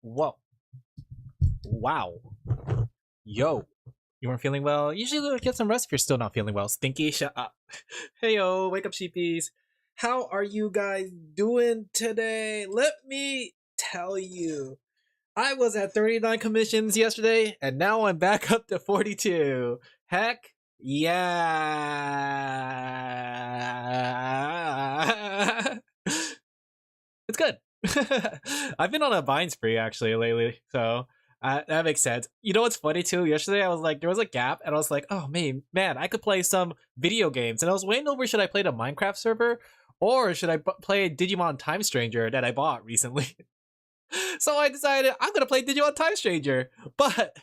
Whoa. Wow. Yo. You weren't feeling well? Usually get some rest if you're still not feeling well. Stinky, shut up. Hey yo, wake up sheepies. How are you guys doing today? Let me tell you. I was at 39 commissions yesterday, and now I'm back up to 42. Heck yeah. It's good. I've been on a buying spree actually lately, so that makes sense. You know what's funny too? Yesterday I was like, there was a gap, and I was like, oh man, I could play some video games, and I was weighing over should I play the Minecraft server or should I play Digimon Time Stranger that I bought recently. So I decided I'm gonna play Digimon Time Stranger, but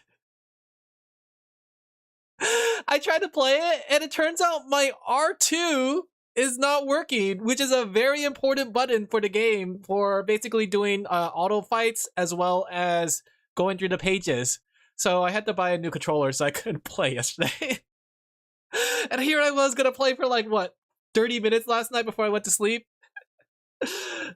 I tried to play it, and it turns out my R2 is not working, which is a very important button for the game for basically doing auto fights as well as going through the pages. So I had to buy a new controller so I couldn't play yesterday. And here I was gonna play for like, what, 30 minutes last night before I went to sleep?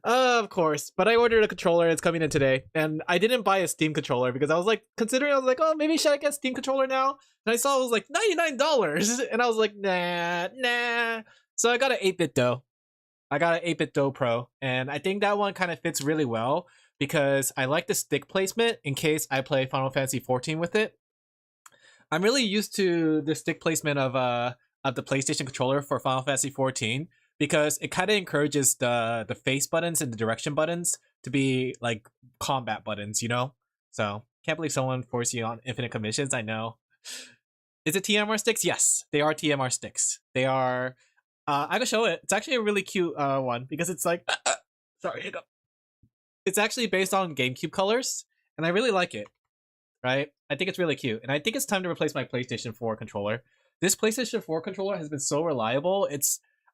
Of course, but I ordered a controller. It's coming in today, and I didn't buy a Steam controller because I was like considering. I was like, oh, maybe should I get a Steam controller now? And I saw it was like $99, and I was like, nah. So I got an 8-bit Do. I got an 8-bit Do Pro, and I think that one kind of fits really well because I like the stick placement in case I play Final Fantasy 14 with it. I'm really used to the stick placement of the PlayStation controller for Final Fantasy 14 because it kind of encourages the face buttons and the direction buttons to be like combat buttons, you know? So can't believe someone forced you on infinite commissions. I know. Is it TMR sticks? Yes, they are TMR sticks. They are. I can show it. It's actually a really cute one because it's like, sorry, hiccup. It's actually based on GameCube colors, and I really like it. Right? I think it's really cute, and I think it's time to replace my PlayStation 4 controller. This PlayStation 4 controller has been so reliable.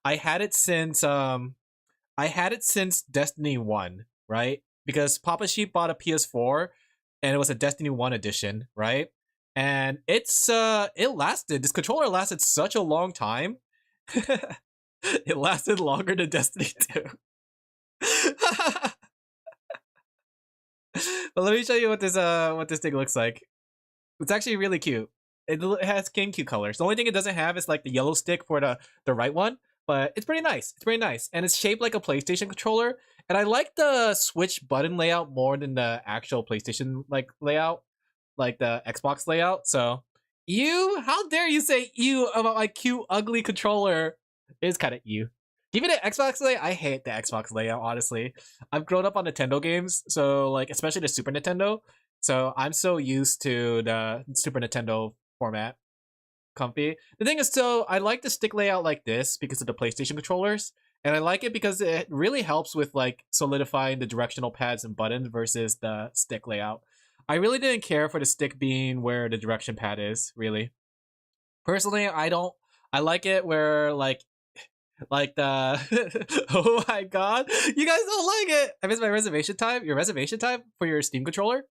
I had it since Destiny 1, right? Because Papa Sheep bought a PS4 and it was a Destiny 1 edition, right? And it lasted. This controller lasted such a long time. It lasted longer than Destiny 2. But let me show you what this thing looks like. It's actually really cute. It has GameCube colors. The only thing it doesn't have is like the yellow stick for the right one, but it's pretty nice. It's pretty nice, and it's shaped like a PlayStation controller. And I like the Switch button layout more than the actual PlayStation like layout, like the Xbox layout. So, how dare you say you about my cute ugly controller? It's kind of you. Even the Xbox layout, I hate the Xbox layout, honestly. I've grown up on Nintendo games, so like especially the Super Nintendo. So I'm so used to the Super Nintendo format. Comfy. The thing is, so I like the stick layout like this because of the PlayStation controllers, and I like it because it really helps with like solidifying the directional pads and buttons versus the stick layout. I really didn't care for the stick being where the direction pad is, really. Personally, I don't. I like it where like the oh my god, you guys don't like it. I missed my reservation time. Your reservation time for your Steam controller.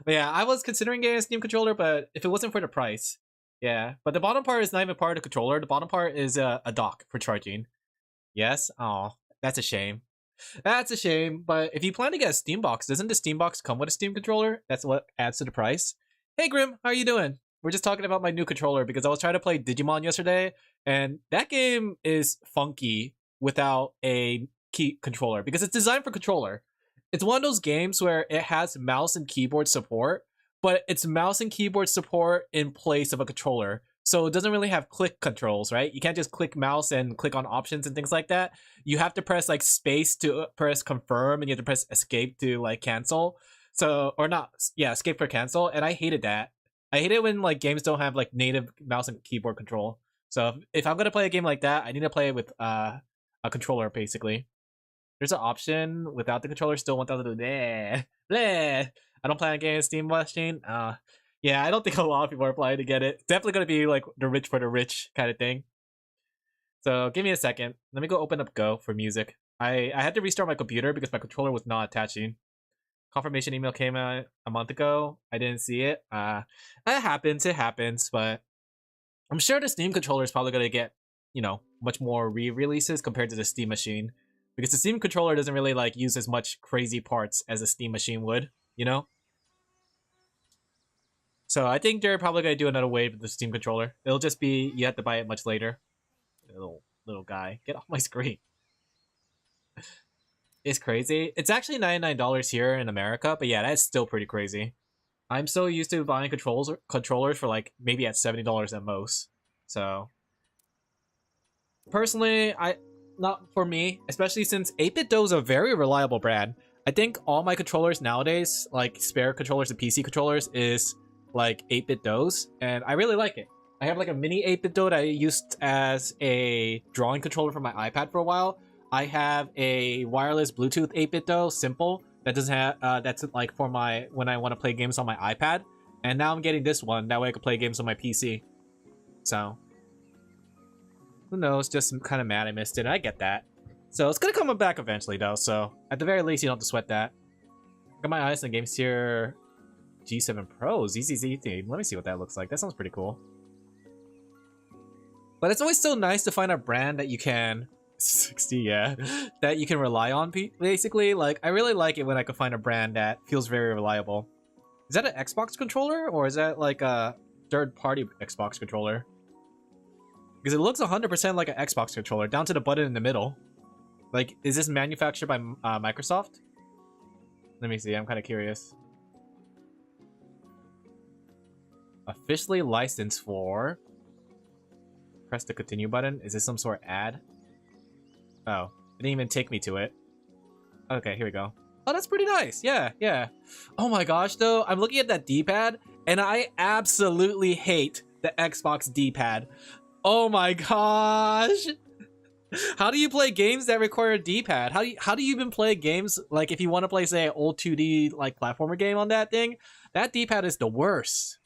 But yeah, I was considering getting a Steam controller, but if it wasn't for the price, yeah. But the bottom part is not even part of the controller. The bottom part is a dock for charging. Yes. Oh, that's a shame. That's a shame. But if you plan to get a Steam box, doesn't the Steam box come with a Steam controller? That's what adds to the price. Hey Grim, how are you doing? We're just talking about my new controller because I was trying to play Digimon yesterday, and that game is funky without a key controller because it's designed for controller. It's one of those games where it has mouse and keyboard support, but it's mouse and keyboard support in place of a controller. So it doesn't really have click controls, right? You can't just click mouse and click on options and things like that. You have to press like space to press confirm, and you have to press escape to like cancel. So, or not, yeah, escape for cancel. And I hated that. I hate it when like games don't have like native mouse and keyboard control. So if I'm gonna play a game like that, I need to play it with a controller basically. There's an option without the controller, still 1000. Bleh, bleh. I don't plan on getting a Steam machine. Yeah, I don't think a lot of people are planning to get it. It's definitely gonna be like the rich for the rich kind of thing. So give me a second. Let me go open up Go for music. I had to restart my computer because my controller was not attaching. Confirmation email came out a month ago. I didn't see it. It happens, but I'm sure the Steam controller is probably gonna get, much more re-releases compared to the Steam machine. Because the Steam controller doesn't really like use as much crazy parts as a Steam machine would. you know? So I think they're probably gonna do another wave of the Steam controller. It'll just be you have to buy it much later. Little guy, get off my screen. It's crazy. It's actually $99 here in America, but yeah, that's still pretty crazy. I'm so used to buying controllers for like maybe at $70 at most. So personally, not for me, especially since 8-bit DOVA is a very reliable brand. I think all my controllers nowadays, like spare controllers and PC controllers, is like 8-bit DOVAs, and I really like it. I have like a mini 8-bit DOVA that I used as a drawing controller for my iPad for a while. I have a wireless Bluetooth 8-bit DOVA, simple, that doesn't have that's like for my when I want to play games on my iPad. And now I'm getting this one, that way I can play games on my PC. So who knows, just kind of mad I missed it. I get that. So it's gonna come back eventually though, so at the very least you don't have to sweat that. Got my eyes on the Games Tier G7 Pro ZZZ theme. Let me see what that looks like. That sounds pretty cool. But it's always so nice to find a brand that you can 60, yeah, that you can rely on. Basically, like I really like it when I can find a brand that feels very reliable. Is that an Xbox controller or is that like a third-party Xbox controller? Because it looks 100% like an Xbox controller, down to the button in the middle. Like, is this manufactured by Microsoft? Let me see, I'm kind of curious. Officially licensed for... Press the continue button. Is this some sort of ad? Oh, it didn't even take me to it. Okay, here we go. Oh, that's pretty nice. Yeah, yeah. Oh my gosh, though, I'm looking at that D-pad, and I absolutely hate the Xbox D-pad. Oh my gosh! How do you play games that require a D-pad? How do you even play games, like if you want to play, say, an old 2D like platformer game on that thing? That D-pad is the worst.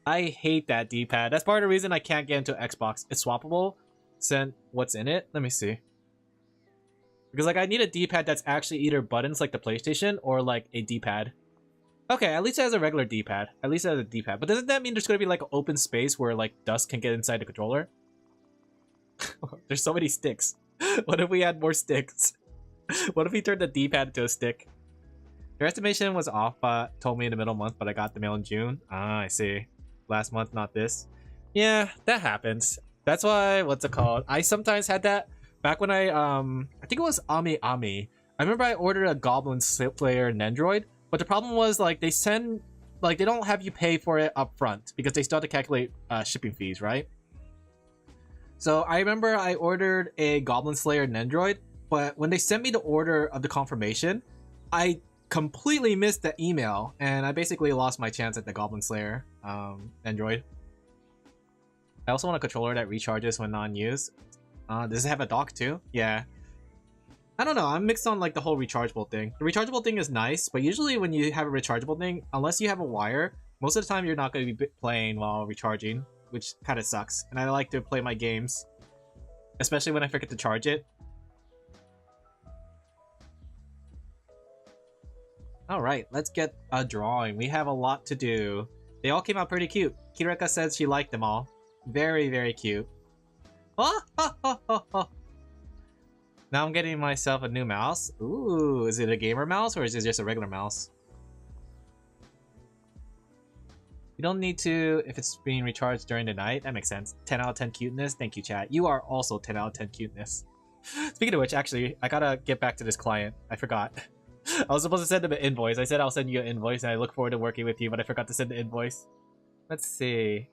I hate that D-pad. That's part of the reason I can't get into Xbox. It's swappable. Send what's in it? Let me see. Because like I need a D-pad that's actually either buttons like the PlayStation or like a D-pad. Okay, at least it has a regular D-pad. At least it has a D-pad. But doesn't that mean there's going to be like an open space where like dust can get inside the controller? There's so many sticks. What if we had more sticks? What if we turned the D-pad into a stick? Your estimation was off, told me in the middle month, but I got the mail in June. Ah, I see. Last month, not this. Yeah, that happens. That's why, what's it called? I sometimes had that back when I think it was Ami Ami. I remember I ordered a Goblin Slayer Nendroid, but the problem was like they send, like they don't have you pay for it up front because they still have to calculate shipping fees, right? So I remember I ordered a Goblin Slayer Nendroid, but when they sent me the order of the confirmation, I completely missed the email, and I basically lost my chance at the Goblin Slayer Nendroid. I also want a controller that recharges when non-used. Does it have a dock too? Yeah. I don't know, I'm mixed on like the whole rechargeable thing. The rechargeable thing is nice, but usually when you have a rechargeable thing, unless you have a wire, most of the time you're not going to be playing while recharging, which kind of sucks. And I like to play my games, especially when I forget to charge it. Alright, let's get a drawing. We have a lot to do. They all came out pretty cute. Kireka says she liked them all. Very, very cute. Oh, oh, oh, oh, oh. Now I'm getting myself a new mouse. Ooh, is it a gamer mouse or is it just a regular mouse? You don't need to if it's being recharged during the night. That makes sense. 10 out of 10 cuteness. Thank you, chat. You are also 10 out of 10 cuteness. Speaking of which, actually, I gotta get back to this client. I forgot. I was supposed to send him an invoice. I said I'll send you an invoice and I look forward to working with you, but I forgot to send the invoice. Let's see.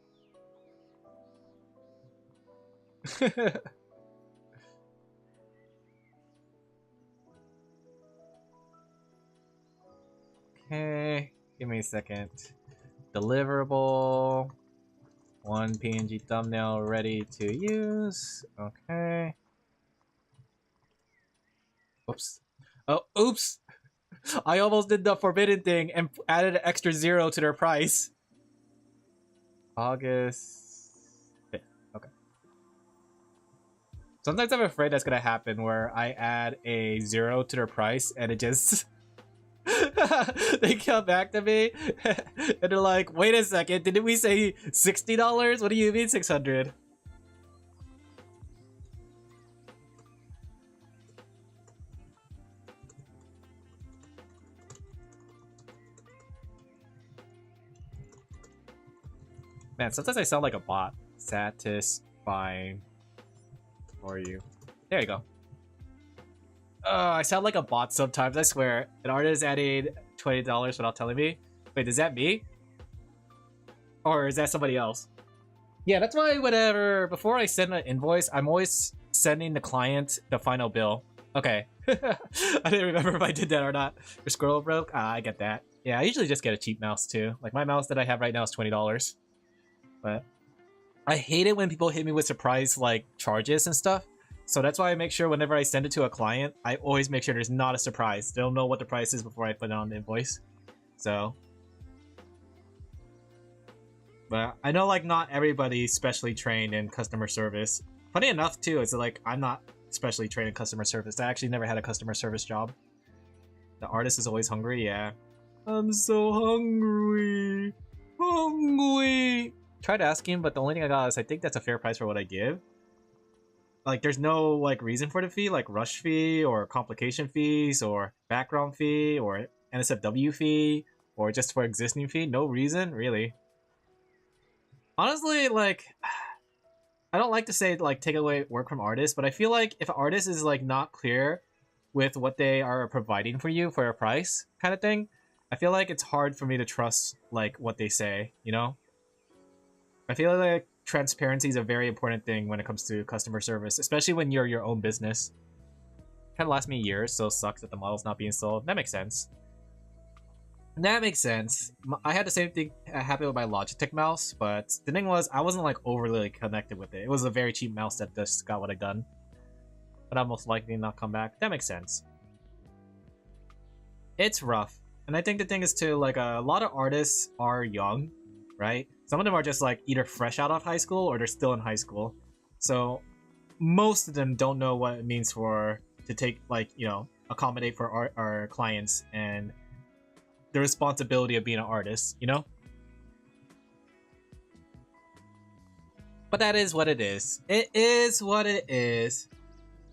Okay, give me a second. Deliverable. One PNG thumbnail ready to use. Okay. Oops. Oh, oops! I almost did the forbidden thing and added an extra 0 to their price. August 5th. Okay. Sometimes I'm afraid that's gonna happen where I add a 0 to their price and it just... they come back to me and they're like, wait a second, didn't we say $60? What do you mean 600? Man, sometimes I sound like a bot. Satisfying for you. There you go. I sound like a bot sometimes, I swear. An artist added $20 without telling me. Wait, is that me? Or is that somebody else? Yeah, that's why whenever, before I send an invoice, I'm always sending the client the final bill. Okay. I didn't remember if I did that or not. Your scroll broke? Ah, I get that. Yeah, I usually just get a cheap mouse too. Like my mouse that I have right now is $20. But I hate it when people hit me with surprise like charges and stuff. So that's why I make sure whenever I send it to a client, I always make sure there's not a surprise. They'll know what the price is before I put it on the invoice. So, but I know like not everybody's specially trained in customer service. Funny enough too, it's like I'm not specially trained in customer service. I actually never had a customer service job. The artist is always hungry, yeah. I'm so hungry. Hungry. Tried asking, but the only thing I got is I think that's a fair price for what I give. Like there's no like reason for the fee, like rush fee or complication fees or background fee or NSFW fee or just for existing fee. No reason, really. Honestly, like I don't like to say like take away work from artists, but I feel like if an artist is like not clear with what they are providing for you for a price kind of thing, I feel like it's hard for me to trust like what they say, you know? I feel like transparency is a very important thing when it comes to customer service, especially when you're your own business. Kind of lasts me years, so it sucks that the model's not being sold. That makes sense. That makes sense. I had the same thing happen with my Logitech mouse, but the thing was I wasn't like overly connected with it. It was a very cheap mouse that just got what I done. But I'll most likely not come back. That makes sense. It's rough. And I think the thing is too, like a lot of artists are young, right? Some of them are just like either fresh out of high school or they're still in high school. So most of them don't know what it means for to take like, you know, accommodate for our clients and the responsibility of being an artist, you know? But that is what it is. It is what it is.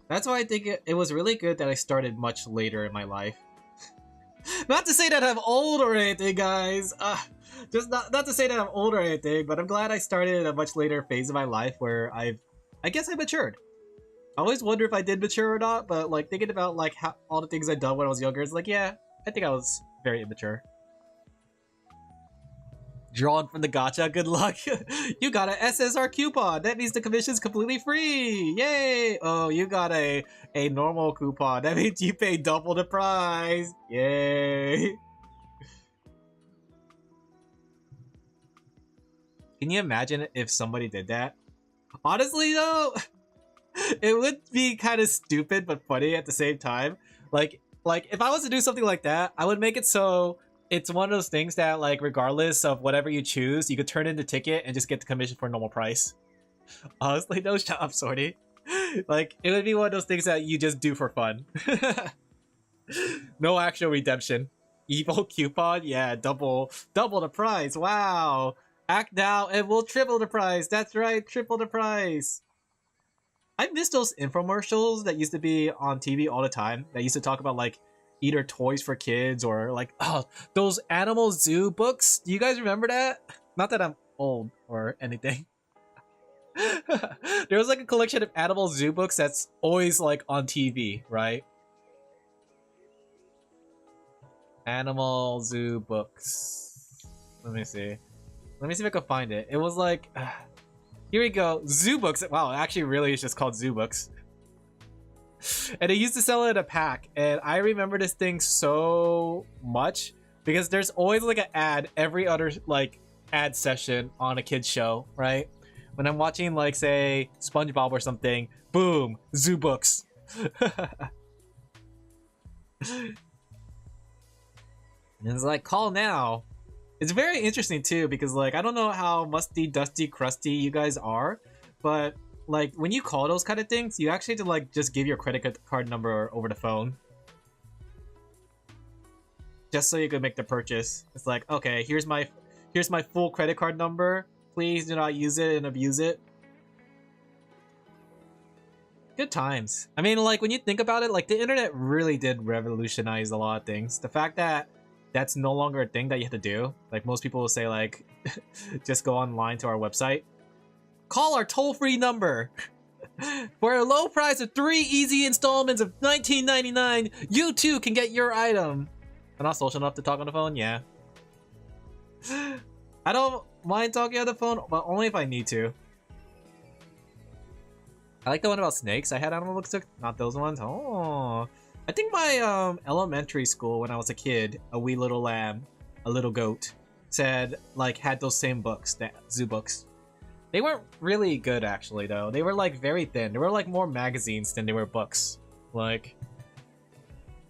That's why I think it was really good that I started much later in my life. Not to say that I'm old or anything, guys. Just not to say that I'm old or anything, but I'm glad I started at a much later phase of my life where I guess I matured. I always wonder if I did mature or not, but like thinking about like how all the things I'd done when I was younger, it's like, yeah, I think I was very immature. Drawn from the gacha, good luck. You got an SSR coupon. That means the commission's completely free. Yay! Oh, you got a normal coupon. That means you pay double the price. Yay! Can you imagine if somebody did that? Honestly though, it would be kind of stupid but funny at the same time. Like if I was to do something like that, I would make it so it's one of those things that like regardless of whatever you choose, you could turn in the ticket and just get the commission for normal price. Honestly, no, shut up, Sorty. Like it would be one of those things that you just do for fun. No actual redemption. Evil coupon, yeah, double the price. Wow. Act now and we'll triple the price. That's right, triple the price. I miss those infomercials that used to be on TV all the time. That used to talk about like either toys for kids or like, oh, those animal zoo books. Do you guys remember that? Not that I'm old or anything. There was like a collection of animal zoo books that's always like on TV, right? Animal zoo books. Let me see. Let me see if I can find it. It was like, here we go. Zoo books. Wow, actually really is just called zoo books. And they used to sell it in a pack. And I remember this thing so much because there's always like an ad every other like ad session on a kid's show, right? When I'm watching like say SpongeBob or something, boom, zoo books. And it's like, call now. It's very interesting too because like I don't know how musty, dusty, crusty you guys are, but like when you call those kind of things, you actually have to like just give your credit card number over the phone. Just so you can make the purchase. It's like, okay, here's my full credit card number. Please do not use it and abuse it. Good times. I mean, like when you think about it, like the internet really did revolutionize a lot of things. The fact that that's no longer a thing that you have to do. Like most people will say like, just go online to our website. Call our toll-free number. For a low price of 3 easy installments of $19.99, you too can get your item. I'm not social enough to talk on the phone? Yeah. I don't mind talking on the phone, but only if I need to. I like the one about snakes. I had animal books, not those ones. Oh. I think my elementary school when I was a kid, a wee little lamb, a little goat, said, like, had those same books, that zoo books. They weren't really good, actually, though. They were, like, very thin. They were, like, more magazines than they were books. Like...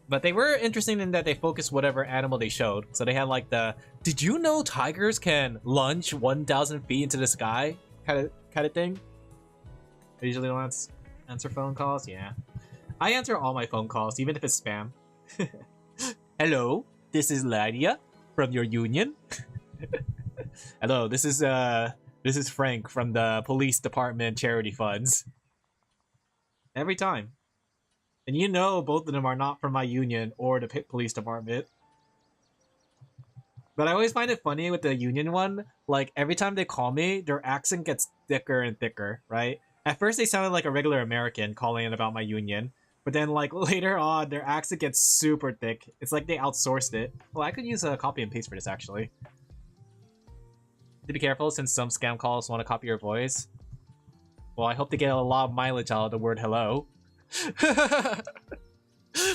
But they were interesting in that they focused whatever animal they showed. So they had, like, the... Did you know tigers can lunge 1,000 feet into the sky? Kind of thing. I usually don't answer phone calls. Yeah. I answer all my phone calls, even if it's spam. Hello, this is Lydia from your union. Hello, this is Frank from the police department charity funds. Every time. And you know both of them are not from my union or the police department. But I always find it funny with the union one. Like, every time they call me, their accent gets thicker and thicker, right? At first, they sounded like a regular American calling in about my union. But then, like, later on, their accent gets super thick. It's like they outsourced it. Well, I could use a copy and paste for this, actually. To be careful, since some scam calls want to copy your voice. Well, I hope to get a lot of mileage out of the word hello.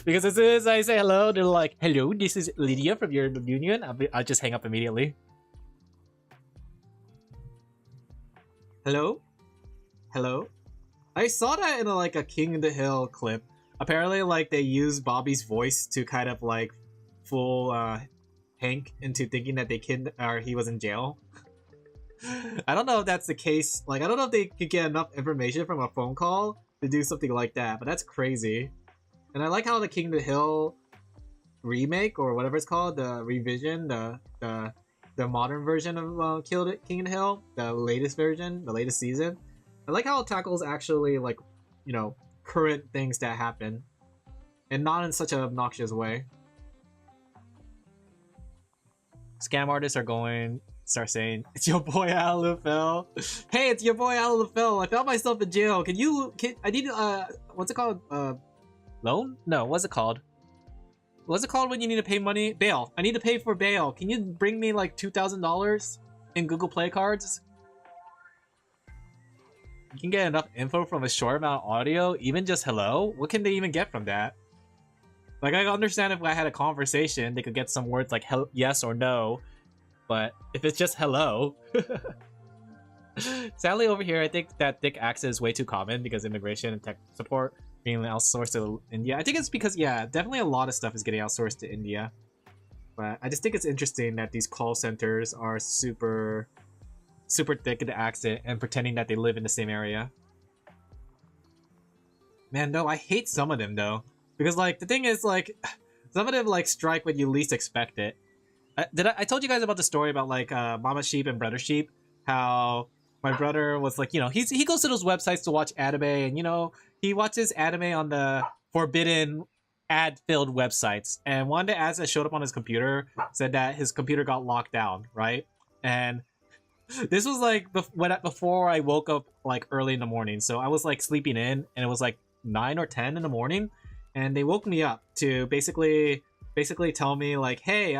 Because as soon as I say hello, they're like, hello, this is Lydia from your union. I'll just hang up immediately. Hello? Hello? I saw that in like a King of the Hill clip. Apparently, like, they used Bobby's voice to kind of like fool Hank into thinking that he was in jail. I don't know if that's the case. Like, I don't know if they could get enough information from a phone call to do something like that, but that's crazy. And I like how the King of the Hill remake, or whatever it's called, the revision, the modern version of King of the Hill, the latest version, the latest season. I like how it tackles actually, like, you know, current things that happen, and not in such an obnoxious way. Scam artists are going start saying, "It's your boy Alin Laphel." Hey, it's your boy Alin Laphel. I found myself in jail. I need what's it called? Loan? No, what's it called? What's it called when you need to pay money? Bail. I need to pay for bail. Can you bring me like $2,000 in Google Play cards? You can get enough info from a short amount of audio, even just hello. What can they even get from that? Like, I understand if I had a conversation, they could get some words like yes or no, but if it's just hello. Sadly, over here, I think that thick accent is way too common because immigration and tech support being outsourced to India. I think it's because, yeah, definitely a lot of stuff is getting outsourced to India. But I just think it's interesting that these call centers are super thick in the accent and pretending that they live in the same area. Man, no, I hate some of them, though. Because, like, the thing is, like, some of them, like, strike when you least expect it. I told you guys about the story about, like, Mama Sheep and Brother Sheep? How my brother was, like, you know, he goes to those websites to watch anime, and, you know, he watches anime on the forbidden ad-filled websites. And one of the ads that showed up on his computer said that his computer got locked down, right? And this was, like, before I woke up, like, early in the morning. So I was, like, sleeping in, and it was, like, 9 or 10 in the morning. And they woke me up to basically tell me, like, hey,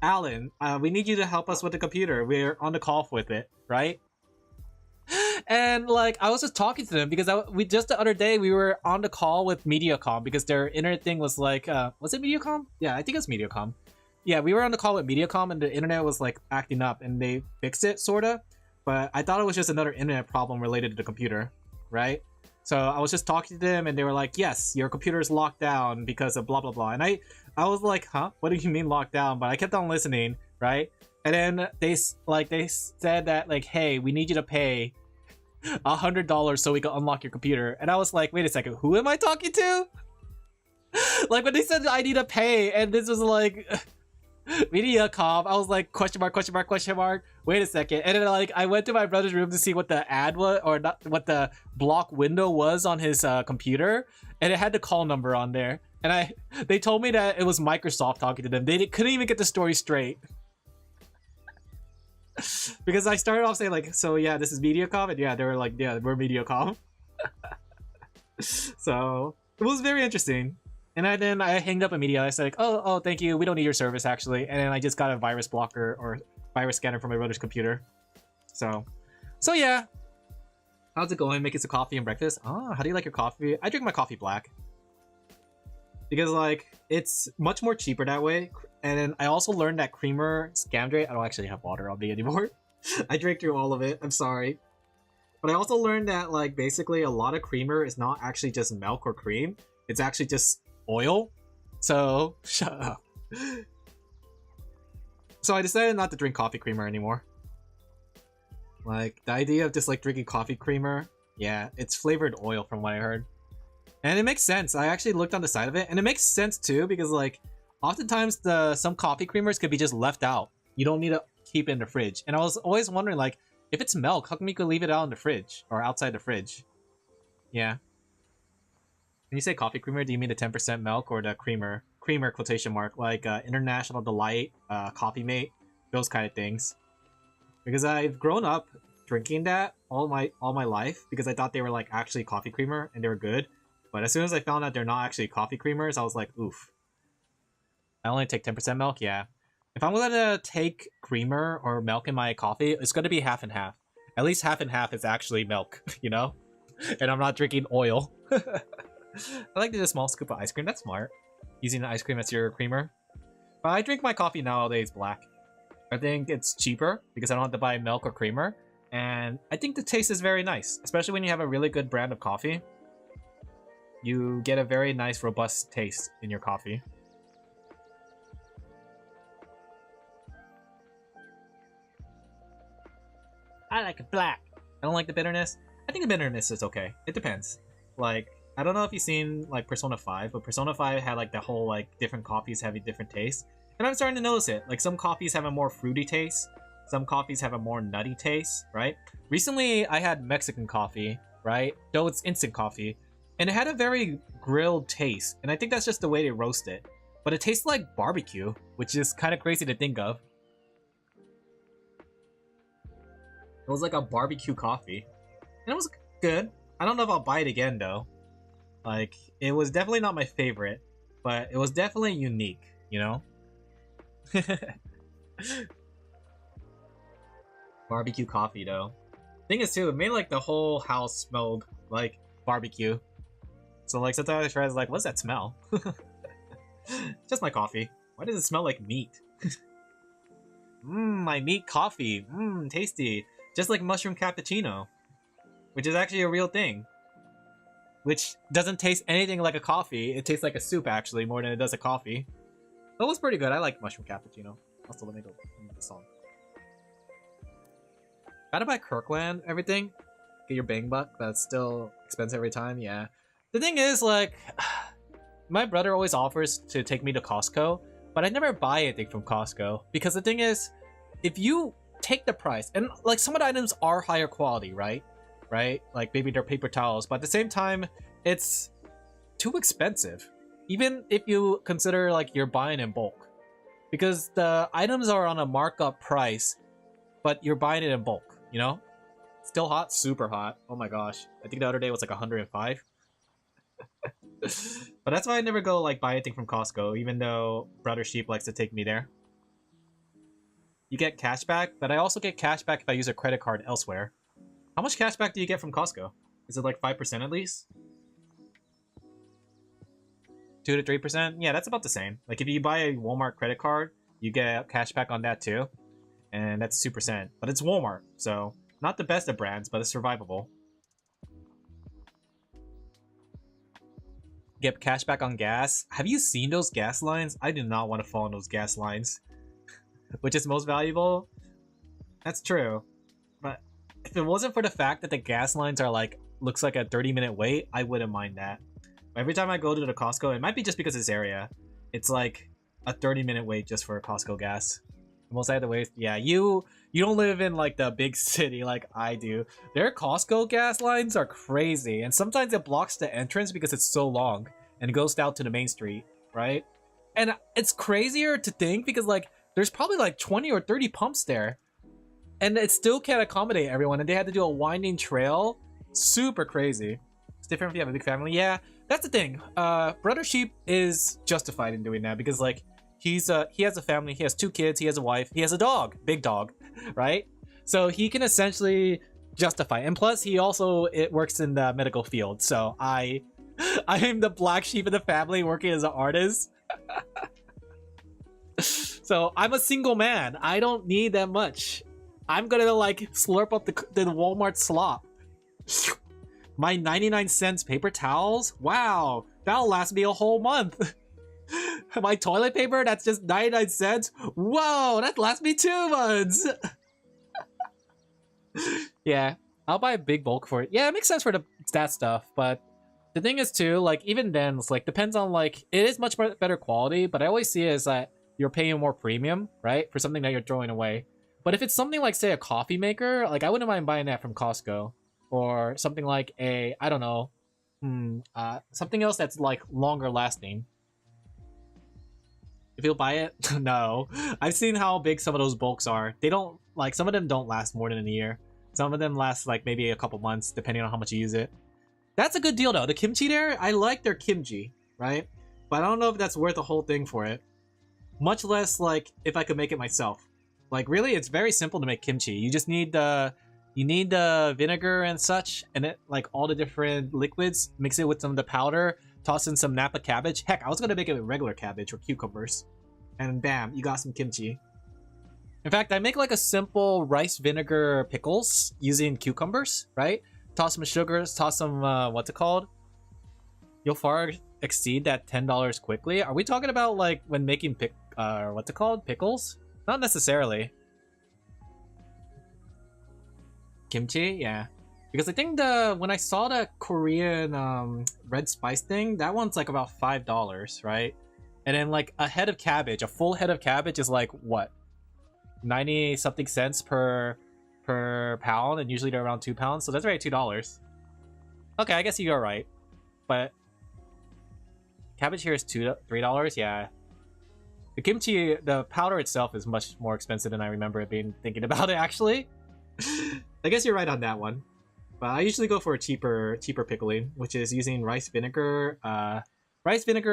Alan, we need you to help us with the computer. We're on the call with it, right? And, like, I was just talking to them because we just the other day we were on the call with Mediacom because their internet thing was like, was it Mediacom? Yeah, I think it's Mediacom. Yeah, we were on the call with Mediacom and the internet was, like, acting up and they fixed it, sorta. But I thought it was just another internet problem related to the computer, right? So I was just talking to them and they were like, yes, your computer is locked down because of blah, blah, blah. And I was like, huh? What do you mean locked down? But I kept on listening, right? And then they said that, like, hey, we need you to pay $100 so we can unlock your computer. And I was like, wait a second, who am I talking to? Like, when they said I need to pay and this was like Mediacom, I was like, question mark, question mark, question mark. Wait a second. And then, like, I went to my brother's room to see what the ad was, or not, what the block window was on his computer, and it had the call number on there. And they told me that it was Microsoft talking to them. They couldn't even get the story straight. Because I started off saying like, so yeah, this is Mediacom, and yeah, they were like, yeah, we're Mediacom. So it was very interesting. And then I hanged up immediately. I said like, oh, thank you. We don't need your service actually. And then I just got a virus blocker or virus scanner from my brother's computer. So yeah. How's it going? Making some coffee and breakfast. Oh, how do you like your coffee? I drink my coffee black. Because like, it's much more cheaper that way. And then I also learned that creamer scammed rate. I don't actually have water on me anymore. I drank through all of it. I'm sorry. But I also learned that like basically a lot of creamer is not actually just milk or cream. It's actually just oil. So shut up. So I decided not to drink coffee creamer anymore. Like the idea of just like drinking coffee creamer, yeah, it's flavored oil from what I heard. And it makes sense. I actually looked on the side of it and it makes sense too because like oftentimes some coffee creamers could be just left out. You don't need to keep it in the fridge. And I was always wondering like, if it's milk, how come you could leave it out in the fridge or outside the fridge? Yeah. When you say coffee creamer, do you mean the 10% milk or the creamer? Creamer quotation mark, like International Delight, Coffee Mate, those kind of things. Because I've grown up drinking that all my life because I thought they were like actually coffee creamer and they were good. But as soon as I found out they're not actually coffee creamers, I was like, oof. I only take 10% milk, yeah. If I'm gonna take creamer or milk in my coffee, it's gonna be half and half. At least half and half is actually milk, you know? And I'm not drinking oil. I like to do a small scoop of ice cream, that's smart. Using the ice cream as your creamer. But I drink my coffee nowadays black. I think it's cheaper because I don't have to buy milk or creamer. And I think the taste is very nice, especially when you have a really good brand of coffee. You get a very nice, robust taste in your coffee. I like it black. I don't like the bitterness. I think the bitterness is okay. It depends. Like, I don't know if you've seen like Persona 5, but Persona 5 had like the whole like different coffees having different tastes. And I'm starting to notice it. Like some coffees have a more fruity taste. Some coffees have a more nutty taste, right? Recently, I had Mexican coffee, right? Though it's instant coffee. And it had a very grilled taste. And I think that's just the way they roast it. But it tastes like barbecue, which is kind of crazy to think of. It was like a barbecue coffee. And it was good. I don't know if I'll buy it again, though. Like, it was definitely not my favorite. But it was definitely unique, you know? Barbecue coffee, though. Thing is, too, it made like the whole house smelled like barbecue. So, like, sometimes I try to like, what's that smell? Just my coffee. Why does it smell like meat? My meat coffee. Tasty. Just like mushroom cappuccino. Which is actually a real thing. Which doesn't taste anything like a coffee. It tastes like a soup, actually, more than it does a coffee. That was pretty good. I like mushroom cappuccino. Also, let me go into the song. Gotta buy Kirkland, everything. Get your bang buck, but it's still expensive every time, yeah. The thing is, like, my brother always offers to take me to Costco, but I never buy anything from Costco. Because the thing is, if you take the price, and like some of the items are higher quality, right? Like maybe they're paper towels, but at the same time, it's too expensive. Even if you consider like you're buying in bulk. Because the items are on a markup price, but you're buying it in bulk, you know? Still hot? Super hot. Oh my gosh. I think the other day was like 105. But that's why I never go like buy anything from Costco, even though Brother Sheep likes to take me there. You get cashback, but I also get cashback if I use a credit card elsewhere. How much cashback do you get from Costco? Is it like 5% at least? 2 to 3%? Yeah, that's about the same. Like if you buy a Walmart credit card, you get cashback on that too. And that's 2%. But it's Walmart, so not the best of brands, but it's survivable. Get cashback on gas. Have you seen those gas lines? I do not want to fall in those gas lines. Which is most valuable? That's true. But if it wasn't for the fact that the gas lines are like, looks like a 30-minute wait, I wouldn't mind that. Every time I go to the Costco, it might be just because of this area. It's like a 30-minute wait just for Costco gas. Most I have to wait. Yeah, you don't live in like the big city like I do. Their Costco gas lines are crazy, and sometimes it blocks the entrance because it's so long. and goes down to the main street, right? And it's crazier to think because like there's probably like 20 or 30 pumps there, and it still can't accommodate everyone, and they had to do a winding trail. Super crazy. It's different if you have a big family. Yeah, that's the thing. Brother Sheep is justified in doing that because like he has a family, he has 2 kids, he has a wife, he has a dog, big dog, right? So he can essentially justify, and plus he also works in the medical field. So I am the black sheep of the family working as an artist. So I'm a single man. I don't need that much. I'm gonna like slurp up the Walmart slop. My 99 cents paper towels? Wow, that'll last me a whole month. My toilet paper, that's just 99 cents? Whoa, that lasts me 2 months. Yeah, I'll buy a big bulk for it. Yeah, it makes sense for that stuff, but the thing is too, like even then, it's like depends on like it is much better quality, but I always see it as that you're paying more premium, right, for something that you're throwing away. But if it's something like say a coffee maker, like I wouldn't mind buying that from Costco, or something like a I don't know, something else that's like longer lasting. If you'll buy it, no. I've seen how big some of those bulks are. They don't like some of them don't last more than a year. Some of them last like maybe a couple months, depending on how much you use it. That's a good deal though. The kimchi there, I like their kimchi, right? But I don't know if that's worth the whole thing for it. Much less like if I could make it myself. Like really, it's very simple to make kimchi. You just need the vinegar and such, and it like all the different liquids. Mix it with some of the powder. Toss in some Napa cabbage. Heck, I was gonna make it with regular cabbage or cucumbers, and bam, you got some kimchi. In fact, I make like a simple rice vinegar pickles using cucumbers, right? Toss some sugars, toss some what's it called? You'll far exceed that $10 quickly. Are we talking about like when making what's it called? Pickles? Not necessarily. Kimchi, yeah. Because I think when I saw the Korean red spice thing, that one's like about $5, right? And then like a head of cabbage, a full head of cabbage is like what? 90 something cents per pound, and usually they're around 2 pounds, so that's right, $2. Okay, I guess you're right. But cabbage here is $3, yeah. The kimchi, the powder itself is much more expensive than I remember it being thinking about it actually. I guess you're right on that one. But I usually go for a cheaper pickling, which is using rice vinegar,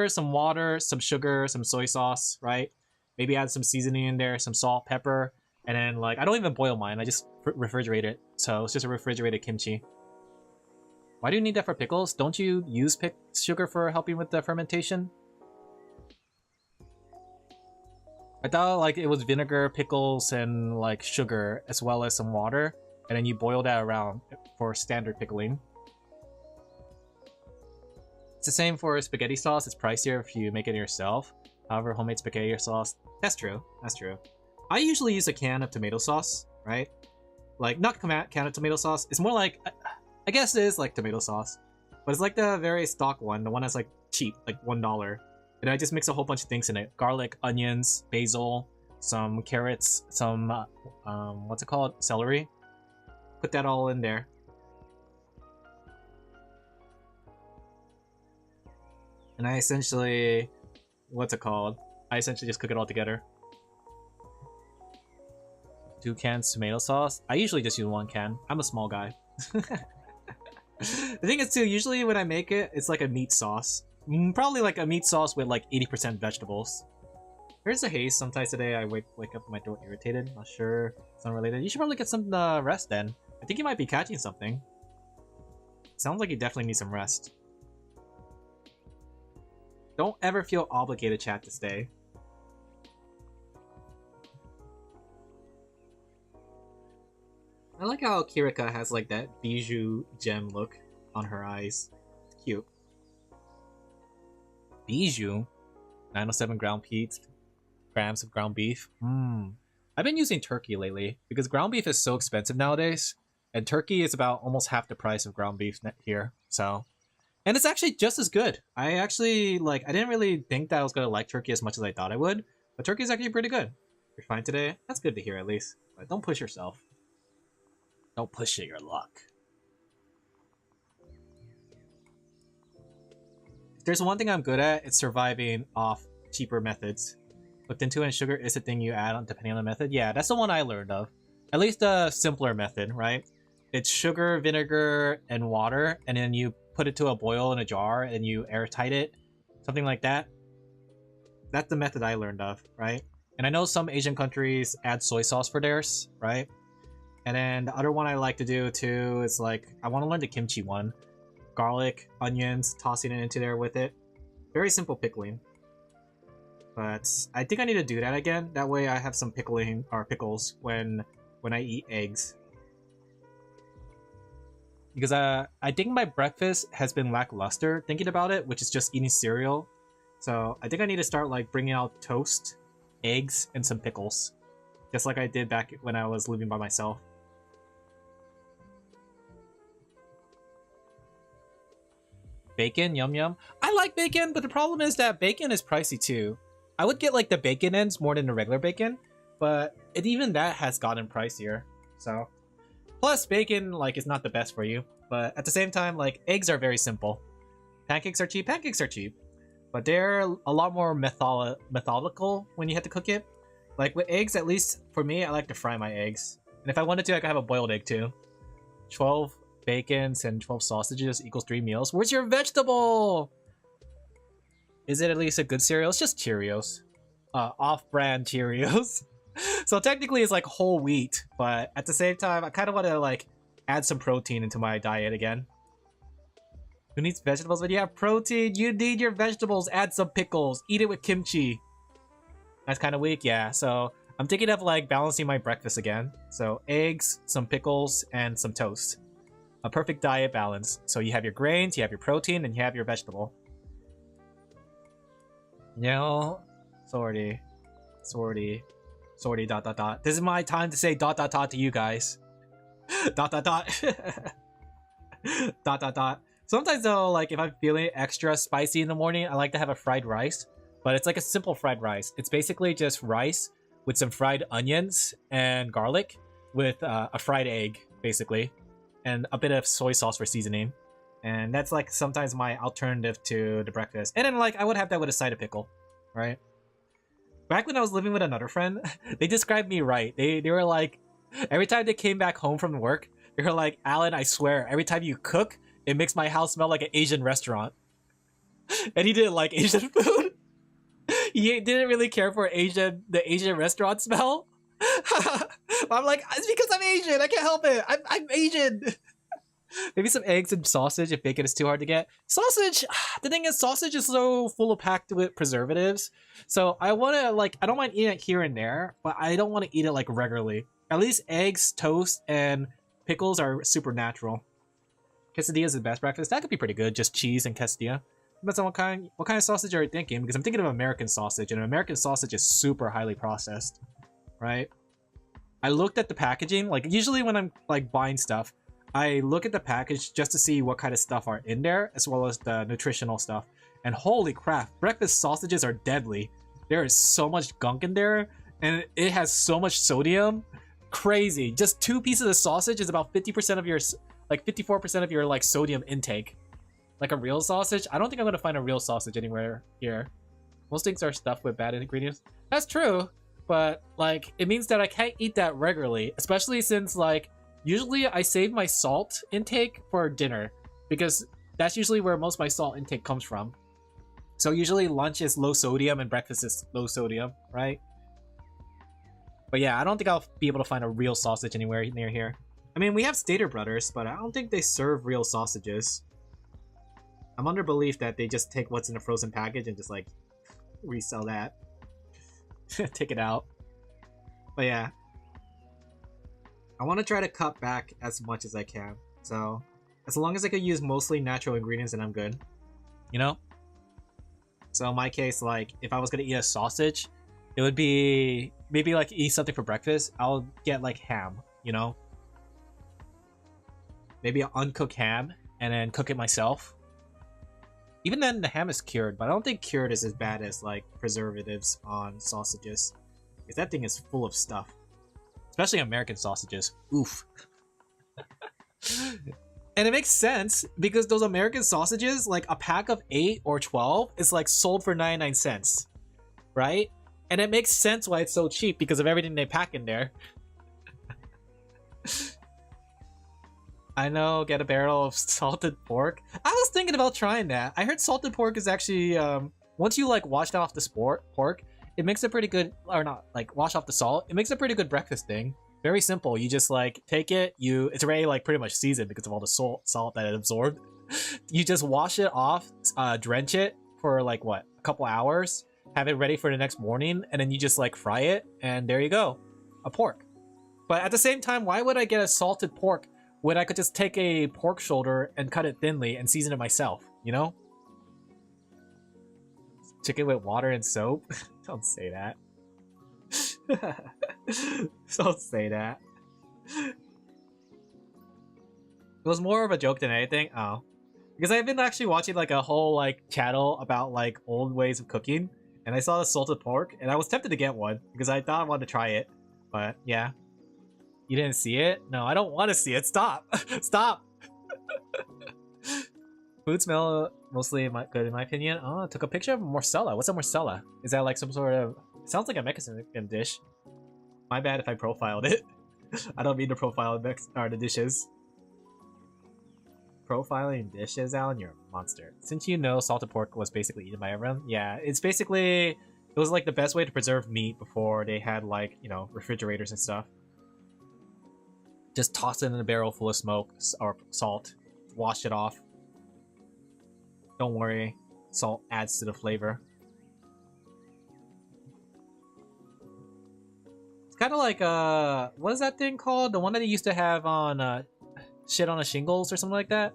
some water, some sugar, some soy sauce, right? Maybe add some seasoning in there, some salt, pepper, and then like I don't even boil mine. I just refrigerate it. So it's just a refrigerated kimchi. Why do you need that for pickles? Don't you use sugar for helping with the fermentation? I thought like it was vinegar, pickles, and like sugar as well as some water, and then you boil that around for standard pickling. It's the same for spaghetti sauce. It's pricier if you make it yourself. However, homemade spaghetti sauce, that's true. That's true. I usually use a can of tomato sauce, right? Like not can of tomato sauce. It's more like I guess it is like tomato sauce, but it's like the very stock one, the one that's like cheap, like $1. And I just mix a whole bunch of things in it: garlic, onions, basil, some carrots, some what's it called? Celery. Put that all in there. And I essentially, what's it called? I essentially just cook it all together. 2 cans tomato sauce. I usually just use 1 can. I'm a small guy. The thing is too, usually when I make it, it's like a meat sauce. Probably like a meat sauce with like 80% vegetables. There's a haze. Sometimes today I wake up with my throat irritated. Not sure. It's unrelated. You should probably get some rest then. I think you might be catching something. Sounds like you definitely need some rest. Don't ever feel obligated, chat, to stay. I like how Kirika has like that bijou gem look on her eyes. It's cute. Bijou? 907 grams of ground beef. I've been using turkey lately because ground beef is so expensive nowadays, and turkey is about almost half the price of ground beef here. So, and it's actually just as good. I actually like. I didn't really think that I was gonna like turkey as much as I thought I would, but turkey is actually pretty good. You're fine today. That's good to hear at least. But don't push yourself. Don't push your luck. If there's one thing I'm good at, it's surviving off cheaper methods. Looked into it, and sugar is a thing you add on depending on the method. Yeah, that's the one I learned of. At least the simpler method, right? It's sugar, vinegar, and water, and then you put it to a boil in a jar, and you airtight it. Something like that. That's the method I learned of, right? And I know some Asian countries add soy sauce for theirs, right? And then the other one I like to do too is like, I want to learn the kimchi one. Garlic, onions, tossing it into there with it. Very simple pickling. But I think I need to do that again. That way I have some pickling or pickles when I eat eggs. Because I think my breakfast has been lackluster thinking about it, which is just eating cereal. So I think I need to start like bringing out toast, eggs, and some pickles. Just like I did back when I was living by myself. Bacon, yum yum. I like bacon, but the problem is that bacon is pricey too. I would get like the bacon ends more than the regular bacon, but even that has gotten pricier. So, plus bacon like is not the best for you, but at the same time, like eggs are very simple. Pancakes are cheap. Pancakes are cheap, but they're a lot more methodical when you have to cook it. Like with eggs, at least for me, I like to fry my eggs, and if I wanted to, I could have a boiled egg too. 12 bacons and 12 sausages equals 3 meals. Where's your vegetable? Is it at least a good cereal? It's just Cheerios. Off-brand Cheerios. So technically it's like whole wheat, but at the same time, I kind of want to like add some protein into my diet again. Who needs vegetables? When you have protein, you need your vegetables. Add some pickles. Eat it with kimchi. That's kind of weak, yeah. So I'm thinking of like balancing my breakfast again. So eggs, some pickles, and some toast. A perfect diet balance. So you have your grains, you have your protein, and you have your vegetable. No, sorry, dot dot dot. This is my time to say dot dot dot to you guys. Dot dot dot. Dot dot dot. Sometimes though, like if I'm feeling extra spicy in the morning, I like to have a fried rice. But it's like a simple fried rice. It's basically just rice with some fried onions and garlic with a fried egg, basically. And a bit of soy sauce for seasoning. And that's like sometimes my alternative to the breakfast. And then like I would have that with a side of pickle, right? Back when I was living with another friend, they described me right. They were like, every time they came back home from work, they were like, Alan, I swear, every time you cook, it makes my house smell like an Asian restaurant. And he didn't like Asian food. He didn't really care for the Asian restaurant smell. I'm like, it's because I'm Asian. I can't help it. I'm Asian. Maybe some eggs and sausage if bacon is too hard to get. Sausage, the thing is, sausage is so full of packed with preservatives. So I want to like, I don't mind eating it here and there, but I don't want to eat it like regularly. At least eggs, toast, and pickles are super natural. Quesadilla is the best breakfast. That could be pretty good. Just cheese and quesadilla. Depends on what kind of sausage are you thinking? Because I'm thinking of American sausage, and American sausage is super highly processed, right? I looked at the packaging. Like usually when I'm like buying stuff, I look at the package just to see what kind of stuff are in there, as well as the nutritional stuff. And holy crap, breakfast sausages are deadly. There is so much gunk in there, and it has so much sodium. Crazy. Just 2 pieces of sausage is about 50% of your, like 54% of your like sodium intake. Like a real sausage? I don't think I'm gonna find a real sausage anywhere here. Most things are stuffed with bad ingredients. That's true, but like it means that I can't eat that regularly, especially since like usually I save my salt intake for dinner because that's usually where most of my salt intake comes from. So usually lunch is low sodium and breakfast is low sodium, right? But yeah, I don't think I'll be able to find a real sausage anywhere near here. I mean, we have Stater Brothers, but I don't think they serve real sausages. I'm under belief that they just take what's in a frozen package and just like resell that. Take it out. But yeah. I want to try to cut back as much as I can. So as long as I could use mostly natural ingredients, then I'm good. You know? So in my case, like if I was going to eat a sausage, it would be maybe like eat something for breakfast. I'll get like ham, you know? Maybe an uncooked ham and then cook it myself. Even then, the ham is cured, but I don't think cured is as bad as like preservatives on sausages. Because that thing is full of stuff. Especially American sausages. Oof. And it makes sense because those American sausages, like a pack of 8 or 12 is like sold for 99 cents, right? And it makes sense why it's so cheap because of everything they pack in there. I know, get a barrel of salted pork. I was thinking about trying that. I heard salted pork is actually, once you like wash off the pork, it makes a pretty good, or not, like wash off the salt, it makes a pretty good breakfast thing. Very simple. You just like take it, it's already like pretty much seasoned because of all the salt that it absorbed. You just wash it off, drench it for like what, a couple hours, have it ready for the next morning, and then you just like fry it, and there you go, a pork. But at the same time, why would I get a salted pork when I could just take a pork shoulder and cut it thinly and season it myself, you know? Chicken with water and soap? Don't say that. Don't say that. It was more of a joke than anything. Oh. Because I've been actually watching like a whole like channel about like old ways of cooking, and I saw the salted pork, and I was tempted to get one because I thought I wanted to try it. But yeah. You didn't see it? No, I don't want to see it. Stop. Stop. Food smell mostly good in my opinion. Oh, I took a picture of morcella. What's a morcella? Is that like some sort of... It sounds like a Mexican dish. My bad if I profiled it. I don't mean to profile the dishes. Profiling dishes, Alan? You're a monster. Since you know salted pork was basically eaten by everyone, yeah, it's basically... It was like the best way to preserve meat before they had like, you know, refrigerators and stuff. Just toss it in a barrel full of smoke or salt. Wash it off. Don't worry, salt adds to the flavor. It's kind of like what is that thing called? The one that they used to have on shit on the shingles or something like that.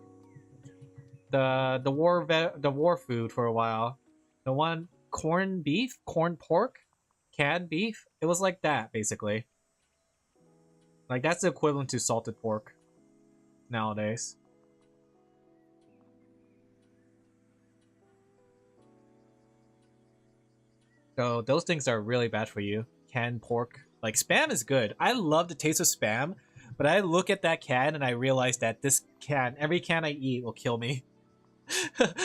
The war food for a while. The one corn beef, corn pork, canned beef. It was like that basically. Like that's the equivalent to salted pork nowadays. So those things are really bad for you. Canned pork. Like Spam is good. I love the taste of Spam, but I look at that can and I realize that this can, every can I eat will kill me.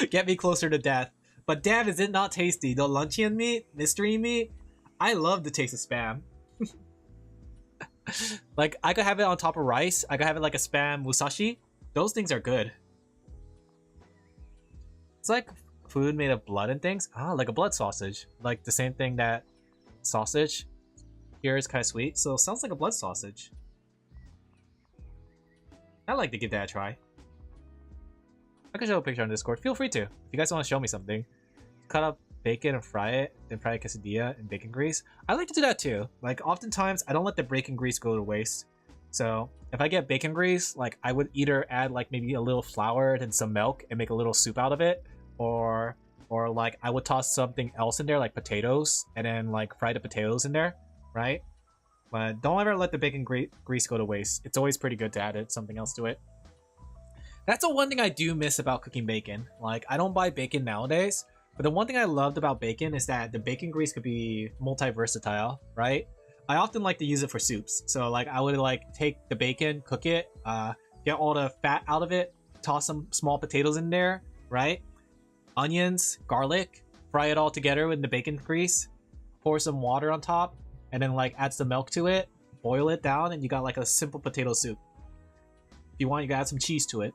Get me closer to death. But damn, is it not tasty? The luncheon meat, mystery meat, I love the taste of Spam. Like I could have it on top of rice. I could have it like a Spam musashi. Those things are good. It's like food made of blood and things. Ah, like a blood sausage. Like the same thing that sausage here is kind of sweet. So it sounds like a blood sausage. I'd like to give that a try. I can show a picture on Discord. Feel free to. If you guys want to show me something. Cut up bacon and fry it, then fry a quesadilla in bacon grease. I like to do that too. Like oftentimes I don't let the bacon grease go to waste. So if I get bacon grease, like I would either add like maybe a little flour and some milk and make a little soup out of it, or like I would toss something else in there like potatoes and then like fry the potatoes in there, right? But don't ever let the bacon grease go to waste. It's always pretty good to add something else to it. That's the one thing I do miss about cooking bacon. Like I don't buy bacon nowadays. But the one thing I loved about bacon is that the bacon grease could be multi-versatile, right? I often like to use it for soups. So like I would like take the bacon, cook it, get all the fat out of it, toss some small potatoes in there, right? Onions, garlic, fry it all together with the bacon grease, pour some water on top, and then like add some milk to it, boil it down, and you got like a simple potato soup. If you want, you can add some cheese to it.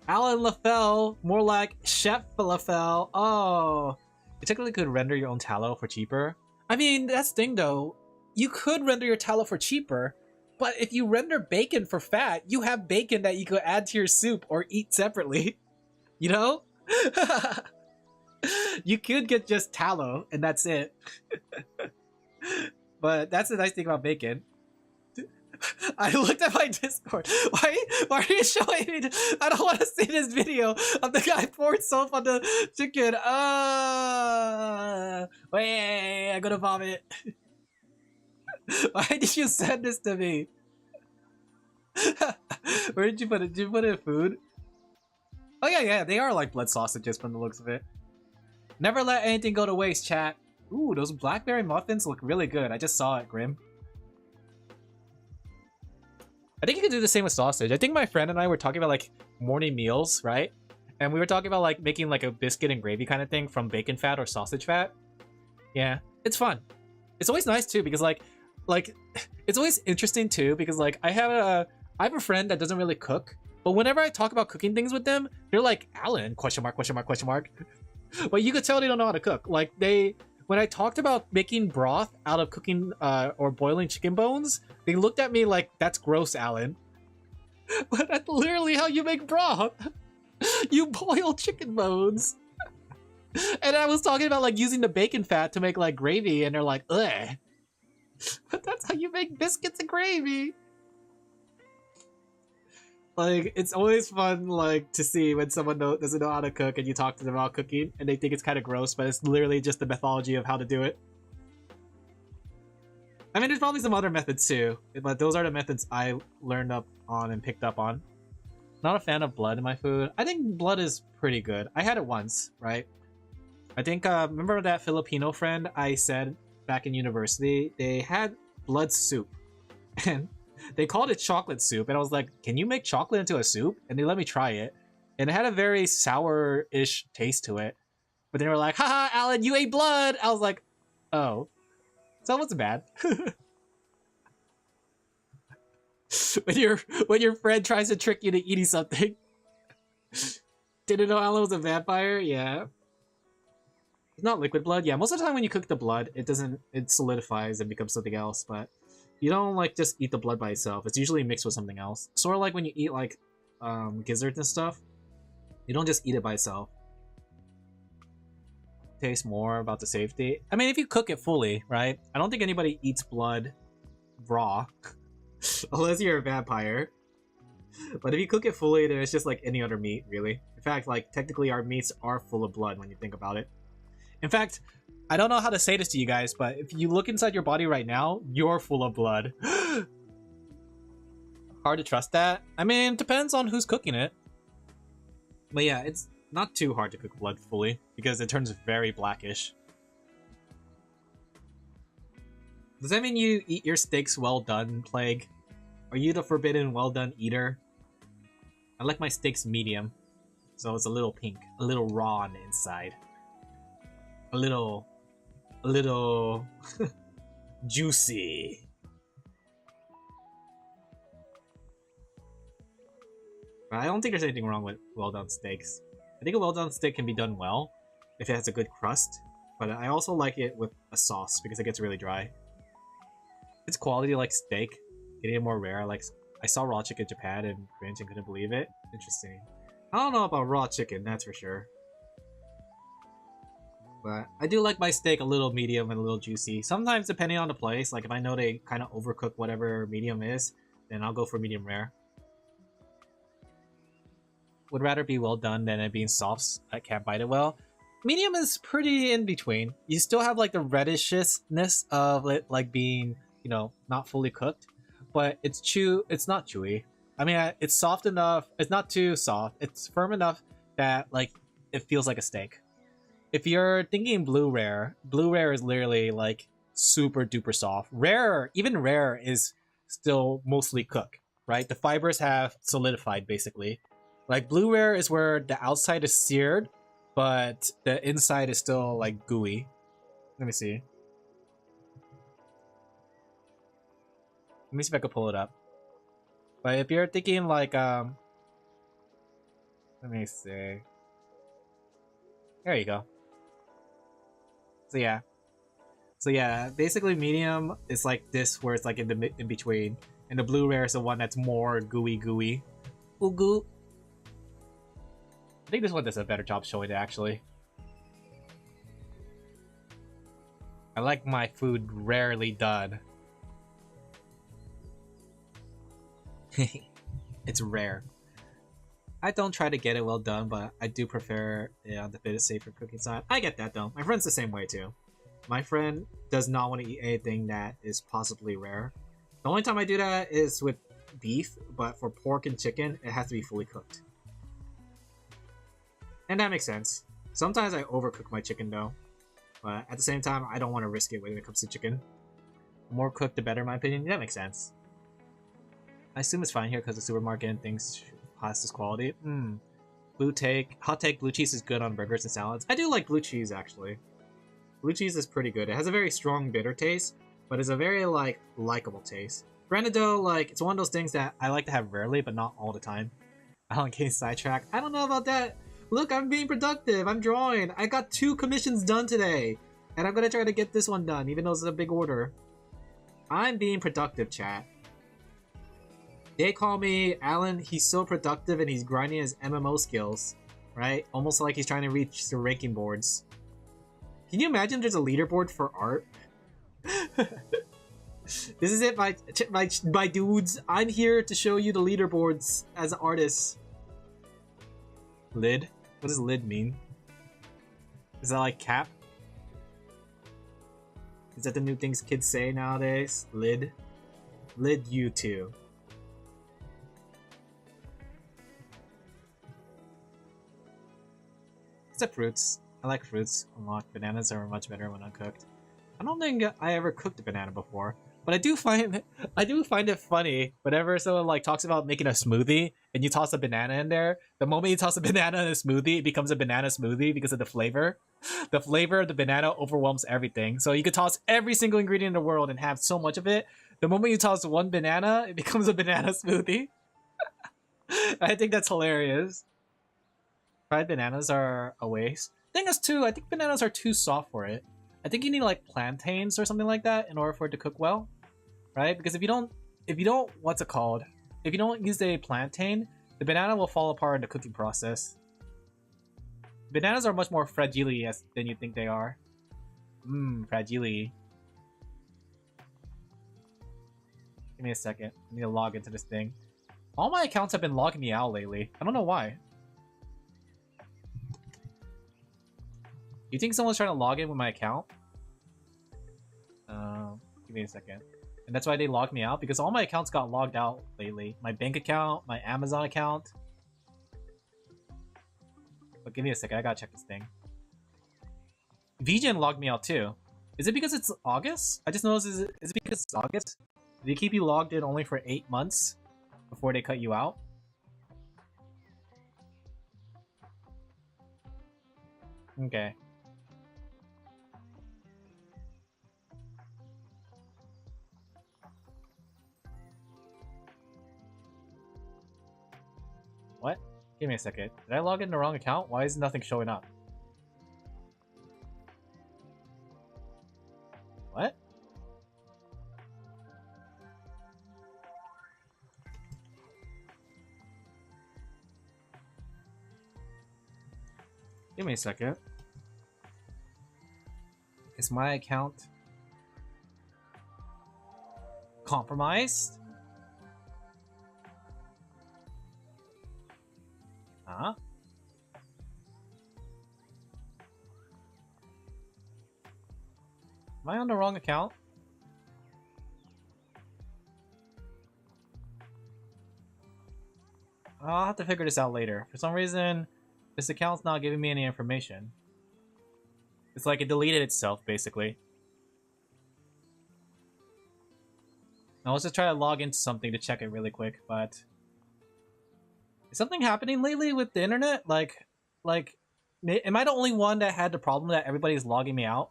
Alin Laphel, more like Chef Laphel. Oh, you technically could render your own tallow for cheaper. I mean, that's the thing though. You could render your tallow for cheaper, but if you render bacon for fat, you have bacon that you could add to your soup or eat separately. You know? You could get just tallow and that's it. But that's the nice thing about bacon. I looked at my Discord. Why are you showing me? I don't want to see this video of the guy poured soap on the chicken. Wait, I'm gonna vomit. Why did you send this to me? Where did you put it? Did you put it in food? Oh yeah, they are like blood sausages from the looks of it. Never let anything go to waste, chat. Ooh, those blackberry muffins look really good. I just saw it, Grim. I think you could do the same with sausage. I think my friend and I were talking about like morning meals, right? And we were talking about like making like a biscuit and gravy kind of thing from bacon fat or sausage fat. Yeah, it's fun. It's always nice too because like it's always interesting too because like I have a friend that doesn't really cook, but whenever I talk about cooking things with them, they're like, Alan, question mark, question mark, question mark. But you could tell they don't know how to cook. Like when I talked about making broth out of cooking or boiling chicken bones, they looked at me like, that's gross, Alan. But that's literally how you make broth. You boil chicken bones. And I was talking about like using the bacon fat to make like gravy, and they're like, ugh. But that's how you make biscuits and gravy. Like, it's always fun, like, to see when someone doesn't know how to cook and you talk to them about cooking and they think it's kind of gross, but it's literally just the methodology of how to do it. I mean, there's probably some other methods too, but those are the methods I learned up on and picked up on. Not a fan of blood in my food. I think blood is pretty good. I had it once, right? I think, remember that Filipino friend I said back in university? They had blood soup. And they called it chocolate soup, and I was like, can you make chocolate into a soup? And they let me try it. And it had a very sour-ish taste to it. But they were like, haha, Alan, you ate blood! I was like, oh. So it wasn't bad. when your friend tries to trick you to eating something. Didn't know Alan was a vampire? Yeah. It's not liquid blood. Yeah, most of the time when you cook the blood, it solidifies and becomes something else, but you don't like just eat the blood by itself. It's usually mixed with something else. Sort of like when you eat like gizzards and stuff. You don't just eat it by itself. Taste more about the safety. I mean, if you cook it fully, right? I don't think anybody eats blood raw. Unless you're a vampire. But if you cook it fully, then it's just like any other meat, really. In fact, like, technically our meats are full of blood when you think about it. In fact, I don't know how to say this to you guys, but if you look inside your body right now, you're full of blood. Hard to trust that. I mean, it depends on who's cooking it. But yeah, it's not too hard to cook blood fully, because it turns very blackish. Does that mean you eat your steaks well done, Plague? Are you the forbidden well done eater? I like my steaks medium, so it's a little pink, a little raw on the inside. A little juicy. But I don't think there's anything wrong with well done steaks. I think a well done steak can be done well if it has a good crust, but I also like it with a sauce because it gets really dry. It's quality like steak, getting it more rare. Like, I saw raw chicken in Japan and cringed and couldn't believe it. Interesting. I don't know about raw chicken, that's for sure. But I do like my steak a little medium and a little juicy. Sometimes, depending on the place, like if I know they kind of overcook whatever medium is, then I'll go for medium rare. Would rather be well done than it being soft. I can't bite it well. Medium is pretty in between. You still have like the redishness of it, like being, you know, not fully cooked, but it's not chewy. I mean, it's soft enough. It's not too soft. It's firm enough that like it feels like a steak. If you're thinking blue rare is literally like super duper soft. Even rare is still mostly cooked, right? The fibers have solidified basically. Like blue rare is where the outside is seared, but the inside is still like gooey. Let me see. Let me see if I can pull it up. But if you're thinking like let me see. There you go. So yeah, basically medium is like this, where it's like in between, and the blue rare is the one that's more gooey. Ooh. I think this one does a better job showing it actually. I like my food rarely done. It's rare. I don't try to get it well done, but I do prefer it on the bit safer cooking side. I get that though. My friend's the same way too. My friend does not want to eat anything that is possibly rare. The only time I do that is with beef, but for pork and chicken, it has to be fully cooked. And that makes sense. Sometimes I overcook my chicken though, but at the same time, I don't want to risk it when it comes to chicken. The more cooked, the better in my opinion. That makes sense. I assume it's fine here because the supermarket and things has this quality. Hot take, blue cheese is good on burgers and salads. I do like blue cheese, actually. Blue cheese is pretty good. It has a very strong bitter taste, but it's a very, like, likable taste. Granted, though, like, it's one of those things that I like to have rarely, but not all the time. I don't get sidetracked. I don't know about that. Look, I'm being productive. I'm drawing. I got 2 commissions done today. And I'm gonna try to get this one done, even though it's a big order. I'm being productive, chat. They call me Alan. He's so productive and he's grinding his MMO skills, right? Almost like he's trying to reach the ranking boards. Can you imagine there's a leaderboard for art? This is it, my dudes. I'm here to show you the leaderboards as an artist. Lid? What does lid mean? Is that like cap? Is that the new things kids say nowadays? Lid? Lid you too. Except fruits. I like fruits a lot. Bananas are much better when uncooked. I don't think I ever cooked a banana before, but I do find it funny whenever someone like talks about making a smoothie and you toss a banana in there. The moment you toss a banana in a smoothie, it becomes a banana smoothie because of the flavor. The flavor of the banana overwhelms everything. So you could toss every single ingredient in the world and have so much of it. The moment you toss one banana, it becomes a banana smoothie. I think that's hilarious. Fried bananas are a waste. Thing is too, I think bananas are too soft for it. I think you need like plantains or something like that in order for it to cook well, right? Because if you don't, what's it called? If you don't use a plantain, the banana will fall apart in the cooking process. Bananas are much more fragile than you think they are. Fragile. Give me a second. I need to log into this thing. All my accounts have been logging me out lately. I don't know why. You think someone's trying to log in with my account? Give me a second. And that's why they logged me out, because all my accounts got logged out lately. My bank account, my Amazon account. But give me a second, I gotta check this thing. VGen logged me out too. Is it because it's August? I just noticed, is it because it's August? Did they keep you logged in only for 8 months before they cut you out? Okay. What? Give me a second. Did I log in the wrong account? Why is nothing showing up? What? Give me a second. Is my account compromised? Huh? Am I on the wrong account? I'll have to figure this out later. For some reason, this account's not giving me any information. It's like it deleted itself, basically. Now let's just try to log into something to check it really quick, but... Is something happening lately with the internet? Like, am I the only one that had the problem that everybody's logging me out?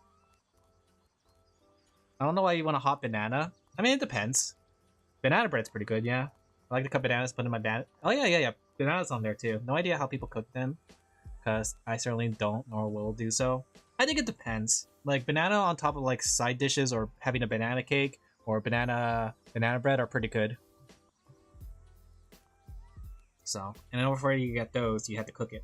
I don't know why you want a hot banana. I mean, it depends. Banana bread's pretty good, yeah. I like to cut bananas, put in my banana. Oh yeah. Bananas on there too. No idea how people cook them, because I certainly don't nor will do so. I think it depends. Like banana on top of like side dishes or having a banana cake or banana bread are pretty good. So, and in order for you to get those, you have to cook it.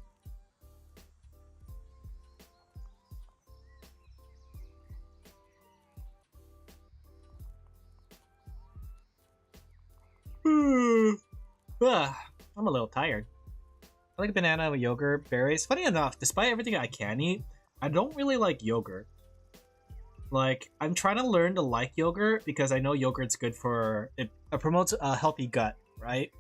I'm a little tired. I like banana with yogurt, berries. Funny enough, despite everything I can eat, I don't really like yogurt. Like, I'm trying to learn to like yogurt because I know yogurt's good for... It promotes a healthy gut, right?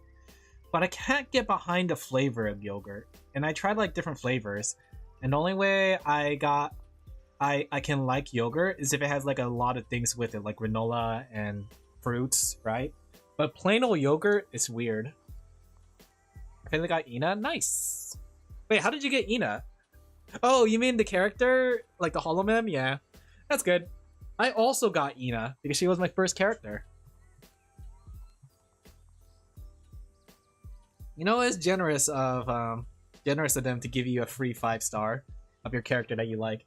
But I can't get behind the flavor of yogurt. And I tried like different flavors. And the only way I can like yogurt is if it has like a lot of things with it, like granola and fruits, right? But plain old yogurt is weird. I finally got Ina. Nice. Wait, how did you get Ina? Oh, you mean the character? Like the holomem? Yeah. That's good. I also got Ina because she was my first character. You know, it's generous of them to give you a free 5-star of your character that you like.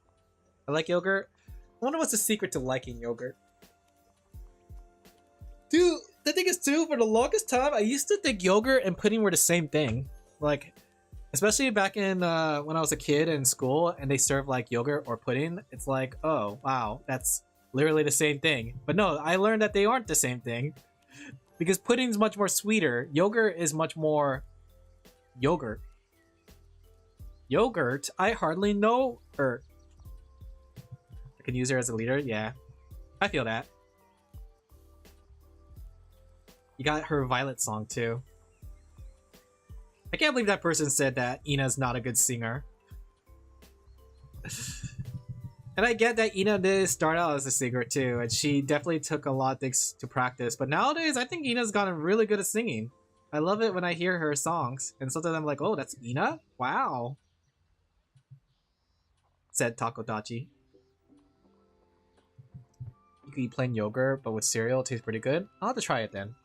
I like yogurt. I wonder what's the secret to liking yogurt. Dude, the thing is too, for the longest time, I used to think yogurt and pudding were the same thing. Like, especially back in when I was a kid in school and they served like yogurt or pudding, it's like, oh, wow, that's literally the same thing. But no, I learned that they aren't the same thing. Because pudding's much more sweeter. Yogurt is much more yogurt. Yogurt, I hardly know her. I can use her as a leader, yeah. I feel that. You got her Violet song too. I can't believe that person said that Ina's not a good singer. And I get that Ina did start out as a singer too, and she definitely took a lot of things to practice. But nowadays, I think Ina's gotten really good at singing. I love it when I hear her songs, and sometimes I'm like, oh, that's Ina? Wow. Said Takodachi. You can eat plain yogurt, but with cereal, it tastes pretty good. I'll have to try it then.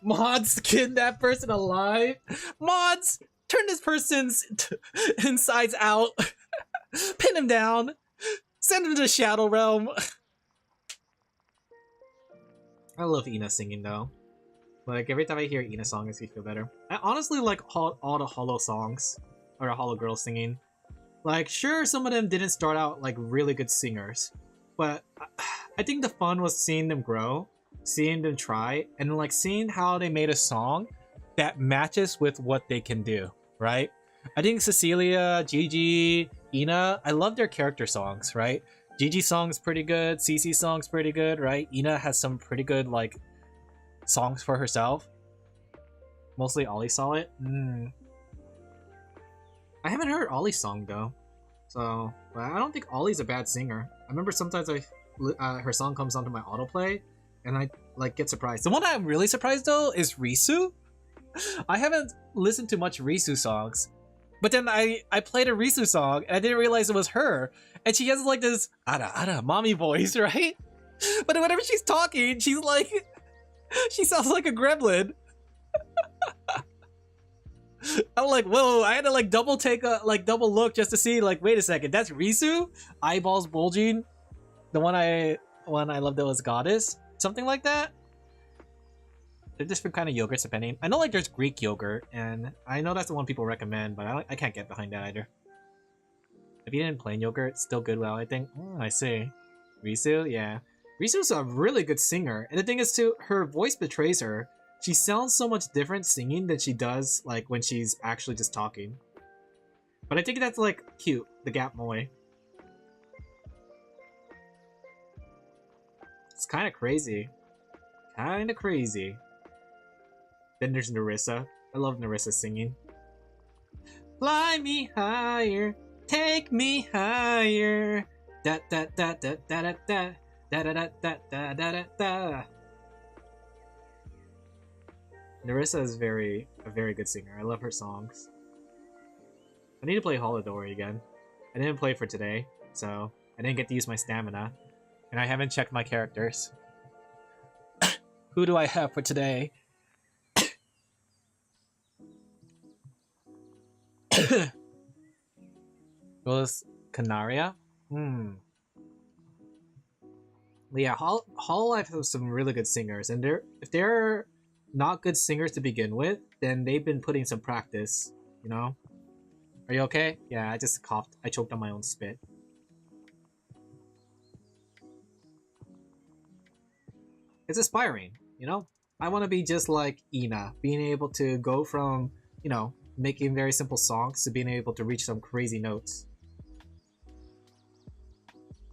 Mods, skin that person alive. Mods, turn this person's insides out. Pin him down. Send him to the Shadow Realm. I love Ina singing though. Like every time I hear Ina song, it makes me feel better. I honestly like all the Hollow songs, or the Hollow girls singing. Like, sure, some of them didn't start out like really good singers, but I think the fun was seeing them grow, seeing them try, and like seeing how they made a song that matches with what they can do, right? I think Cecilia, Gigi, Ina, I love their character songs, right? Gigi song's pretty good, Cece song's pretty good, right? Ina has some pretty good like songs for herself. Mostly Ollie saw it. I haven't heard Ollie's song though, so but I don't think Ollie's a bad singer. I remember sometimes her song comes onto my autoplay, and I like get surprised. The one I'm really surprised though is Risu. I haven't listened to much Risu songs, but then I played a Risu song and I didn't realize it was her, and she has like this ara mommy voice, right? But then whenever she's talking, she's like, she sounds like a gremlin. I'm like, whoa, I had to like double look just to see, like, wait a second, that's Risu? Eyeballs bulging? The one I loved that was Goddess? Something like that? They're different kind of yogurts depending. I know like there's Greek yogurt, and I know that's the one people recommend, but I can't get behind that either. If you didn't plain yogurt, still good well, I think. I see. Risu? Yeah. Risu's a really good singer, and the thing is too, her voice betrays her. She sounds so much different singing than she does like when she's actually just talking. But I think that's like cute, the gap moe. It's kind of crazy. Kind of crazy. Then there's Narissa. I love Narissa singing. Fly me higher, take me higher. Da da da da da da da da da da da da da da. Narissa is a very good singer. I love her songs. I need to play Holodori again. I didn't play for today, so I didn't get to use my stamina. And I haven't checked my characters. Who do I have for today? Was Canaria? Yeah, Hololive has some really good singers, and if they're not good singers to begin with, then they've been putting some practice, you know? Are you okay? Yeah, I just coughed. I choked on my own spit. It's inspiring, you know? I want to be just like Ina, being able to go from, you know, making very simple songs to being able to reach some crazy notes.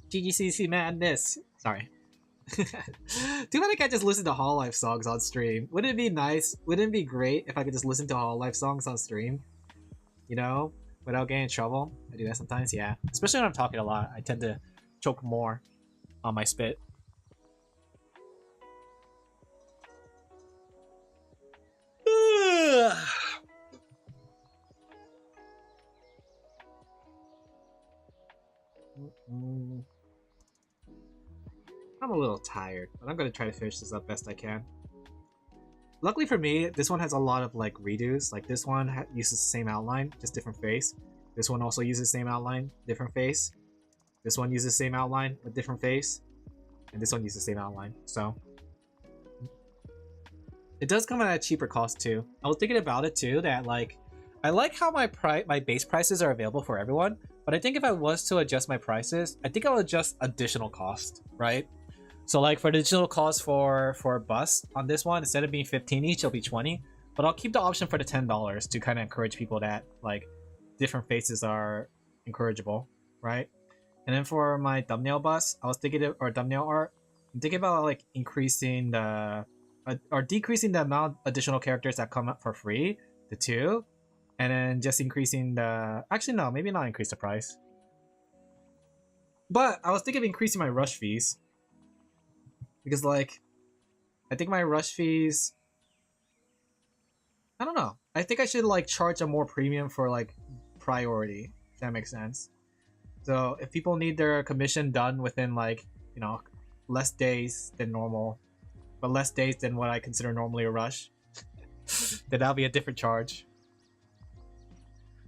GGCC madness. Sorry. Too bad I can't just listen to Hololive songs on stream. Wouldn't it be nice? Wouldn't it be great if I could just listen to Hololive songs on stream? You know? Without getting in trouble? I do that sometimes, yeah. Especially when I'm talking a lot. I tend to choke more on my spit. I'm a little tired, but I'm gonna try to finish this up best I can. Luckily for me, this one has a lot of like redos. Like this one uses the same outline, just different face. This one also uses the same outline, different face. This one uses the same outline, a different face. And this one uses the same outline. So it does come at a cheaper cost too. I was thinking about it too, that like I like how my base prices are available for everyone, but I think if I was to adjust my prices, I think I'll adjust additional cost, right? So like for the additional cost for a bus on this one, instead of being 15 each, it'll be 20. But I'll keep the option for the $10 to kind of encourage people that like different faces are encourageable, right? And then for my thumbnail bus, I was thinking, or thumbnail art, I'm thinking about like increasing the or decreasing the amount of additional characters that come up for free to 2, and then just increasing the, actually no, maybe not increase the price. But I was thinking of increasing my rush fees, because like I think my rush fees, I don't know, I think I should like charge a more premium for like priority, if that makes sense. So if people need their commission done within like, you know, less days than normal, but less days than what I consider normally a rush, then that'll be a different charge.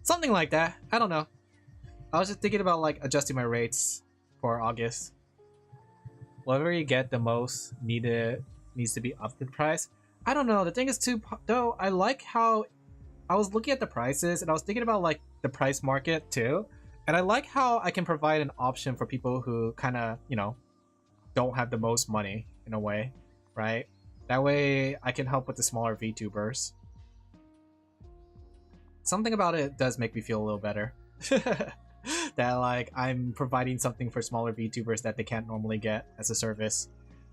Something like that. I don't know. I was just thinking about like adjusting my rates for August. Whatever you get the most needs to be up to the price. I don't know. The thing is too, though, I like how I was looking at the prices and I was thinking about like the price market too. And I like how I can provide an option for people who kind of, you know, don't have the most money in a way, right? That way I can help with the smaller VTubers. Something about it does make me feel a little better. That like I'm providing something for smaller VTubers that they can't normally get as a service.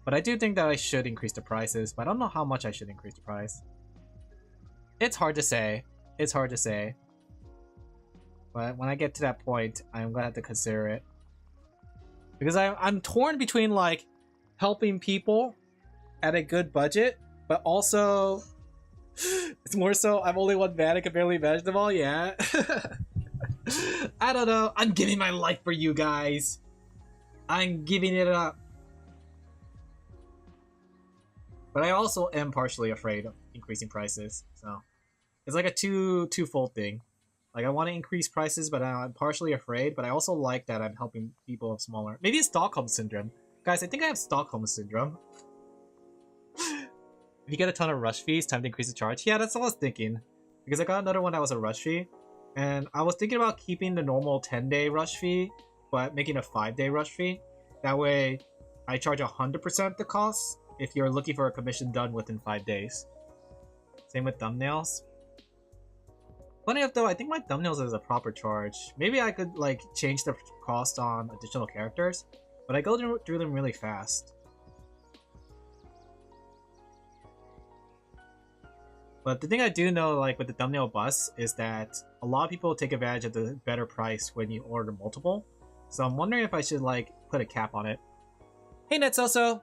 But I do think that I should increase the prices, but I don't know how much I should increase the price. It's hard to say. It's hard to say. But when I get to that point, I'm gonna have to consider it. Because I'm torn between like helping people at a good budget, but also it's more so I'm only one man, I can barely manage them all, yeah. I don't know. I'm giving my life for you guys. I'm giving it up. But I also am partially afraid of increasing prices, so it's like a twofold thing. Like I want to increase prices, but I'm partially afraid. But I also like that I'm helping people of smaller. Maybe it's Stockholm syndrome, guys. I think I have Stockholm syndrome. If you get a ton of rush fees, time to increase the charge. Yeah, that's what I was thinking. Because I got another one that was a rush fee, and I was thinking about keeping the normal 10-day rush fee, but making a 5-day rush fee. That way, I charge 100% the cost if you're looking for a commission done within 5 days. Same with thumbnails. Funny enough though, I think my thumbnails is a proper charge. Maybe I could like change the cost on additional characters, but I go through them really fast. But the thing I do know, like with the thumbnail bus, is that a lot of people take advantage of the better price when you order multiple. So I'm wondering if I should like put a cap on it. Hey Netsoso!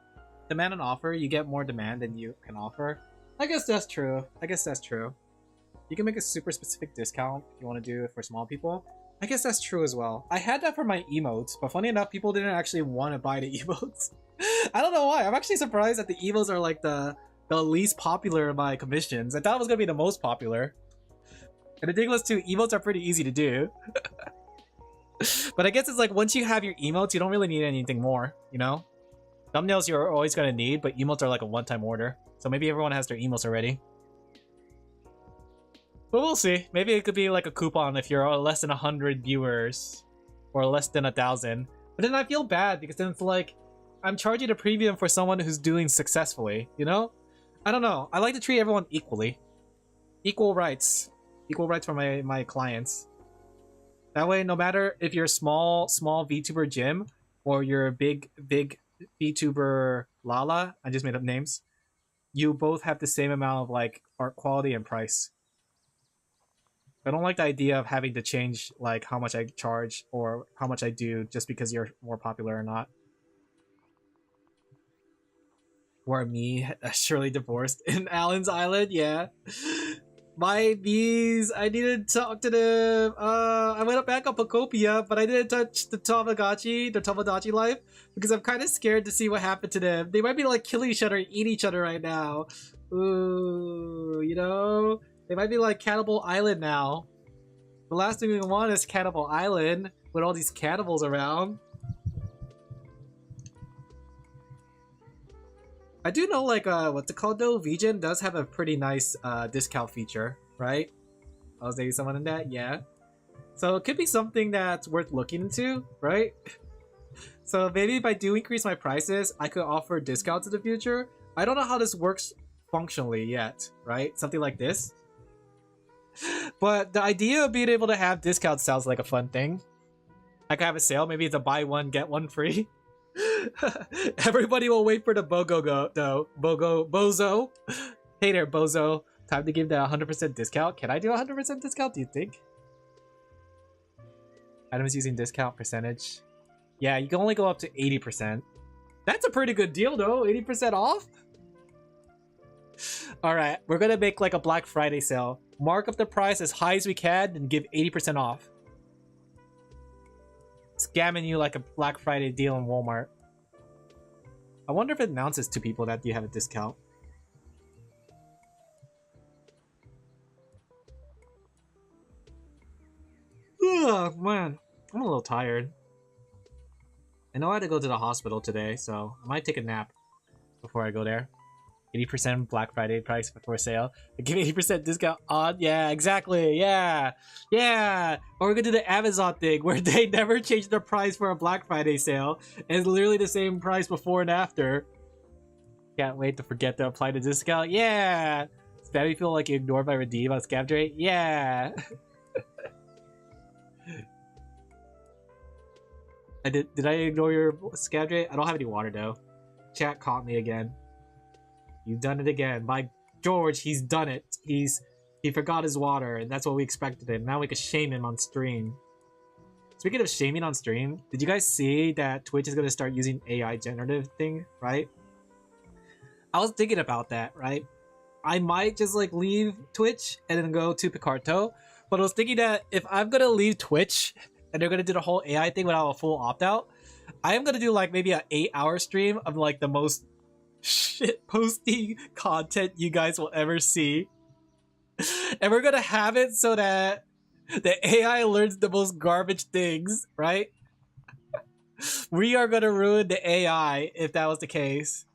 Demand and offer, you get more demand than you can offer. I guess that's true. I guess that's true. You can make a super specific discount if you want to do it for small people. I guess that's true as well. I had that for my emotes, but funny enough, people didn't actually want to buy the emotes. I don't know why. I'm actually surprised that the emotes are like the least popular of my commissions. I thought it was going to be the most popular. And the thing was too, emotes are pretty easy to do. But I guess it's like once you have your emotes, you don't really need anything more, you know? Thumbnails you're always going to need, but emotes are like a one-time order. So maybe everyone has their emotes already. But we'll see. Maybe it could be like a coupon if you're less than 100 viewers. Or less than 1,000. But then I feel bad because then it's like, I'm charging a premium for someone who's doing successfully, you know? I don't know. I like to treat everyone equally. Equal rights. Equal rights for my clients. That way, no matter if you're a small VTuber Jim or you're a big VTuber Lala, I just made up names, you both have the same amount of like art quality and price. I don't like the idea of having to change like how much I charge or how much I do just because you're more popular or not. Or me, surely divorced in Alan's Island, yeah. My bees, I need to talk to them. I went back on Pocopia, but I didn't touch the Tamagotchi life, because I'm kind of scared to see what happened to them. They might be like killing each other, eat each other right now. Ooh, you know? They might be like Cannibal Island now. The last thing we want is Cannibal Island, with all these cannibals around. I do know, like, what's it called though? VGen does have a pretty nice discount feature, right? I was dating someone in that, yeah. So it could be something that's worth looking into, right? So maybe if I do increase my prices, I could offer discounts in the future. I don't know how this works functionally yet, right? Something like this. But the idea of being able to have discounts sounds like a fun thing. I could have a sale, maybe it's a buy one, get one free. Everybody will wait for the Bozo. Hey there, Bozo. Time to give the 100% discount. Can I do 100% discount, do you think? Items using discount percentage. Yeah, you can only go up to 80%. That's a pretty good deal though, 80% off? Alright, we're gonna make like a Black Friday sale. Mark up the price as high as we can and give 80% off. Scamming you like a Black Friday deal in Walmart. I wonder if it announces to people that you have a discount. Ugh, man, I'm a little tired. I know I had to go to the hospital today, so I might take a nap before I go there. 80% Black Friday price before sale. Give 80% discount on. Yeah, exactly. Yeah. Yeah. Or we're gonna do the Amazon thing where they never change their price for a Black Friday sale. And it's literally the same price before and after. Can't wait to forget to apply the discount. Yeah. Spam you feel like you ignored my redeem on scam rate. Yeah. Did I ignore your scam rate? I don't have any water though. Chat caught me again. You've done it again. By George, he's done it. He forgot his water, and that's what we expected him. Now we can shame him on stream. Speaking of shaming on stream, did you guys see that Twitch is gonna start using AI generative thing, right? I was thinking about that, right? I might just like leave Twitch and then go to Picarto, but I was thinking that if I'm gonna leave Twitch and they're gonna do the whole AI thing without a full opt-out, I am gonna do like maybe an 8-hour stream of like the most shit posting content you guys will ever see, and we're gonna have it so that the AI learns the most garbage things, right? We are gonna ruin the AI if that was the case.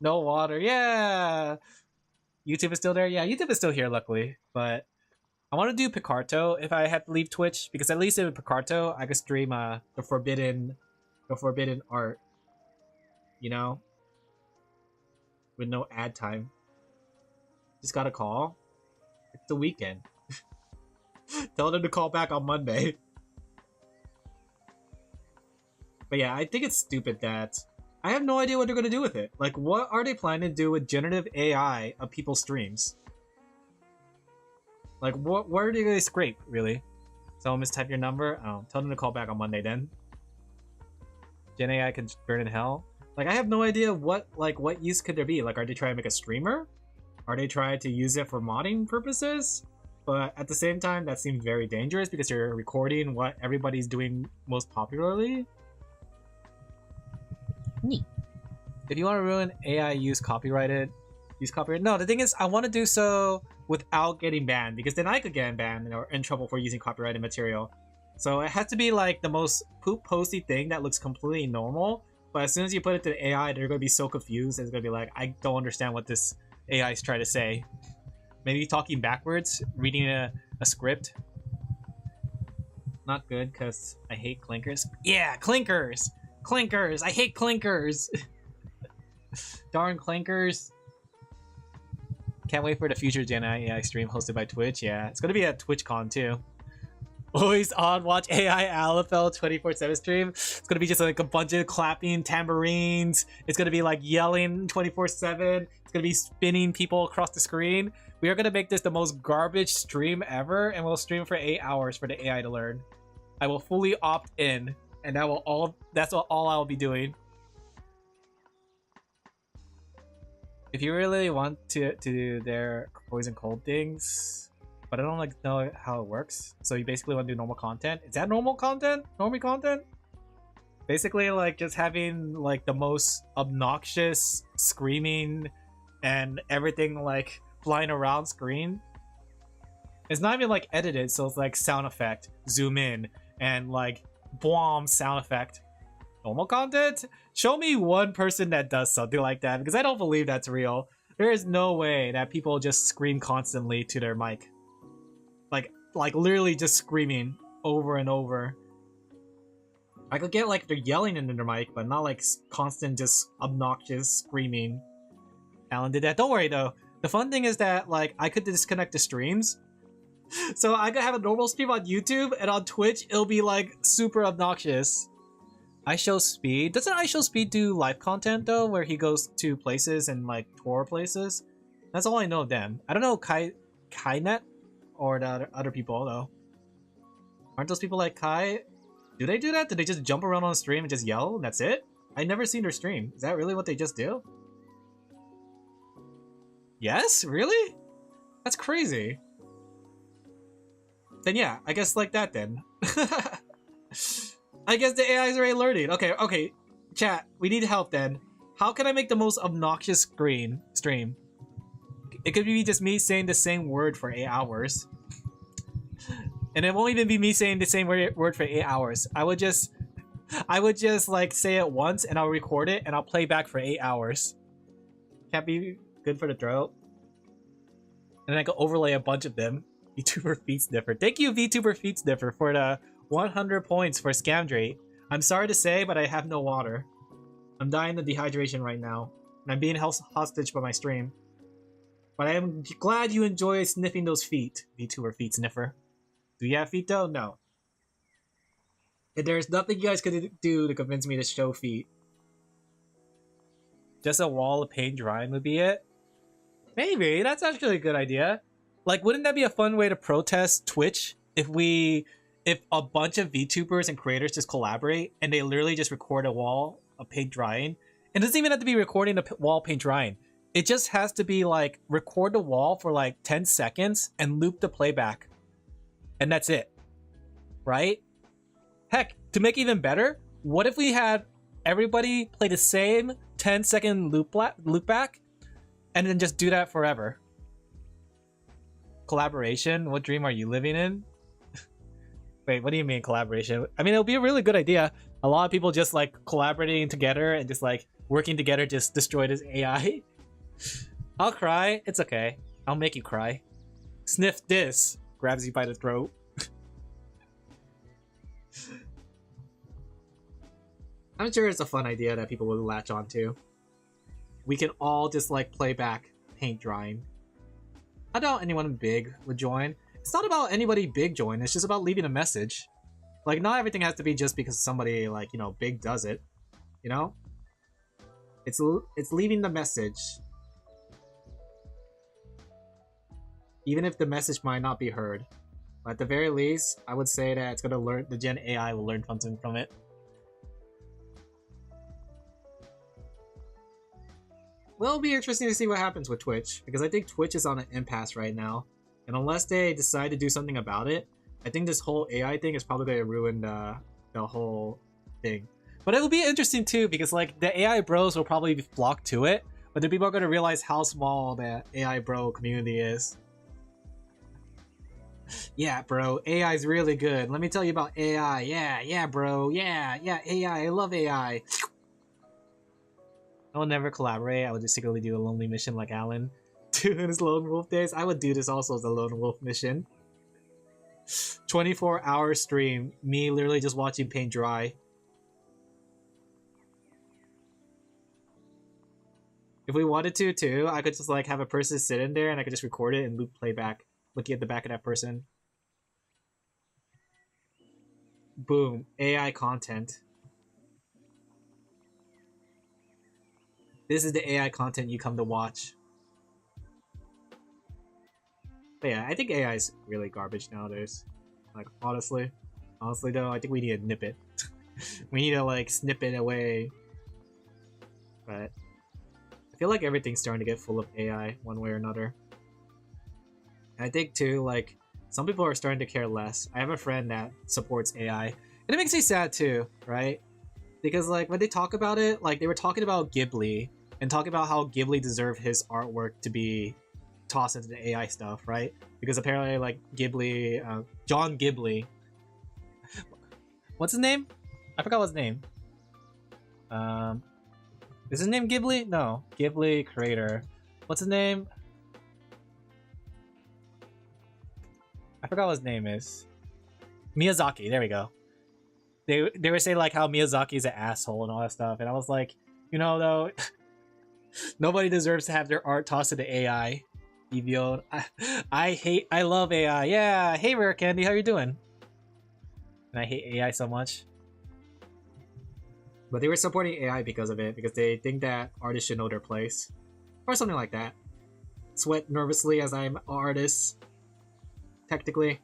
No water. Yeah, YouTube is still there. Yeah, YouTube is still here, luckily. But I want to do Picarto if I have to leave Twitch, because at least in Picarto I could stream the forbidden art, you know, with no ad time. Just got a call. It's the weekend. Tell them to call back on Monday. But yeah, I think it's stupid that I have no idea what they're gonna do with it. Like, what are they planning to do with generative AI of people's streams? Like, where do they scrape, really? Someone mistype your number? Oh, tell them to call back on Monday then. Gen AI can burn in hell. Like, I have no idea what use could there be. Like, are they trying to make a streamer? Are they trying to use it for modding purposes? But at the same time, that seems very dangerous because you're recording what everybody's doing most popularly. Neat. If you want to ruin AI, use copyrighted. No, the thing is, I want to do so without getting banned, because then I could get banned or in trouble for using copyrighted material. So it has to be like the most poop posty thing that looks completely normal. But as soon as you put it to the AI, they're going to be so confused. It's going to be like, I don't understand what this AI is trying to say. Maybe talking backwards, reading a script. Not good, because I hate clinkers. Yeah, clinkers! Clinkers! I hate clinkers! Darn clinkers. Can't wait for the future Gen AI stream hosted by Twitch. Yeah, it's going to be at TwitchCon too. Always on, watch AI Alin Laphel 24/7 stream. It's gonna be just like a bunch of clapping tambourines. It's gonna be like yelling 24/7. It's gonna be spinning people across the screen. We are gonna make this the most garbage stream ever, and we'll stream for 8 hours for the AI to learn. I will fully opt in, and that's all I'll be doing. if you really want to do their poison cold things, but I don't like know how it works. So you basically want to do normal content. Is that normal content? Normal content? Basically, like just having like the most obnoxious screaming and everything like flying around screen. It's not even like edited, so it's like sound effect, zoom in, and like boom sound effect. Normal content? Show me one person that does something like that, because I don't believe that's real. There is no way that people just scream constantly to their mic. Like literally just screaming over and over. I could get like they're yelling into their mic, but not like constant just obnoxious screaming. Alan did that. Don't worry though. The fun thing is that like I could disconnect the streams. So I could have a normal stream on YouTube, and on Twitch it'll be like super obnoxious. iShowSpeed. Doesn't iShowSpeed do live content though, where he goes to places and like tour places? That's all I know of them. I don't know Kainet or the other people though. Aren't those people like Kai? Do they do that? Do they just jump around on the stream and just yell and that's it? I've never seen their stream. Is that really what they just do? Yes? Really? That's crazy. Then yeah, I guess like that then. I guess the AI is already learning. Okay. Chat, we need help then. How can I make the most obnoxious stream? It could be just me saying the same word for 8 hours. And it won't even be me saying the same word for 8 hours. I would just like say it once and I'll record it and I'll play back for 8 hours. Can't be good for the throat. And then I can overlay a bunch of them. VTuber Feet Sniffer. Thank you, VTuber Feet Sniffer, for the 100 points for Scamdrate. I'm sorry to say, but I have no water. I'm dying of dehydration right now. And I'm being hostage by my stream. But I am glad you enjoy sniffing those feet, VTuber Feet Sniffer. Do you have feet though? No. And there's nothing you guys could do to convince me to show feet. Just a wall of paint drying would be it? Maybe, that's actually a good idea. Like, wouldn't that be a fun way to protest Twitch if a bunch of VTubers and creators just collaborate and they literally just record a wall of paint drying? It doesn't even have to be recording the wall paint drying. It just has to be like record the wall for like 10 seconds and loop the playback. And that's it. Right? Heck, to make it even better, what if we had everybody play the same 10-second loop back and then just do that forever? Collaboration? What dream are you living in? Wait, what do you mean collaboration? I mean, it'll be a really good idea. A lot of people just like collaborating together and just like working together just destroy this AI. I'll cry. It's okay. I'll make you cry. Sniff this. Grabs you by the throat. I'm sure it's a fun idea that people will latch onto. We can all just like play back paint drying. I doubt anyone big would join. It's not about anybody big join, it's just about leaving a message. Like, not everything has to be just because somebody, like, you know, big does it. You know? It's leaving the message. Even if the message might not be heard. But at the very least, I would say that it's gonna learn, the Gen AI will learn something from it. Well, it'll be interesting to see what happens with Twitch, because I think Twitch is on an impasse right now. And unless they decide to do something about it, I think this whole AI thing is probably going to ruin the whole thing. But it will be interesting too, because like the AI bros will probably flock to it, but then people are going to realize how small the AI bro community is. Yeah, bro, AI is really good. Let me tell you about AI. Yeah, bro. Yeah, AI. I love AI. I will never collaborate. I would just secretly do a lonely mission like Alan. During his lone wolf days. I would do this also as a lone wolf mission. 24-hour stream. Me literally just watching paint dry. If we wanted to too, I could just like have a person sit in there and I could just record it and loop playback. Looking at the back of that person. Boom. AI content. This is the AI content you come to watch. But yeah, I think AI is really garbage nowadays. Like, honestly though, I think we need to nip it. We need to like snip it away. But I feel like everything's starting to get full of AI one way or another. And I think too, like, some people are starting to care less. I have a friend that supports AI, and it makes me sad too, right? Because like when they talk about it, like they were talking about Ghibli and talking about how Ghibli deserved his artwork to be tossed into the AI stuff, right? Because apparently, like Ghibli, John Ghibli, what's his name? I forgot what's his name. Is his name Ghibli? No, Ghibli creator. What's his name? I forgot what his name is. Miyazaki. There we go. They were saying like how Miyazaki's an asshole and all that stuff, and I was like, you know, though, nobody deserves to have their art tossed into AI. Evio, I love AI. Yeah, hey Rare Candy, how you doing? And I hate AI so much. But they were supporting AI because of it, because they think that artists should know their place, or something like that. Sweat nervously as I'm an artist. Technically.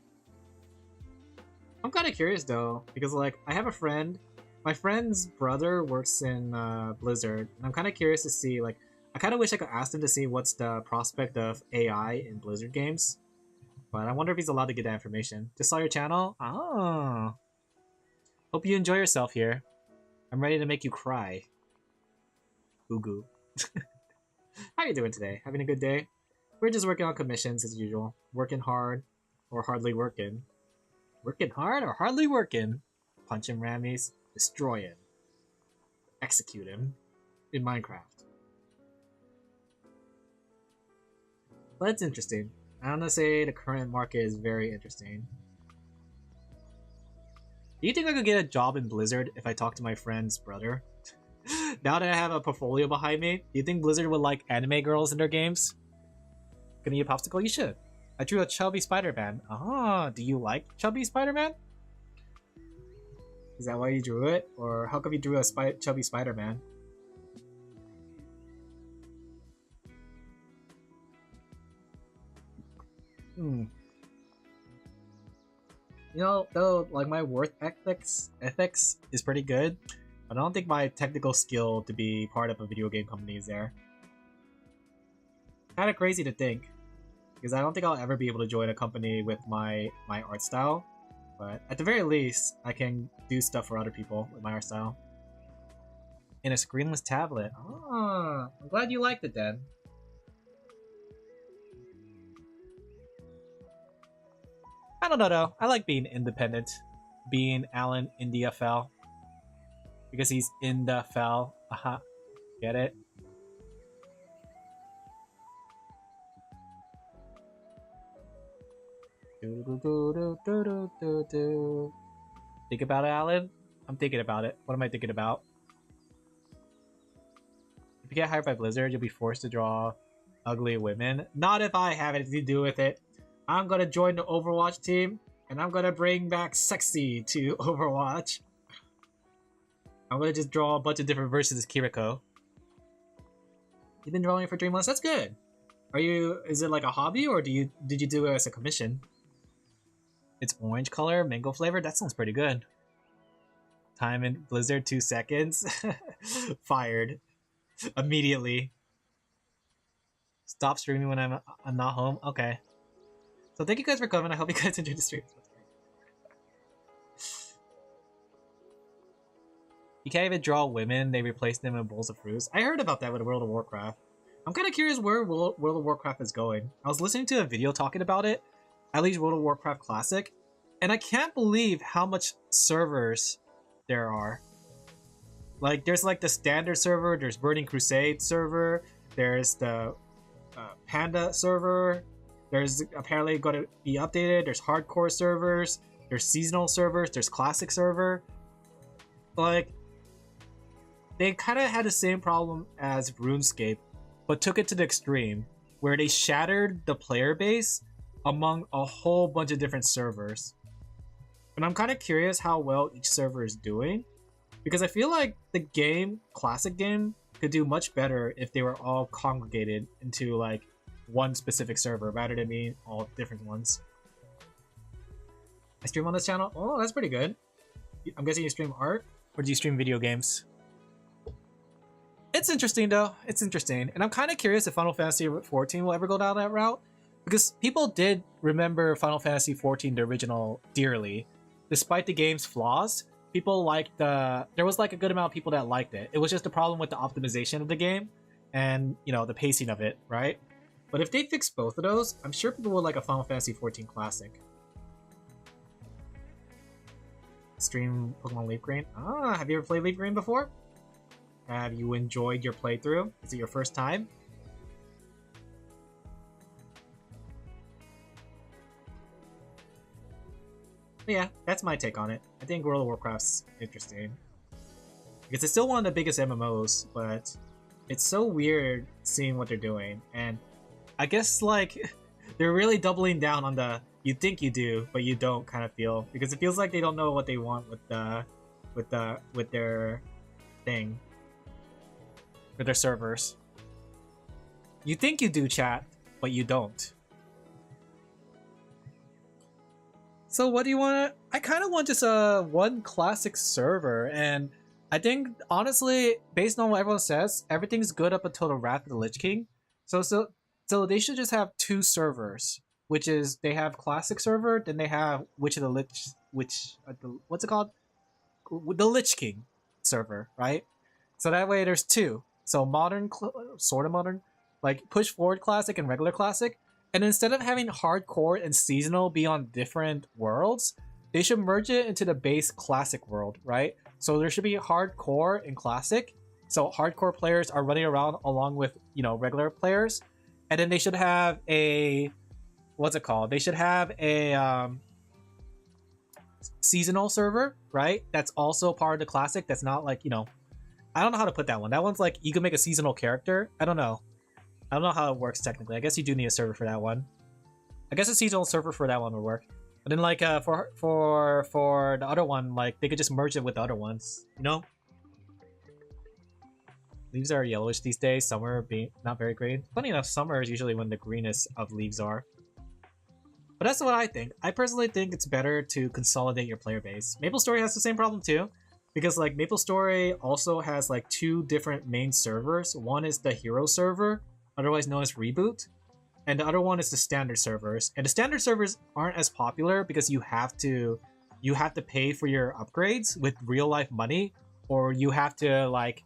I'm kind of curious though, because like I have a friend, my friend's brother works in Blizzard, and I'm kind of curious to see, like, I kind of wish I could ask him to see what's the prospect of AI in Blizzard games, but I wonder if he's allowed to get that information. Just saw your channel? Oh. Hope you enjoy yourself here. I'm ready to make you cry. Ugu. How you doing today? Having a good day? We're just working on commissions as usual. Working hard, or hardly working. Working hard or hardly working. Punch him, Rammies. Destroy him. Execute him. In Minecraft. But it's interesting. I don't know, say the current market is very interesting. Do you think I could get a job in Blizzard if I talk to my friend's brother? Now that I have a portfolio behind me, do you think Blizzard would like anime girls in their games? Gonna eat a popsicle? You should. I drew a chubby Spider-Man. Ah, do you like chubby Spider-Man? Is that why you drew it? Or how come you drew a chubby Spider-Man? You know, though, like my work ethics is pretty good, but I don't think my technical skill to be part of a video game company is there. Kind of crazy to think, because I don't think I'll ever be able to join a company with my art style, but at the very least, I can do stuff for other people with my art style. In a screenless tablet. Ah, I'm glad you liked it then. I don't know though. I like being independent. Being Alin Laphel. Because he's in the fell. Aha. Get it? Think about it, Alan? I'm thinking about it. What am I thinking about? If you get hired by Blizzard, you'll be forced to draw ugly women. Not if I have anything to do with it. I'm gonna join the Overwatch team, and I'm gonna bring back sexy to Overwatch. I'm gonna just draw a bunch of different versions of Kiriko. You've been drawing for 3 months? That's good. Are you? Is it like a hobby, or did you do it as a commission? It's orange color, mango flavor. That sounds pretty good. Time in Blizzard 2 seconds. Fired immediately. Stop streaming when I'm not home. Okay. So thank you guys for coming. I hope you guys enjoyed the stream. You can't even draw women. They replace them in bowls of fruits. I heard about that with World of Warcraft. I'm kind of curious where World of Warcraft is going. I was listening to a video talking about it, at least World of Warcraft Classic, and I can't believe how much servers there are. Like, there's like the standard server, there's Burning Crusade server, there's the Panda server, there's apparently going to be updated, there's hardcore servers, there's seasonal servers, there's classic server. Like, they kind of had the same problem as RuneScape, but took it to the extreme, where they shattered the player base among a whole bunch of different servers. And I'm kind of curious how well each server is doing, because I feel like the classic game, could do much better if they were all congregated into like one specific server rather than being all different ones. I stream on this channel? Oh, that's pretty good. I'm guessing you stream art? Or do you stream video games? It's interesting though. It's interesting, and I'm kind of curious if Final Fantasy 14 will ever go down that route, because people did remember Final Fantasy 14, the original, dearly, despite the game's flaws. People liked there was like a good amount of people that liked it. It was just a problem with the optimization of the game, and the pacing of it, right? But if they fix both of those, I'm sure people would like a Final Fantasy 14 Classic. Stream Pokemon Leaf Green. Ah, have you ever played Leaf Green before? Have you enjoyed your playthrough? Is it your first time? But yeah, that's my take on it. I think World of Warcraft's interesting. Because it's still one of the biggest MMOs, but it's so weird seeing what they're doing. And I guess like they're really doubling down on the you think you do, but you don't kind of feel. Because it feels like they don't know what they want with their thing. With their servers. You think you do, chat, but you don't. So what do you want? I kind of want just one classic server, and I think honestly, based on what everyone says, everything's good up until the Wrath of the Lich King. So they should just have two servers, which is they have classic server, then they have what's it called? The Lich King server, right? So that way there's two. So modern, sort of modern, like push forward classic and regular classic. And instead of having hardcore and seasonal be on different worlds, they should merge it into the base classic world, right? So there should be hardcore and classic. So hardcore players are running around along with, regular players. And then they should have a, what's it called? They should have a seasonal server, right? That's also part of the classic. That's not like, I don't know how to put that one. That one's like, you can make a seasonal character. I don't know how it works technically. I guess you do need a server for that one. I guess a seasonal server for that one would work. But then like for the other one, like they could just merge it with the other ones, Leaves are yellowish these days, summer being not very green. Funny enough, summer is usually when the greenest of leaves are. But that's what I think. I personally think it's better to consolidate your player base. MapleStory has the same problem too. Because like MapleStory also has like two different main servers. One is the hero server, otherwise known as Reboot, and the other one is the standard servers. And the standard servers aren't as popular because you have to pay for your upgrades with real life money, or you have to like,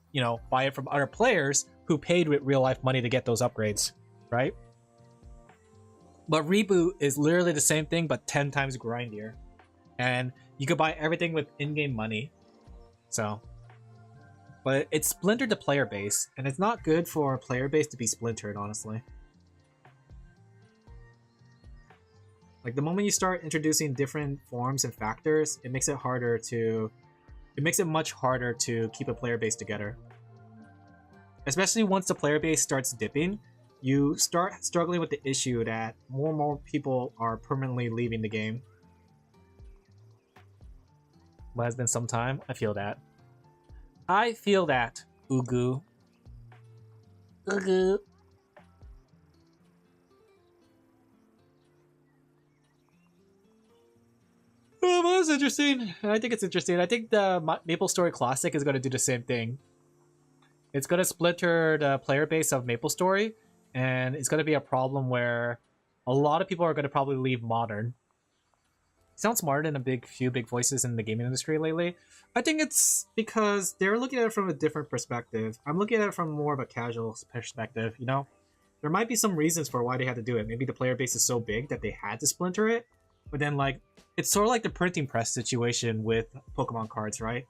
buy it from other players who paid with real life money to get those upgrades, right? But Reboot is literally the same thing but 10 times grindier. And you could buy everything with in-game money. So, but it's splintered the player base, and it's not good for a player base to be splintered, honestly. Like the moment you start introducing different forms and factors, it makes it much harder to keep a player base together. Especially once the player base starts dipping, you start struggling with the issue that more and more people are permanently leaving the game. But it's been some time. I feel that. Ugu. Ugu. Oh, well, that's interesting. I think it's interesting. I think the MapleStory Classic is going to do the same thing. It's going to splinter the player base of MapleStory, and it's going to be a problem where a lot of people are going to probably leave Modern. Sounds smarter than few big voices in the gaming industry lately. I think it's because they're looking at it from a different perspective. I'm looking at it from more of a casual perspective, There might be some reasons for why they had to do it. Maybe the player base is so big that they had to splinter it. But then, like, it's sort of like the printing press situation with Pokemon cards, right?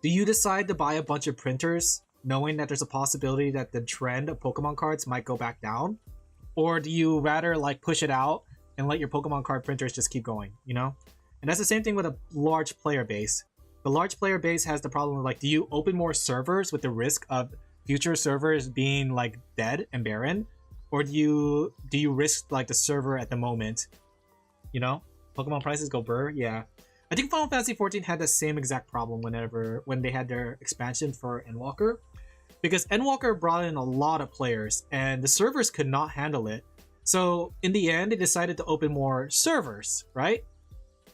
Do you decide to buy a bunch of printers knowing that there's a possibility that the trend of Pokemon cards might go back down? Or do you rather, like, push it out and let your Pokemon card printers just keep going, And that's the same thing with a large player base. The large player base has the problem of, like, do you open more servers with the risk of future servers being, like, dead and barren? Or do you risk, like, the server at the moment? Pokemon prices go burr? Yeah. I think Final Fantasy XIV had the same exact problem when they had their expansion for Endwalker. Because Endwalker brought in a lot of players, and the servers could not handle it. So in the end, they decided to open more servers, right?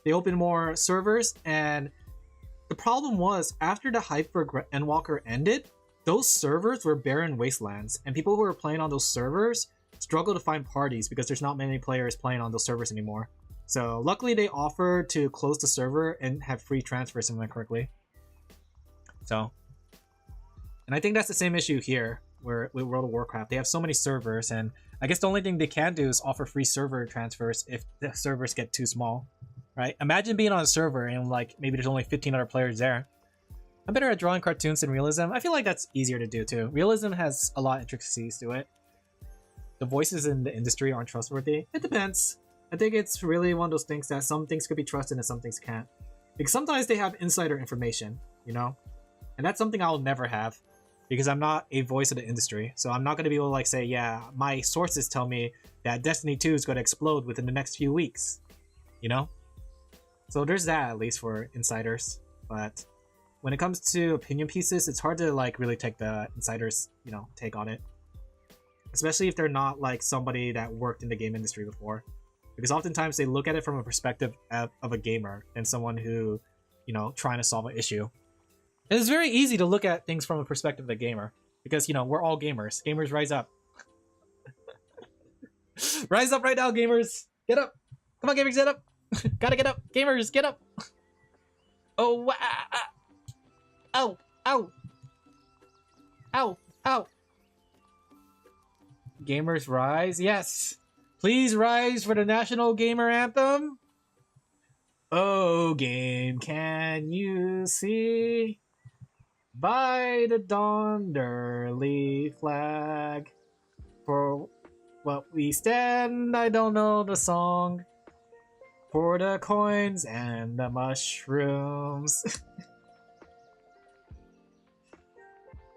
They opened more servers, and the problem was after the hype for Endwalker ended, those servers were barren wastelands, and people who were playing on those servers struggle to find parties because there's not many players playing on those servers anymore. So luckily they offered to close the server and have free transfers, if I remember correctly. So, and I think that's the same issue here where with World of Warcraft. They have so many servers, and I guess the only thing they can do is offer free server transfers if the servers get too small, right? Imagine being on a server and like maybe there's only 15 other players there. I'm better at drawing cartoons than realism. I feel like that's easier to do too. Realism has a lot of intricacies to it. The voices in the industry aren't trustworthy. It depends. I think it's really one of those things that some things could be trusted and some things can't. Because sometimes they have insider information, you know? And that's something I'll never have because I'm not a voice of the industry. So I'm not going to be able to like say, yeah, my sources tell me that Destiny 2 is going to explode within the next few weeks, you know? So there's that at least for insiders. But when it comes to opinion pieces, it's hard to like really take the insiders, you know, take on it. Especially if they're not like somebody that worked in the game industry before. Because oftentimes they look at it from a perspective of a gamer and someone who, you know, trying to solve an issue. And it's very easy to look at things from a perspective of a gamer. Because, you know, we're all gamers. Gamers rise up. Rise up right now, gamers! Get up! Come on, gamers, get up! Gotta get up! Gamers, get up! Oh, ow! Ow! Ow! Ow! Gamers rise, yes! Please rise for the National Gamer Anthem! Oh, game, can you see? By the dawn early flag. For what we stand, I don't know the song. For the coins and the mushrooms.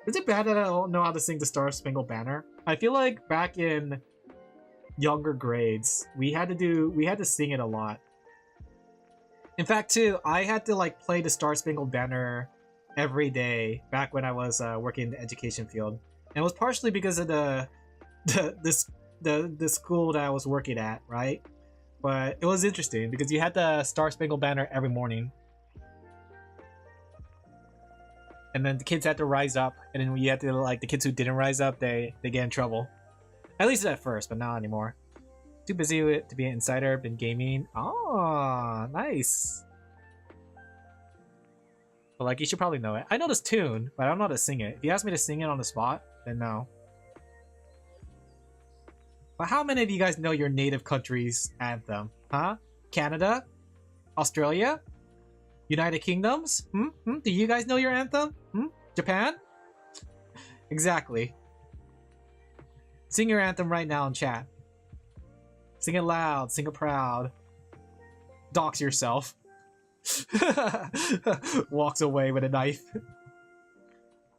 Is it bad that I don't know how to sing the Star Spangled Banner? I feel like back in younger grades, we had to sing it a lot. In fact, too, I had to like play the Star Spangled Banner every day back when I was working in the education field, and it was partially because of the school that I was working at, right? But it was interesting because you had the Star Spangled Banner every morning. And then the kids had to rise up, and then you had to, like, the kids who didn't rise up, they get in trouble. At least at first, but not anymore. Too busy to be an insider, been gaming. Oh, nice. But, like, you should probably know it. I know this tune, but I don't know how to sing it. If you ask me to sing it on the spot, then no. But how many of you guys know your native country's anthem? Huh? Canada? Australia? United Kingdoms? Do you guys know your anthem? Japan? Exactly. Sing your anthem right now in chat. Sing it loud, sing it proud. Dox yourself. Walks away with a knife.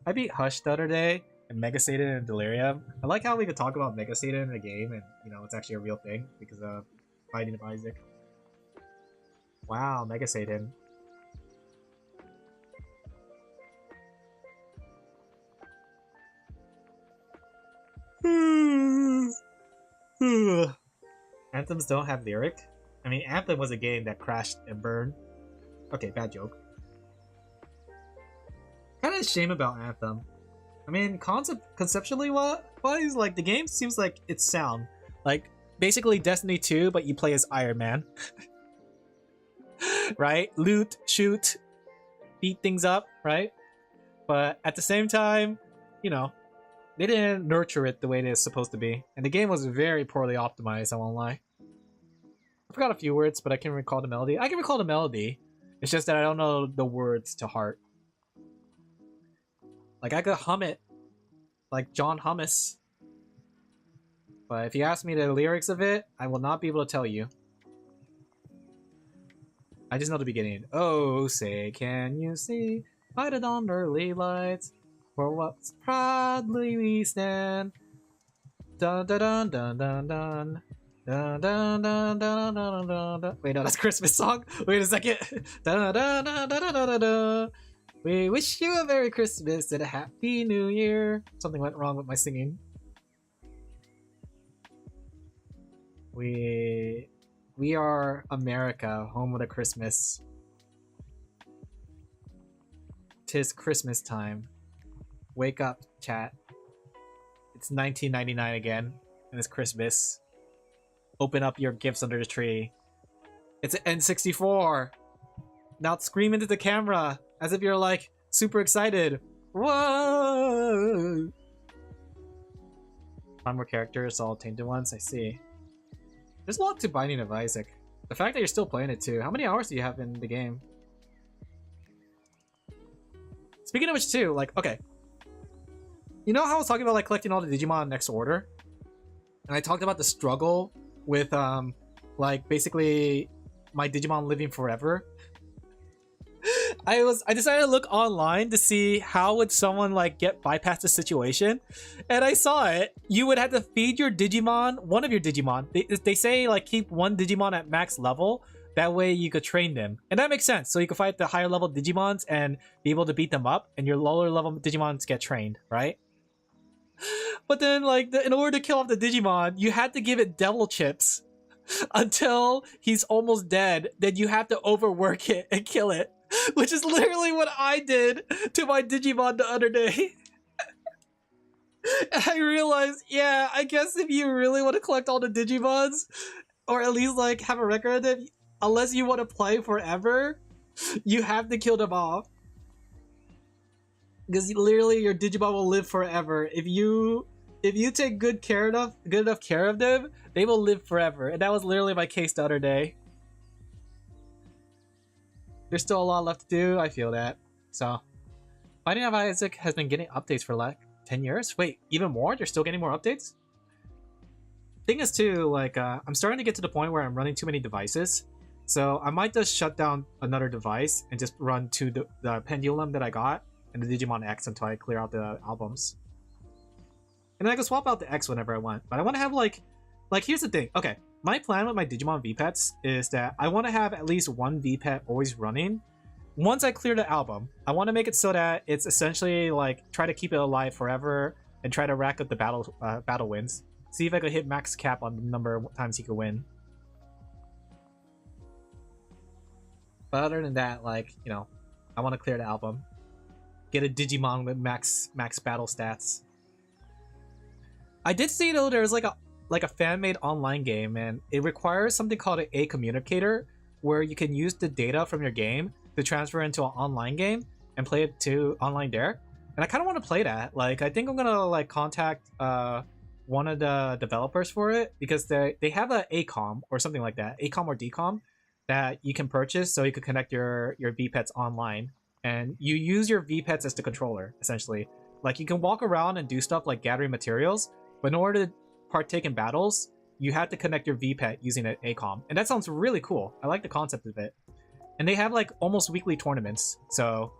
I beat Hush the other day, and Mega Satan and Delirium. I like how we could talk about Mega Satan in a game, and you know, it's actually a real thing because of Fighting of Isaac. Wow, Mega Satan. Anthems don't have lyric? I mean, Anthem was a game that crashed and burned. Okay, bad joke. Kinda a shame about Anthem. I mean, conceptually wise, like, the game seems like it's sound. Like, basically Destiny 2, but you play as Iron Man. Right? Loot, shoot, beat things up, right? But at the same time, you know, they didn't nurture it the way it is supposed to be. And the game was very poorly optimized, I won't lie. I forgot a few words, but I can recall the melody. I can recall the melody. It's just that I don't know the words to heart. Like, I could hum it. Like John Hummus. But if you ask me the lyrics of it, I will not be able to tell you. I just know the beginning. Oh, say, can you see by the dawn early lights? For what proudly we stand. Dun dun dun dun dun dun. Dun dun dun dun dun dun dun. Wait, no, that's a Christmas song. Wait a second. Dun dun dun dun dun dun dun. We wish you a Merry Christmas and a Happy New Year. Something went wrong with my singing. We are America, home of the Christmas. 'Tis Christmas time. Wake up, chat. It's 1999 again, and it's Christmas. Open up your gifts under the tree. It's an N64! Now scream into the camera, as if you're like, super excited. Whoa! 5 more characters, all tainted ones, I see. There's a lot to Binding of Isaac. The fact that you're still playing it too. How many hours do you have in the game? Speaking of which too, like, okay. You know how I was talking about like collecting all the Digimon in next order? And I talked about the struggle with like basically my Digimon living forever. I decided to look online to see how would someone like get bypass the situation, and I saw it. You would have to feed your Digimon, one of your Digimon. They say like keep one Digimon at max level. That way you could train them, and that makes sense. So you can fight the higher level Digimons and be able to beat them up, and your lower level Digimons get trained, right? But then like in order to kill off the Digimon, you had to give it devil chips until he's almost dead. Then you have to overwork it and kill it. Which is literally what I did to my Digimon the other day. I realized, yeah, I guess if you really want to collect all the Digimons, or at least like have a record of them, unless you want to play forever, you have to kill them off. Because literally your Digimon will live forever. If you take good enough care of them, they will live forever. And that was literally my case the other day. There's still a lot left to do, I feel that. So, Binding of Isaac has been getting updates for like 10 years? Wait, even more? They're still getting more updates? Thing is too, like, I'm starting to get to the point where I'm running too many devices. So I might just shut down another device and just run to the Pendulum that I got and the Digimon X until I clear out the albums. And then I can swap out the X whenever I want. But I want to have like here's the thing. Okay, my plan with my Digimon VPets is that I want to have at least one VPet always running. Once I clear the album, I want to make it so that it's essentially like try to keep it alive forever and try to rack up the battle wins. See if I could hit max cap on the number of times he could win. But other than that, like, you know, I want to clear the album. Get a Digimon with max battle stats. I did see though there's like a fan-made online game, and it requires something called a communicator, where you can use the data from your game to transfer into an online game and play it to online there. And I kind of want to play that. Like, I think I'm gonna like contact one of the developers for it, because they have a ACOM or something like that, ACOM or DCOM, that you can purchase so you can connect your VPets online, and you use your VPets as the controller essentially. Like, you can walk around and do stuff like gathering materials, but in order to partake in battles, you have to connect your VPet using an ACOM, and that sounds really cool. I like the concept of it. And they have like almost weekly tournaments, so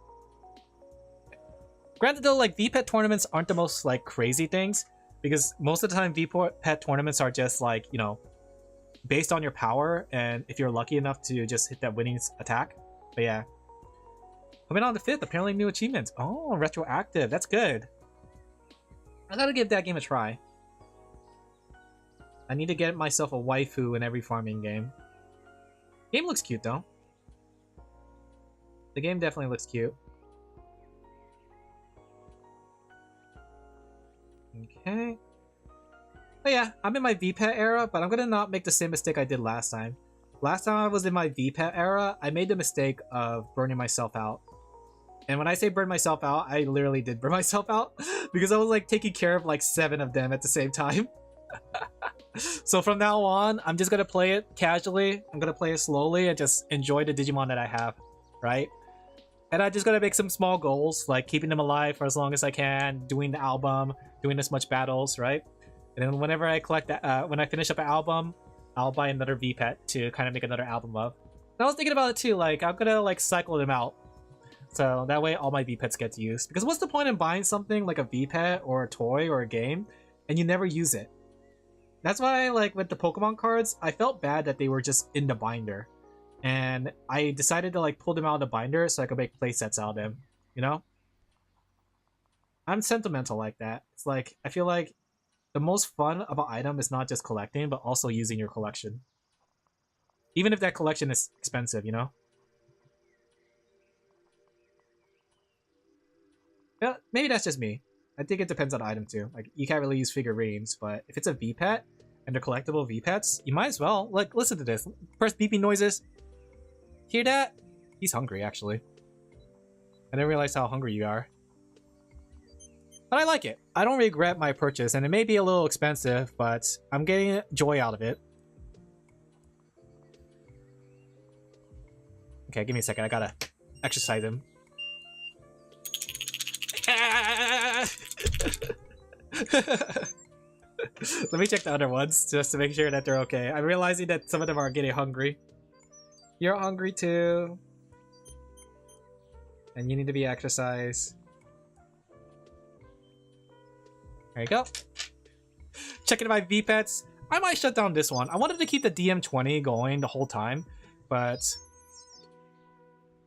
granted though, like VPet tournaments aren't the most like crazy things, because most of the time VPet tournaments are just like, you know, based on your power and if you're lucky enough to just hit that winning attack. But yeah, coming on the 5th, apparently new achievements. Oh, retroactive, that's good. I gotta give that game a try. I need to get myself a waifu in every farming game. Game looks cute though. The game definitely looks cute. Okay. But yeah, I'm in my VPet era, but I'm gonna not make the same mistake I did last time. Last time I was in my VPet era, I made the mistake of burning myself out. And when I say burn myself out, I literally did burn myself out, because I was like taking care of like 7 of them at the same time. So from now on, I'm just gonna play it casually. I'm gonna play it slowly and just enjoy the Digimon that I have, right? And I just gotta make some small goals, like keeping them alive for as long as I can, doing the album, doing as much battles, right? And then whenever I collect that, when I finish up an album, I'll buy another VPet to kind of make another album of. And I was thinking about it too, like I'm gonna like cycle them out, so that way all my VPets get used. Because what's the point in buying something like a VPet or a toy or a game and you never use it? That's why, like with the Pokemon cards, I felt bad that they were just in the binder, and I decided to like pull them out of the binder so I could make playsets out of them. You know, I'm sentimental like that. It's like I feel like the most fun about item is not just collecting, but also using your collection, even if that collection is expensive. You know. Yeah, maybe that's just me. I think it depends on the item too. Like, you can't really use figurines, but if it's a V-Pet and they're collectible V-Pets, you might as well. Like, listen to this. First beeping noises. Hear that? He's hungry, actually. I didn't realize how hungry you are. But I like it. I don't regret my purchase, and it may be a little expensive, but I'm getting joy out of it. Okay, give me a second. I gotta exercise him. Let me check the other ones just to make sure that they're okay. I'm realizing that some of them are getting hungry. You're hungry too. And you need to be exercised. There you go. Checking my V-Pets. I might shut down this one. I wanted to keep the DM20 going the whole time, but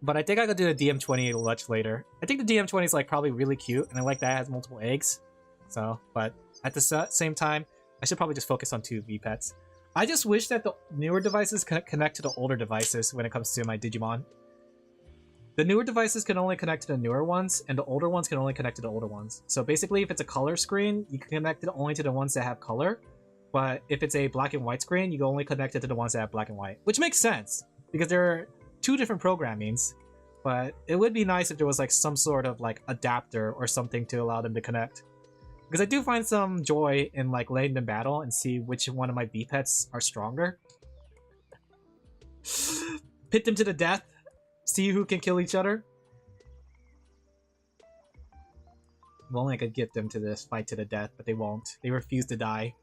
I think I could do the DM20 much later. I think the DM20 is like probably really cute, and I like that it has multiple eggs. So, but at the same time, I should probably just focus on 2 V-Pets. I just wish that the newer devices connect to the older devices when it comes to my Digimon. The newer devices can only connect to the newer ones, and the older ones can only connect to the older ones. So basically, if it's a color screen, you can connect it only to the ones that have color. But if it's a black and white screen, you can only connect it to the ones that have black and white. Which makes sense, because there are 2 different programmings. But it would be nice if there was like some sort of like adapter or something to allow them to connect. Because I do find some joy in like letting them battle and see which one of my V-Pets are stronger. Pit them to the death. See who can kill each other. If only I could get them to this fight to the death, but they won't. They refuse to die.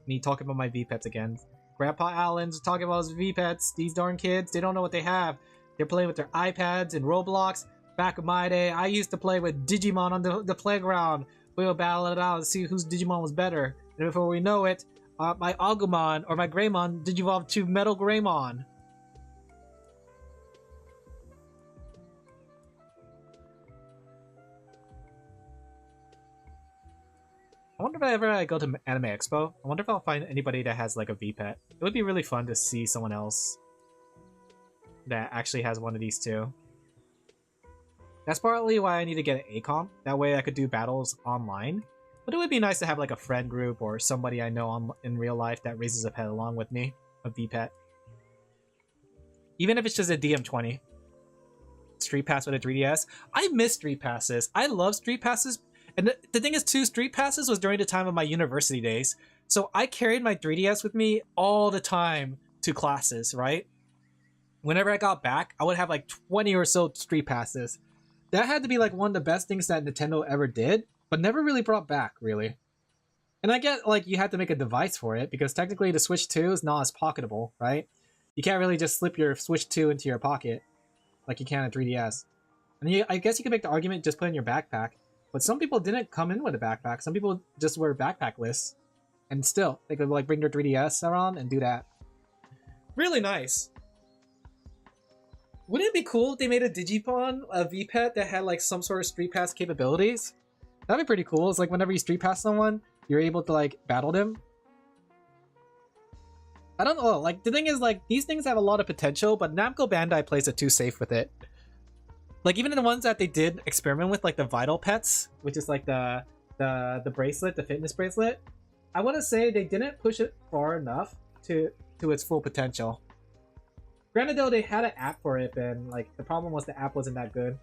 Me talking about my V-Pets again. Grandpa Alan's talking about his V-Pets. These darn kids, they don't know what they have. They're playing with their iPads and Roblox. Back in my day, I used to play with Digimon on the playground. We would battle it out and see whose Digimon was better. And before we know it, my Agumon or my Greymon digivolved to Metal Greymon. I wonder if I go to Anime Expo, I wonder if I'll find anybody that has like a V-Pet. It would be really fun to see someone else that actually has one of these too. That's partly why I need to get an ACOM. That way I could do battles online. But it would be nice to have like a friend group or somebody I know in real life that raises a pet along with me. A V-Pet. Even if it's just a DM20. Street Pass with a 3DS. I miss Street Passes. I love Street Passes. And the thing is too, Street Passes was during the time of my university days. So I carried my 3DS with me all the time to classes, right? Whenever I got back, I would have like 20 or so Street Passes. That had to be like one of the best things that Nintendo ever did, but never really brought back, really. And I get like you had to make a device for it, because technically the Switch 2 is not as pocketable, right? You can't really just slip your Switch 2 into your pocket like you can a 3DS. And I guess you could make the argument just put it in your backpack. But some people didn't come in with a backpack. Some people just were backpackless. And still, they could like bring their 3DS around and do that. Really nice. Wouldn't it be cool if they made a Digimon, a V-Pet, that had like some sort of Street Pass capabilities? That'd be pretty cool. It's like whenever you Street Pass someone, you're able to like battle them. I don't know, like the thing is like these things have a lot of potential, but Namco Bandai plays it too safe with it. Like even in the ones that they did experiment with, like the Vital Pets, which is like the bracelet, the fitness bracelet, I want to say they didn't push it far enough to its full potential. Granted though, they had an app for it, and like the problem was the app wasn't that good.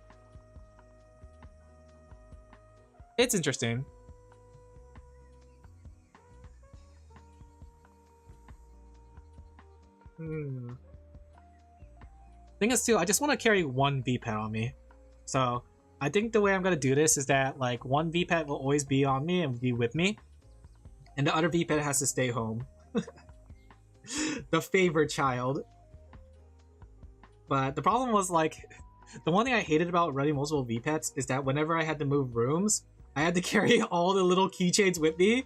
It's interesting. Thing is too, I just want to carry one V-Pet on me. So I think the way I'm going to do this is that like one V-Pet will always be on me and be with me. And the other V-Pet has to stay home. The favored child. But the problem was like, the one thing I hated about running multiple V-Pets is that whenever I had to move rooms, I had to carry all the little keychains with me.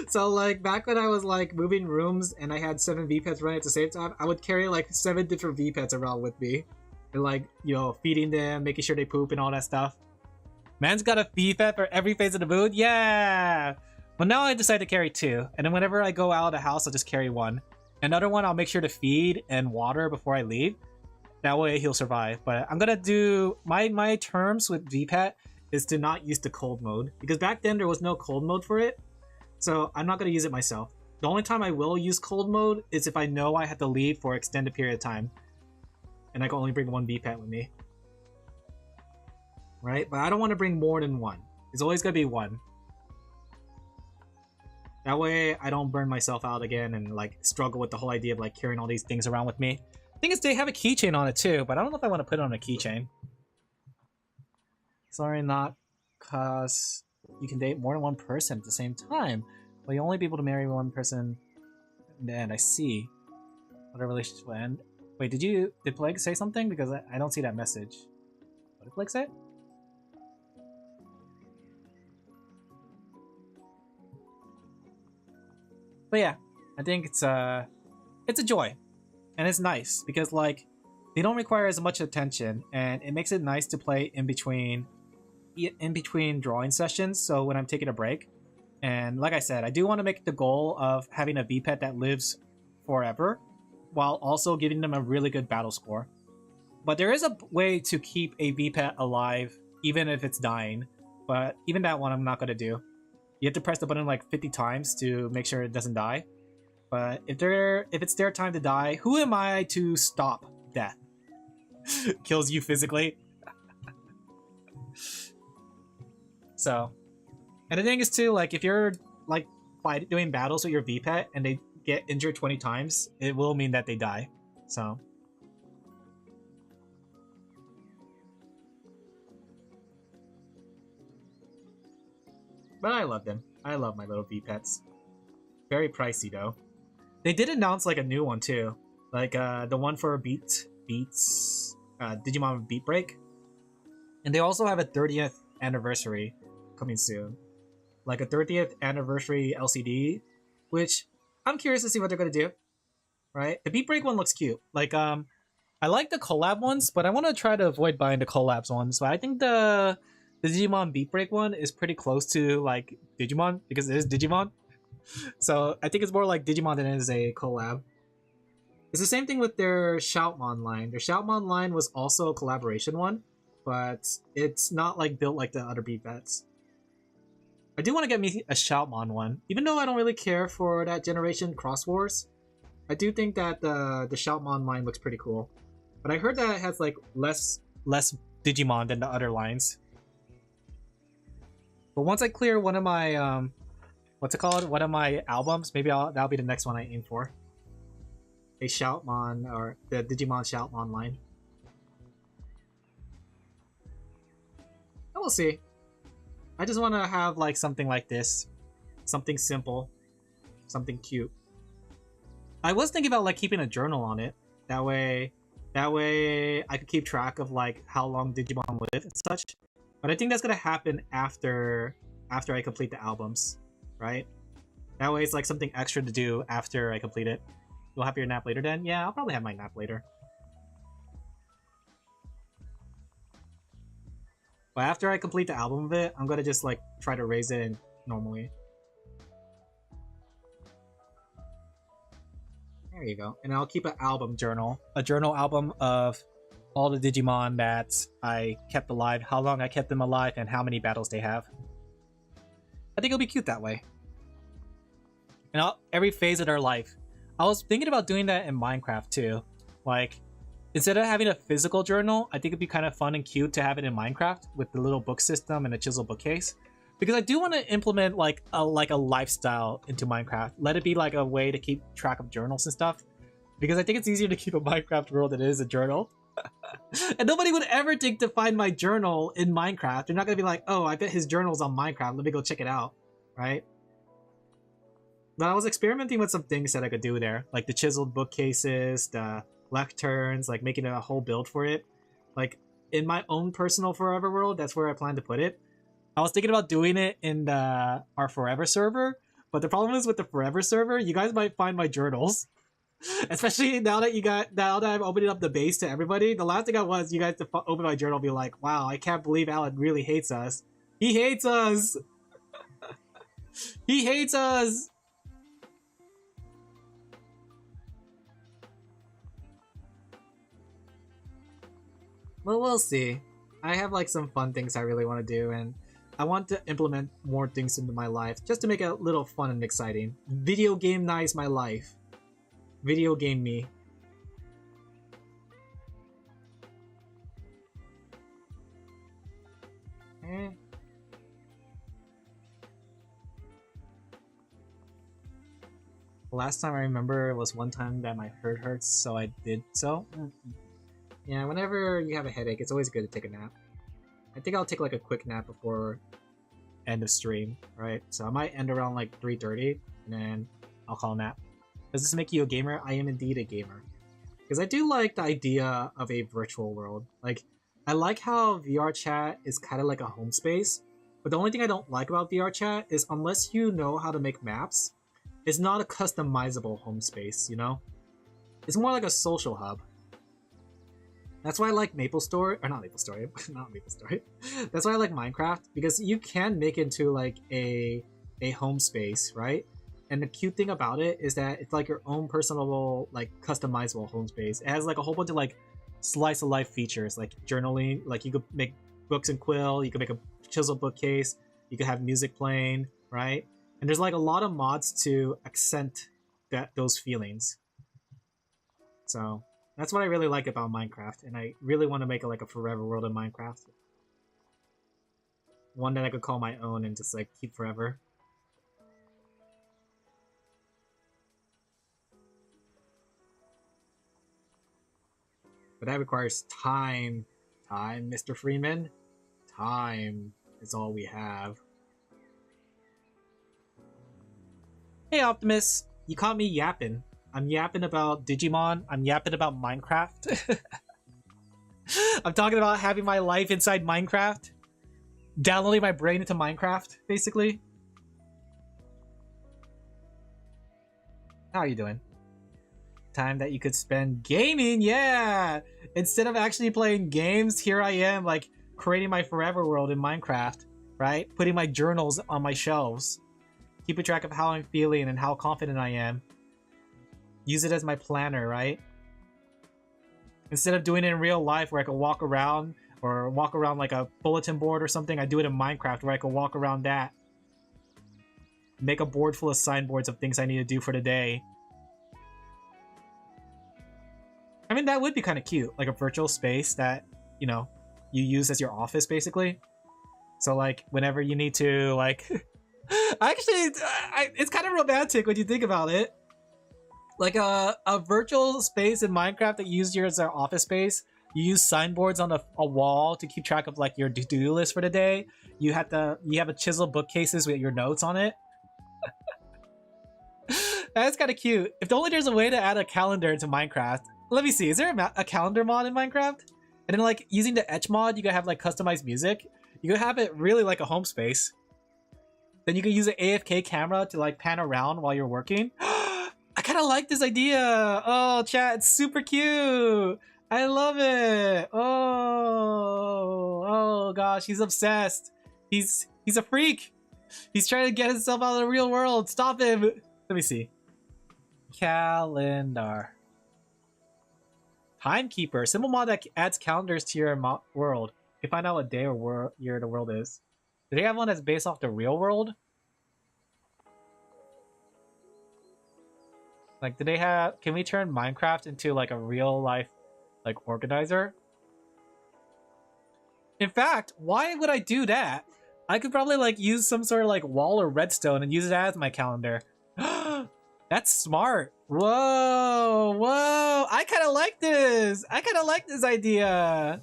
So like back when I was like moving rooms and I had 7 V-Pets running at the same time, I would carry like 7 different V-Pets around with me. And like, you know, feeding them, making sure they poop and all that stuff. Man's got a V-Pet for every phase of the mood? Yeah! But now I decided to carry 2. And then whenever I go out of the house, I'll just carry 1. Another one I'll make sure to feed and water before I leave. That way he'll survive. But I'm gonna do my terms with VPAT is to not use the cold mode, because back then there was no cold mode for it. So I'm not gonna use it myself. The only time I will use cold mode is if I know I have to leave for an extended period of time, and I can only bring one VPAT with me. Right? But I don't want to bring more than one. It's always gonna be one. That way I don't burn myself out again and like struggle with the whole idea of like carrying all these things around with me. Thing is, they have a keychain on it too, but I don't know if I want to put it on a keychain. Sorry, not cause you can date more than one person at the same time. Well, you'll only be able to marry one person in the end. I see. What a relationship will end. Wait, did Plague say something? Because I don't see that message. What did Plague say? But yeah, I think it's a joy. And it's nice because like they don't require as much attention, and it makes it nice to play in between drawing sessions. So when I'm taking a break, and like I said, I do want to make the goal of having a VPET that lives forever, while also giving them a really good battle score. But there is a way to keep a VPET alive even if it's dying. But even that one I'm not gonna do. You have to press the button like 50 times to make sure it doesn't die. But if it's their time to die, who am I to stop death? Kills you physically. So, and the thing is too, like if you're like doing battles with your VPET and they get injured 20 times, it will mean that they die. So. But I love them. I love my little VPETs. Very pricey though. They did announce like a new one too, like the one for Digimon Beat Break, and they also have a 30th anniversary coming soon, like a 30th anniversary LCD, which I'm curious to see what they're gonna do. Right, the Beat Break one looks cute. Like I like the collab ones, but I want to try to avoid buying the collabs ones. So I think the Digimon Beat Break one is pretty close to like Digimon because it is Digimon. So I think it's more like Digimon than it is a collab. It's the same thing with their Shoutmon line. Their Shoutmon line was also a collaboration one, but it's not like built like the other VPETs. I do want to get me a Shoutmon one, even though I don't really care for that generation Cross Wars. I do think that the Shoutmon line looks pretty cool, but I heard that it has like less Digimon than the other lines. But once I clear one of my what's it called? One of my albums. Maybe that'll be the next one I aim for. A Shoutmon, or the Digimon Shoutmon line. We'll see. I just want to have like something like this. Something simple. Something cute. I was thinking about like keeping a journal on it. That way I could keep track of like how long Digimon live and such. But I think that's gonna happen after I complete the albums. Right? That way it's like something extra to do after I complete it. You'll have your nap later then? Yeah, I'll probably have my nap later. But after I complete the album of it, I'm gonna just like try to raise it in normally. There you go. And I'll keep an album journal. A journal album of all the Digimon that I kept alive, how long I kept them alive, and how many battles they have. I think it'll be cute that way. And every phase of their life. I was thinking about doing that in Minecraft too. Like, instead of having a physical journal, I think it'd be kind of fun and cute to have it in Minecraft with the little book system and a chisel bookcase. Because I do want to implement like a lifestyle into Minecraft. Let it be like a way to keep track of journals and stuff. Because I think it's easier to keep a Minecraft world than it is a journal. And nobody would ever think to find my journal in Minecraft. They're not going to be like, oh, I bet his journal's on Minecraft. Let me go check it out. Right? But I was experimenting with some things that I could do there. Like the chiseled bookcases, the lecterns, like making a whole build for it. Like in my own personal Forever world, that's where I plan to put it. I was thinking about doing it in our Forever server. But the problem is with the Forever server, you guys might find my journals. Especially now that I'm opening up the base to everybody. The last thing I want is you guys to open my journal and be like, wow, I can't believe Alin really hates us. He hates us! He hates us! Well, we'll see. I have like some fun things I really want to do, and I want to implement more things into my life just to make it a little fun and exciting. Video game nice my life. Video game me. Eh. Last time I remember was one time that my head hurts, so I did so. Yeah, whenever you have a headache, it's always good to take a nap. I think I'll take like a quick nap before end of stream, right? So I might end around like 3:30, and then I'll call a nap. Does this make you a gamer? I am indeed a gamer. Because I do like the idea of a virtual world. Like, I like how VR chat is kind of like a home space, but the only thing I don't like about VR chat is unless you know how to make maps, it's not a customizable home space, you know? It's more like a social hub. That's why I like MapleStory, or not MapleStory, not MapleStory. That's why I like Minecraft, because you can make it into like a home space, right? And the cute thing about it is that it's like your own personal, like customizable home space. It has like a whole bunch of like slice of life features, like journaling, like you could make books and quill, you could make a chisel bookcase, you could have music playing, right? And there's like a lot of mods to accent those feelings. So that's what I really like about Minecraft, and I really want to make it like a forever world in Minecraft. One that I could call my own and just like keep forever. But that requires time. Time, Mr. Freeman. Time is all we have. Hey Optimus, you caught me yapping. I'm yapping about Digimon. I'm yapping about Minecraft. I'm talking about having my life inside Minecraft. Downloading my brain into Minecraft, basically. How are you doing? Time that you could spend gaming, yeah! Instead of actually playing games, here I am, like, creating my forever world in Minecraft, right? Putting my journals on my shelves. Keeping track of how I'm feeling and how confident I am. Use it as my planner, right? Instead of doing it in real life where I can walk around or walk around like a bulletin board or something, I do it in Minecraft where I can walk around that. Make a board full of signboards of things I need to do for the day. I mean, that would be kind of cute. Like a virtual space that, you know, you use as your office, basically. So, like, whenever you need to, like... Actually, it's kind of romantic when you think about it. Like a virtual space in Minecraft that you use as an office space. You use signboards on a wall to keep track of like your to-do list for the day. You have a chisel bookcases with your notes on it. That's kind of cute. If only there's a way to add a calendar into Minecraft. Let me see. Is there a calendar mod in Minecraft? And then like using the etch mod, you can have like customized music. You can have it really like a home space. Then you can use an AFK camera to like pan around while you're working. I kind of like this idea. Oh, chat, it's super cute. I love it. Oh gosh, he's obsessed. He's a freak. He's trying to get himself out of the real world. Stop him. Let me see. Calendar. Timekeeper. Simple mod that adds calendars to your world. You can find out what day or year the world is. Do they have one that's based off the real world? Like, do they have... Can we turn Minecraft into, like, a real-life, like, organizer? In fact, why would I do that? I could probably, like, use some sort of, like, wall or redstone and use it as my calendar. That's smart. Whoa! Whoa! I kind of like this! I kind of like this idea!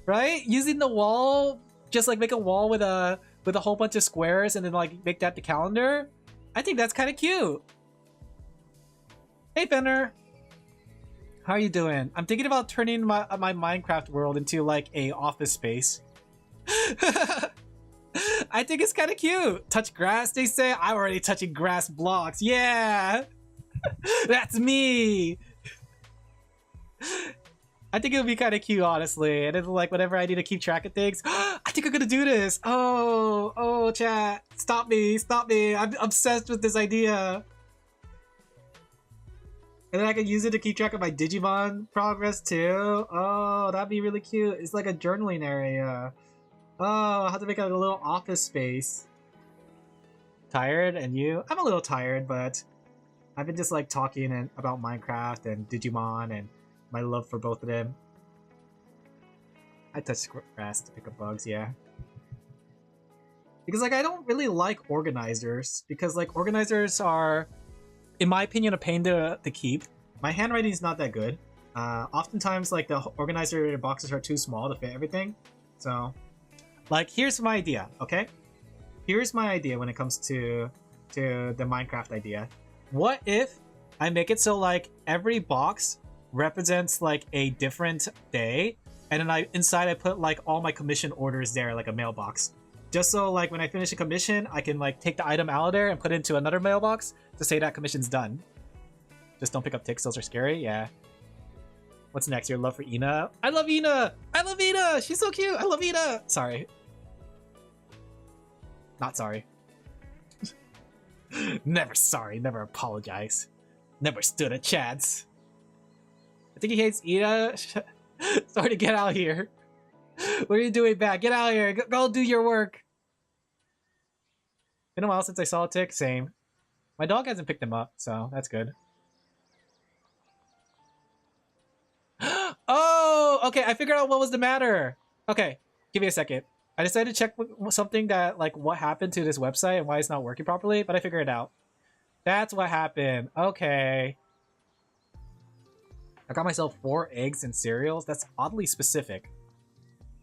Right? Using the wall... Just like make a wall with a whole bunch of squares and then like make that the calendar. I think that's kind of cute. Hey Fenner, how are you doing? I'm thinking about turning my Minecraft world into like a office space. I think it's kind of cute. Touch grass, they say. I'm already touching grass blocks. Yeah, that's me. I think it would be kind of cute, honestly. And it's like whenever I need to keep track of things, I think I'm gonna do this. Oh, chat, stop me, stop me. I'm obsessed with this idea. And then I could use it to keep track of my Digimon progress too. Oh, that'd be really cute. It's like a journaling area. Oh, I'll have to make a little office space. Tired? And you? I'm a little tired, but I've been just like talking about Minecraft and Digimon and my love for both of them. I touch grass to pick up bugs, yeah. Because like I don't really like organizers, because like organizers are, in my opinion, a pain to keep. My handwriting is not that good. Oftentimes like the organizer boxes are too small to fit everything. So like here's my idea, okay? Here's my idea when it comes to the Minecraft idea. What if I make it so like every box represents like a different day, and then inside I put like all my commission orders there, like a mailbox. Just so like when I finish a commission, I can like take the item out of there and put it into another mailbox to say that commission's done. Just don't pick up ticks, those are scary, yeah. What's next? Your love for Ina? I love Ina! I love Ina! She's so cute! I love Ina! Sorry. Not sorry. Never sorry, never apologize. Never stood a chance. I think he hates Ina. Sorry to get out here. What are you doing back? Get out here. Go do your work. Been a while since I saw a tick. Same. My dog hasn't picked him up, so that's good. Oh, okay. I figured out what was the matter. Okay, give me a second. I decided to check something that, like, what happened to this website and why it's not working properly, but I figured it out. That's what happened. Okay. I got myself 4 eggs and cereals. That's oddly specific.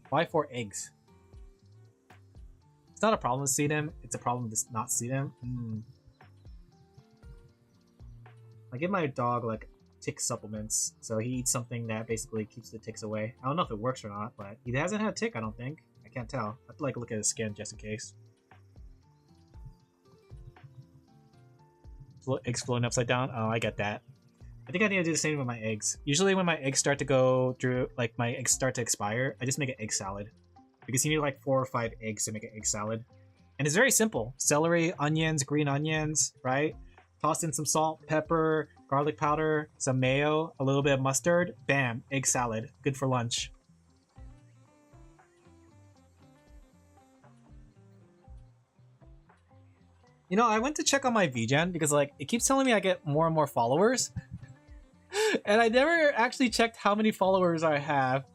Why 4 eggs? It's not a problem to see them. It's a problem to not see them. I give my dog, like, tick supplements, so he eats something that basically keeps the ticks away. I don't know if it works or not, but he hasn't had a tick, I don't think. I can't tell. I have to like look at his skin just in case. Eggs floating upside down? Oh, I get that. I think I need to do the same with my eggs. Usually when my eggs start to go through, like my eggs start to expire, I just make an egg salad. Because you need like 4 or 5 eggs to make an egg salad. And it's very simple. Celery, onions, green onions, right? Toss in some salt, pepper, garlic powder, some mayo, a little bit of mustard. Bam, egg salad. Good for lunch. You know, I went to check on my VGen because like it keeps telling me I get more and more followers. And I never actually checked how many followers I have.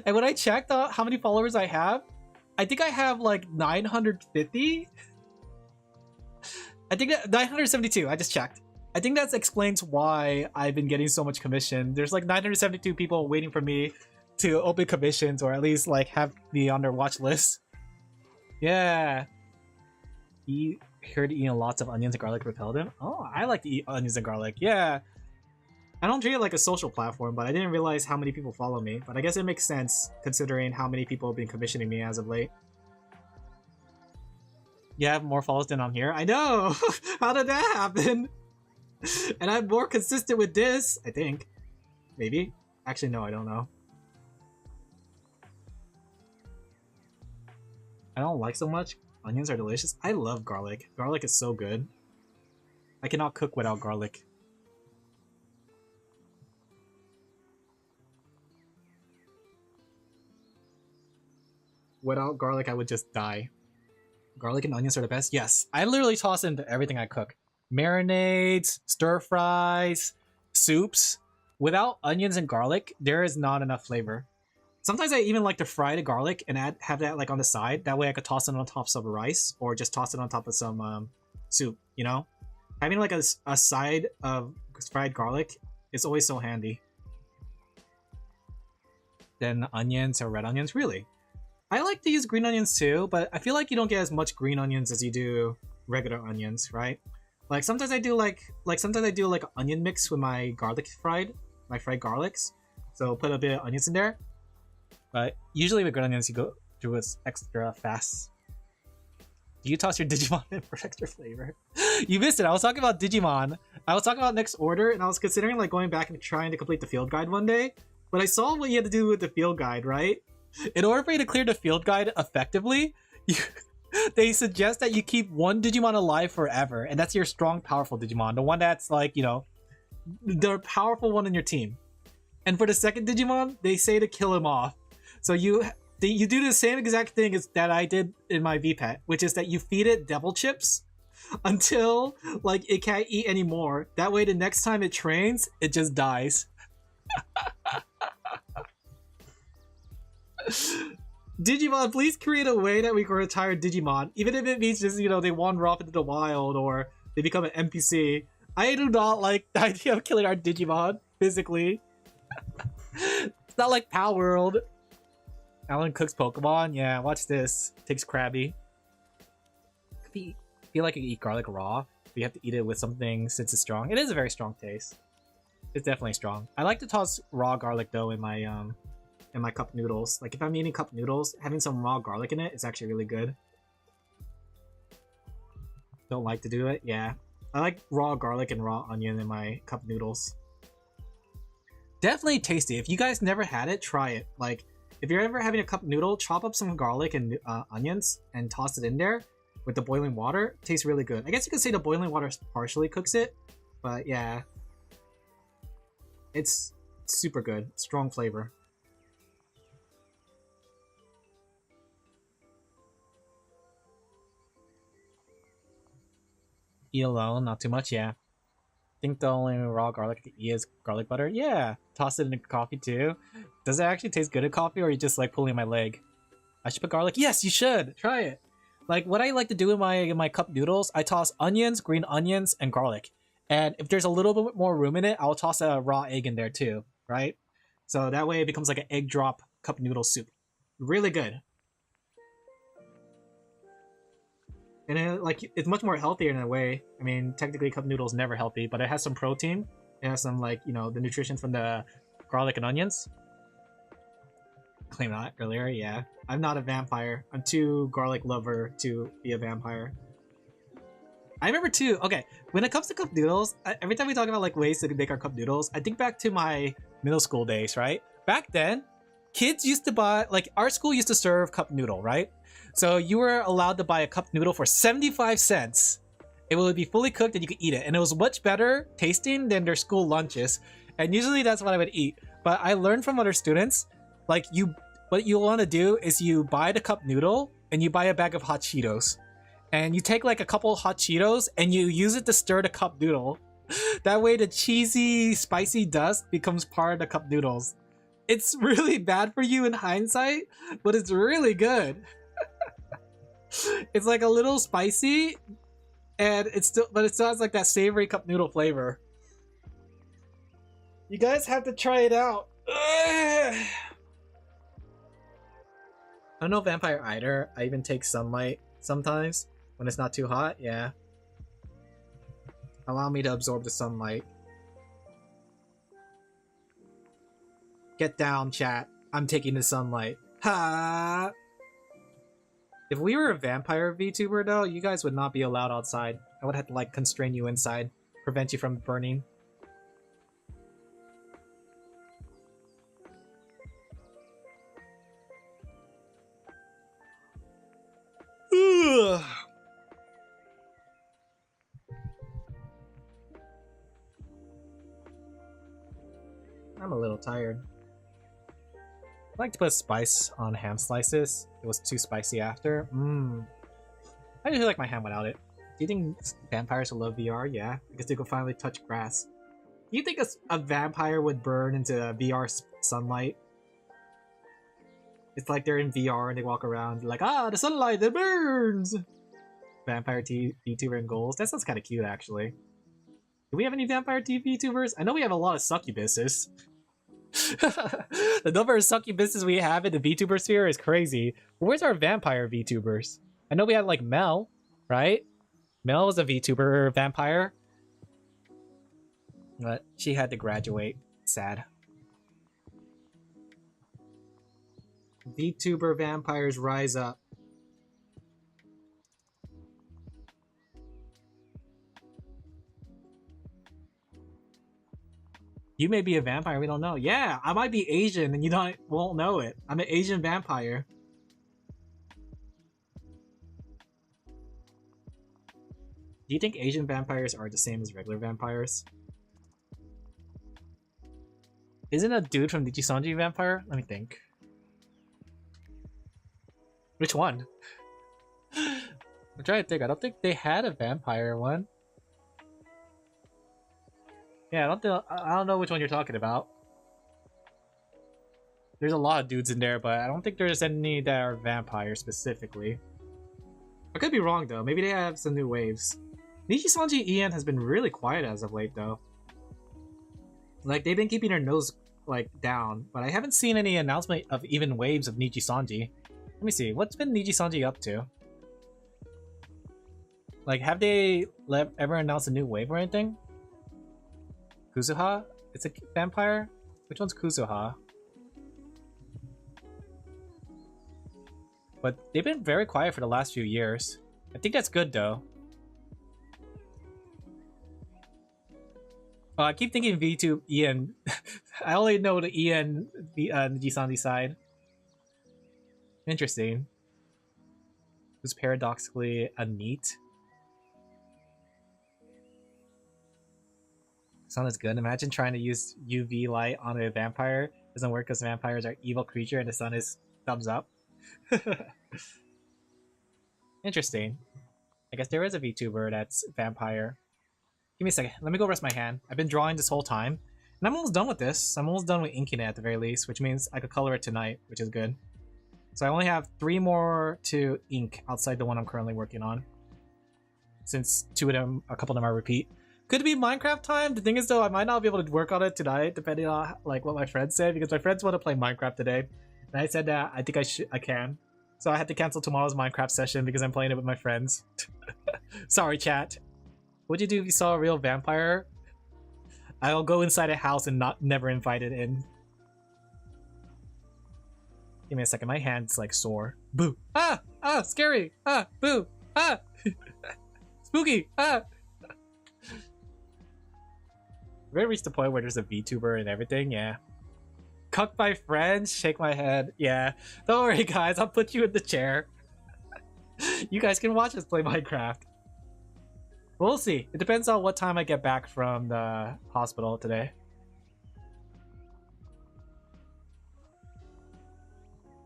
And when I checked out how many followers I have, I think I have like 950. I think 972. I just checked. I think that explains why I've been getting so much commission. There's like 972 people waiting for me to open commissions or at least like have me on their watch list. Yeah. He heard eating lots of onions and garlic repelled him. Oh, I like to eat onions and garlic. Yeah. I don't treat it like a social platform, but I didn't realize how many people follow me. But I guess it makes sense considering how many people have been commissioning me as of late. You have more followers than I'm here? I know! How did that happen? And I'm more consistent with this, I think. Maybe? Actually, no, I don't know. I don't like so much. Onions are delicious. I love garlic. Garlic is so good. I cannot cook without garlic. Without garlic, I would just die. Garlic and onions are the best? Yes. I literally toss into everything I cook. Marinades, stir fries, soups. Without onions and garlic, there is not enough flavor. Sometimes I even like to fry the garlic and have that like on the side. That way I could toss it on top of some rice or just toss it on top of some soup, you know? Having like a side of fried garlic is always so handy. Then onions or red onions, really? I like to use green onions too, but I feel like you don't get as much green onions as you do regular onions, right? Like sometimes I do like an onion mix with my fried garlics. So put a bit of onions in there. But usually with green onions you go through it extra fast. Do you toss your Digimon in for extra flavor? You missed it. I was talking about Digimon. I was talking about next order and I was considering like going back and trying to complete the field guide one day. But I saw what you had to do with the field guide, right? In order for you to clear the field guide effectively, they suggest that you keep one Digimon alive forever, and that's your strong, powerful Digimon. The one that's like, you know, the powerful one in your team. And for the second Digimon, they say to kill him off. So you do the same exact thing as that I did in my VPet, which is that you feed it devil chips until like it can't eat anymore. That way the next time it trains, it just dies. Digimon, please create a way that we can retire Digimon, even if it means just, you know, they wander off into the wild or they become an NPC. I do not like the idea of killing our Digimon physically. It's not like Power World. Alan cooks Pokemon. Yeah, watch this. Takes Krabby. I feel like you can eat garlic raw. But you have to eat it with something since it's strong. It is a very strong taste. It's definitely strong. I like to toss raw garlic though in my cup noodles. Like if I'm eating cup noodles, having some raw garlic in it is actually really good. Don't like to do it? Yeah. I like raw garlic and raw onion in my cup noodles. Definitely tasty. If you guys never had it, try it. Like if you're ever having a cup noodle, chop up some garlic and onions and toss it in there with the boiling water. It tastes really good. I guess you could say the boiling water partially cooks it, but yeah. It's super good. Strong flavor. Eat alone, not too much, yeah. Think the only raw garlic to eat is garlic butter? Yeah. Toss it in coffee too. Does it actually taste good in coffee, or are you just like pulling my leg? I should put garlic? Yes, you should! Try it! Like, what I like to do in my cup noodles, I toss onions, green onions, and garlic. And if there's a little bit more room in it, I'll toss a raw egg in there too, right? So that way it becomes like an egg drop cup noodle soup. Really good. And it, like, it's much more healthier in a way. I mean, technically cup noodles never healthy, but it has some protein. It has some, like, you know, the nutrition from the garlic and onions. Claim that earlier, yeah. I'm not a vampire. I'm too garlic lover to be a vampire. I remember too, okay, when it comes to cup noodles, every time we talk about like ways to make our cup noodles, I think back to my middle school days, right? Back then, kids used to buy, like our school used to serve cup noodle, right? So you were allowed to buy a cup noodle for 75 cents. It would be fully cooked and you could eat it. And it was much better tasting than their school lunches. And usually that's what I would eat. But I learned from other students, like what you want to do is you buy the cup noodle and you buy a bag of hot Cheetos. And you take like a couple hot Cheetos and you use it to stir the cup noodle. That way the cheesy, spicy dust becomes part of the cup noodles. It's really bad for you in hindsight, but it's really good. It's like a little spicy, and it still has like that savory cup noodle flavor. You guys have to try it out. I'm no vampire either. I even take sunlight sometimes when it's not too hot. Yeah. Allow me to absorb the sunlight. Get down, chat. I'm taking the sunlight. Ha! If we were a vampire VTuber though, you guys would not be allowed outside. I would have to like constrain you inside, prevent you from burning. I'm a little tired. I like to put spice on ham slices. It was too spicy after. I usually like my ham without it. Do you think vampires will love VR? Yeah, because they could finally touch grass. Do you think a vampire would burn into VR sunlight? It's like they're in VR and they walk around like, ah, the sunlight, it burns! Vampire VTuber and goals. That sounds kind of cute, actually. Do we have any vampire VTubers? I know we have a lot of succubuses. The number of succubuses we have in the VTuber sphere is crazy. But where's our vampire VTubers? I know we had like Mel, right? Mel was a VTuber vampire. But she had to graduate. Sad. VTuber vampires rise up. You may be a vampire, we don't know. Yeah, I might be Asian and you won't know it. I'm an Asian vampire. Do you think Asian vampires are the same as regular vampires? Isn't a dude from Nijisanji vampire? Let me think. Which one? I'm trying to think. I don't think they had a vampire one. Yeah, I don't know which one you're talking about. There's a lot of dudes in there, but I don't think there's any that are vampires specifically. I could be wrong though. Maybe they have some new waves. Nijisanji EN has been really quiet as of late though. Like they've been keeping their nose like down, but I haven't seen any announcement of even waves of Nijisanji. Let me see. What's been Nijisanji up to? Like, have they ever announced a new wave or anything? Kuzuha? It's a vampire? Which one's Kuzuha? But they've been very quiet for the last few years. I think that's good though. I keep thinking VTube EN. I only know the EN Nijisanji side. Interesting. Who's paradoxically a NEET. Sun is good. Imagine trying to use UV light on a vampire. Doesn't work because vampires are evil creature and the sun is thumbs up. Interesting. I guess there is a VTuber that's vampire. Give me a second. Let me go rest my hand. I've been drawing this whole time. And I'm almost done with this. I'm almost done with inking it at the very least, which means I could color it tonight, which is good. So I only have 3 more to ink outside the one I'm currently working on. Since a couple of them are repeat. Could it be Minecraft time? The thing is though, I might not be able to work on it tonight, depending on like what my friends said, because my friends want to play Minecraft today. And I said that I think I can. So I had to cancel tomorrow's Minecraft session because I'm playing it with my friends. Sorry, chat. What'd you do if you saw a real vampire? I'll go inside a house and never invite it in. Give me a second, my hand's like sore. Boo! Ah! Ah! Scary! Ah! Boo! Ah! Spooky! Ah! We're gonna reach the point where there's a VTuber and everything, yeah. Cucked by friends? Shake my head. Yeah. Don't worry guys, I'll put you in the chair. You guys can watch us play Minecraft. We'll see. It depends on what time I get back from the hospital today.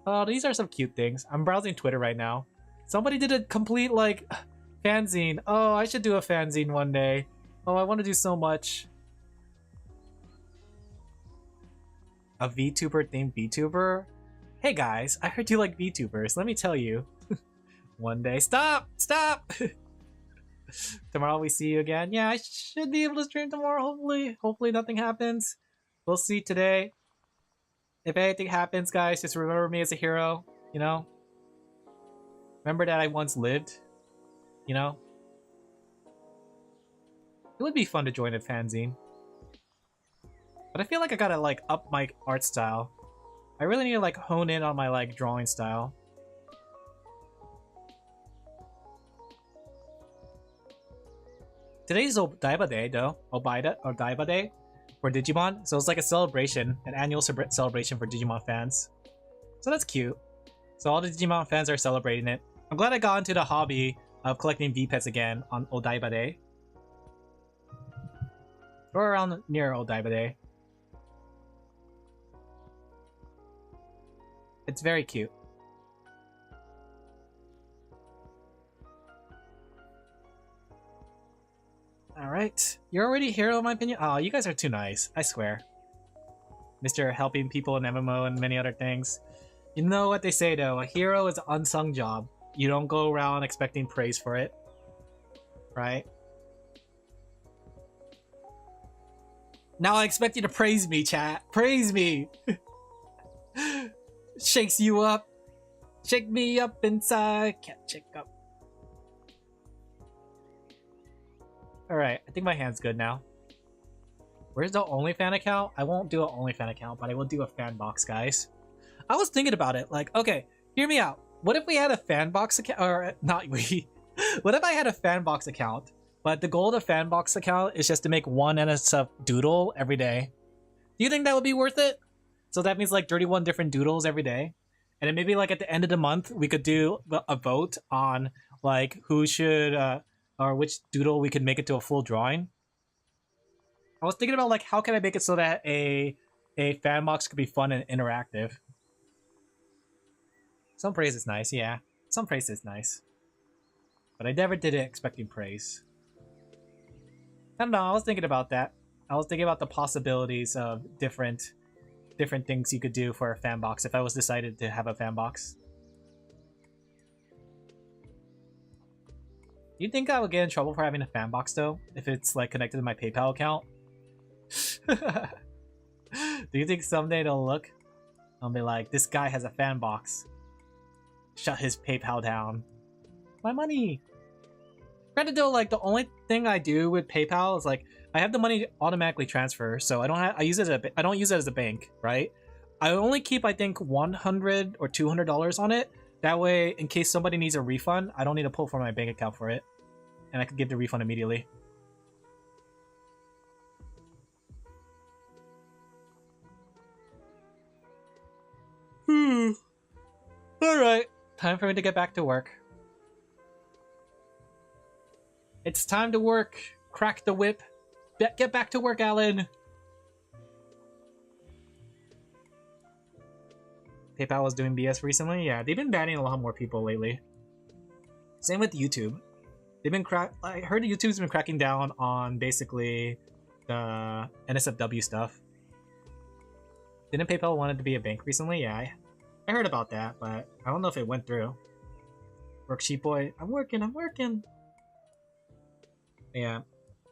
Oh, these are some cute things. I'm browsing Twitter right now. Somebody did a complete, like, fanzine. Oh, I should do a fanzine one day. Oh, I want to do so much. A VTuber themed VTuber? Hey guys, I heard you like VTubers. Let me tell you. One day. Stop! Stop! Tomorrow we see you again. Yeah, I should be able to stream tomorrow, hopefully. Hopefully nothing happens. We'll see today. If anything happens, guys, just remember me as a hero, you know? Remember that I once lived, you know? It would be fun to join a fanzine. But I feel like I gotta, like, up my art style. I really need to, like, hone in on my, like, drawing style. Today's Odaiba Day, though. Odaiba Day for Digimon. So it's like a celebration, an annual celebration for Digimon fans. So that's cute. So all the Digimon fans are celebrating it. I'm glad I got into the hobby of collecting V-Pets again on Odaiba Day. Or around near Odaiba Day. It's very cute. Alright. You're already a hero in my opinion? Oh, you guys are too nice. I swear. Mr. Helping people in MMO and many other things. You know what they say though, a hero is an unsung job. You don't go around expecting praise for it. Right? Now I expect you to praise me, chat. Praise me! Shakes you up. Shake me up inside. Can't shake up. Alright, I think my hand's good now. Where's the OnlyFan account? I won't do an OnlyFan account, but I will do a fan box, guys. I was thinking about it, like, okay, hear me out. What if we had a fan box account, or not we? What if I had a fan box account, but the goal of the fan box account is just to make one NSF doodle every day? Do you think that would be worth it? So that means like 31 different doodles every day. And then maybe like at the end of the month, we could do a vote on like who should, or which doodle we could make it to a full drawing. I was thinking about like how can I make it so that a a fan box could be fun and interactive. Some praise is nice, yeah. Some praise is nice. But I never did it expecting praise. I don't know, I was thinking about that. I was thinking about the possibilities of different things you could do for a fan box if I was decided to have a fan box. Do you think I would get in trouble for having a fan box though? If it's like connected to my PayPal account? Do you think someday they'll look? I'll be like, this guy has a fan box. Shut his PayPal down. My money! Granted though, like the only thing I do with PayPal is like I have the money automatically transfer, so I don't use it as a bank, right? I only keep I think $100 or $200 on it. That way, in case somebody needs a refund, I don't need to pull from my bank account for it, and I can give the refund immediately. Alright, time for me to get back to work. It's time to work. Crack the whip. Get back to work, Alin. PayPal was doing BS recently. Yeah, they've been banning a lot more people lately. Same with YouTube. They've been I heard YouTube's been cracking down on basically the NSFW stuff. Didn't PayPal want it to be a bank recently? Yeah, I heard about that, but I don't know if it went through. Worksheet boy, I'm working. Yeah.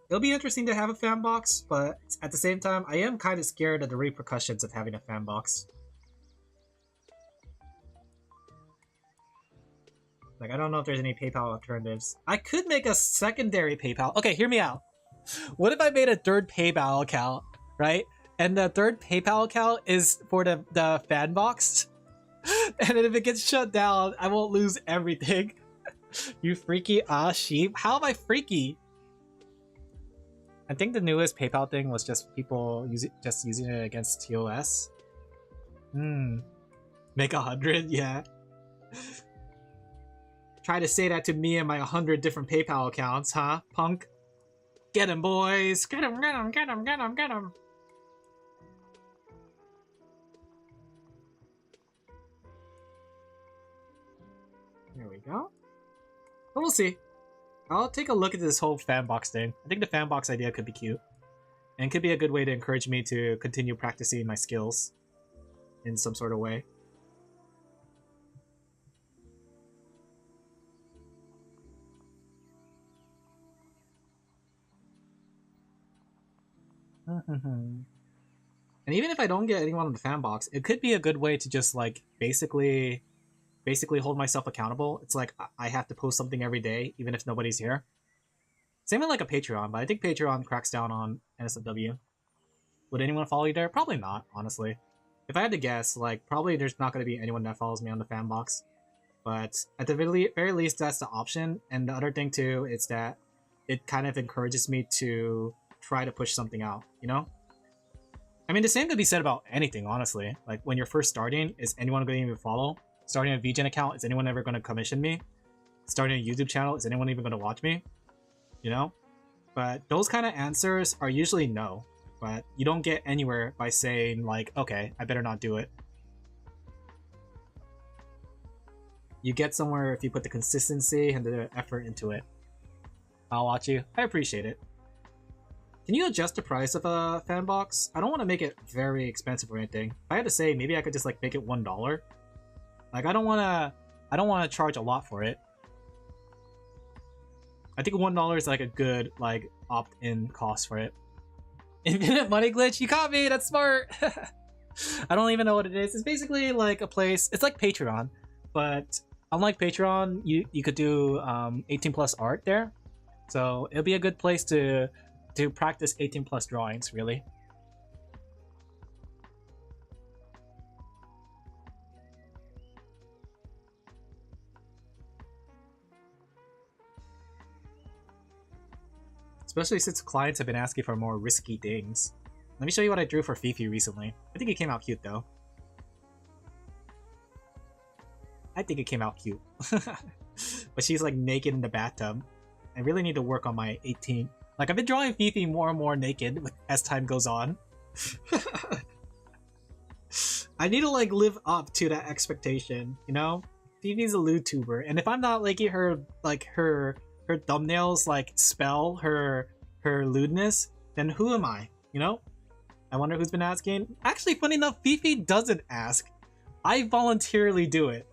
It'll be interesting to have a fan box, but at the same time, I am kind of scared of the repercussions of having a fan box. Like, I don't know if there's any PayPal alternatives. I could make a secondary PayPal. Okay, hear me out. What if I made a third PayPal account, right? And the third PayPal account is for the fan box? And then if it gets shut down, I won't lose everything. You freaky sheep. How am I freaky? I think the newest PayPal thing was just people using it against TOS. Make 100, yeah. Try to say that to me and my 100 different PayPal accounts, huh, punk? Get him, boys! Get him, get him, get him, get him, get him! There we go. But we'll see. I'll take a look at this whole fan box thing. I think the fan box idea could be cute. And could be a good way to encourage me to continue practicing my skills in some sort of way. And even if I don't get anyone on the fan box, it could be a good way to just like basically hold myself accountable. It's like I have to post something every day, even if nobody's here. Same with like a Patreon, but I think Patreon cracks down on NSFW. Would anyone follow you there? Probably not, honestly. If I had to guess, like probably there's not going to be anyone that follows me on the fan box. But at the very least, that's the option. And the other thing too is that it kind of encourages me to try to push something out, you know? I mean, the same could be said about anything, honestly. Like when you're first starting, is anyone going to even follow? Starting a VGen account, is anyone ever going to commission me? Starting a YouTube channel, is anyone even going to watch me? You know? But those kind of answers are usually no. But you don't get anywhere by saying like, okay, I better not do it. You get somewhere if you put the consistency and the effort into it. I'll watch you. I appreciate it. Can you adjust the price of a fan box? I don't want to make it very expensive or anything. If I had to say, maybe I could just like make it $1. Like I don't want to charge a lot for it. I think $1 is like a good like opt-in cost for it. Infinite money glitch, you caught me. That's smart. I don't even know what it is. It's basically like a place. It's like Patreon, but unlike Patreon, you could do 18+ art there. So it'll be a good place to practice 18+ drawings, really. Especially since clients have been asking for more risky things. Let me show you what I drew for Fifi recently. I think it came out cute though. I think it came out cute. But she's like naked in the bathtub. I really need to work on my 18. Like I've been drawing Fifi more and more naked as time goes on. I need to like live up to that expectation, you know? Phoebe's a LewTuber, and if I'm not liking her her thumbnails like spell her lewdness, then who am I? You know? I wonder who's been asking. Actually, funny enough, Fifi doesn't ask. I voluntarily do it.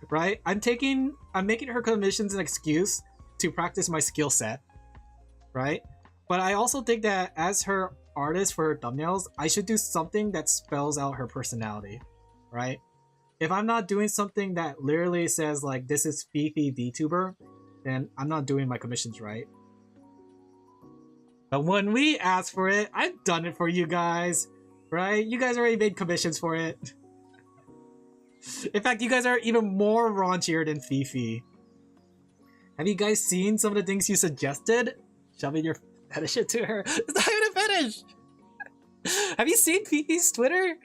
Right? I'm making her commissions an excuse to practice my skill set. Right? But I also think that as her artist for her thumbnails, I should do something that spells out her personality. Right? If I'm not doing something that literally says like this is Fifi VTuber, then I'm not doing my commissions right. But when we ask for it, I've done it for you guys, right? You guys already made commissions for it. In fact, you guys are even more raunchier than Fifi. Have you guys seen some of the things you suggested? Shoving your fetish into her. It's not even a fetish! Have you seen Fifi's Twitter?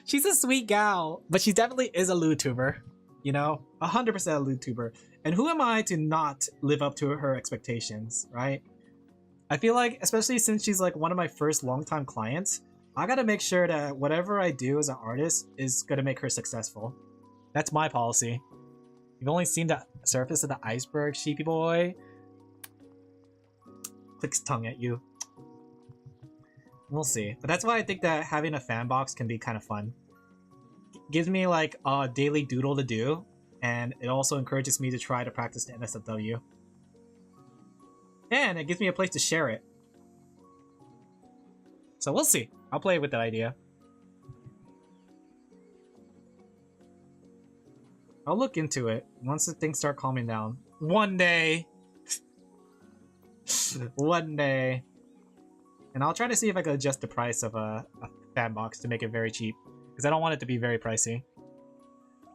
She's a sweet gal, but she definitely is a LewTuber. You know? 100% a LewTuber. And who am I to not live up to her expectations, right? I feel like, especially since she's like one of my first longtime clients, I gotta make sure that whatever I do as an artist is gonna make her successful. That's my policy. You've only seen the surface of the iceberg, sheepy boy. Clicks tongue at you. We'll see. But that's why I think that having a fan box can be kind of fun. Gives me like a daily doodle to do, and it also encourages me to try to practice the NSFW. And it gives me a place to share it. So we'll see. I'll play with that idea. I'll look into it once the things start calming down. One day! One day. And I'll try to see if I can adjust the price of a fan box to make it very cheap. Because I don't want it to be very pricey.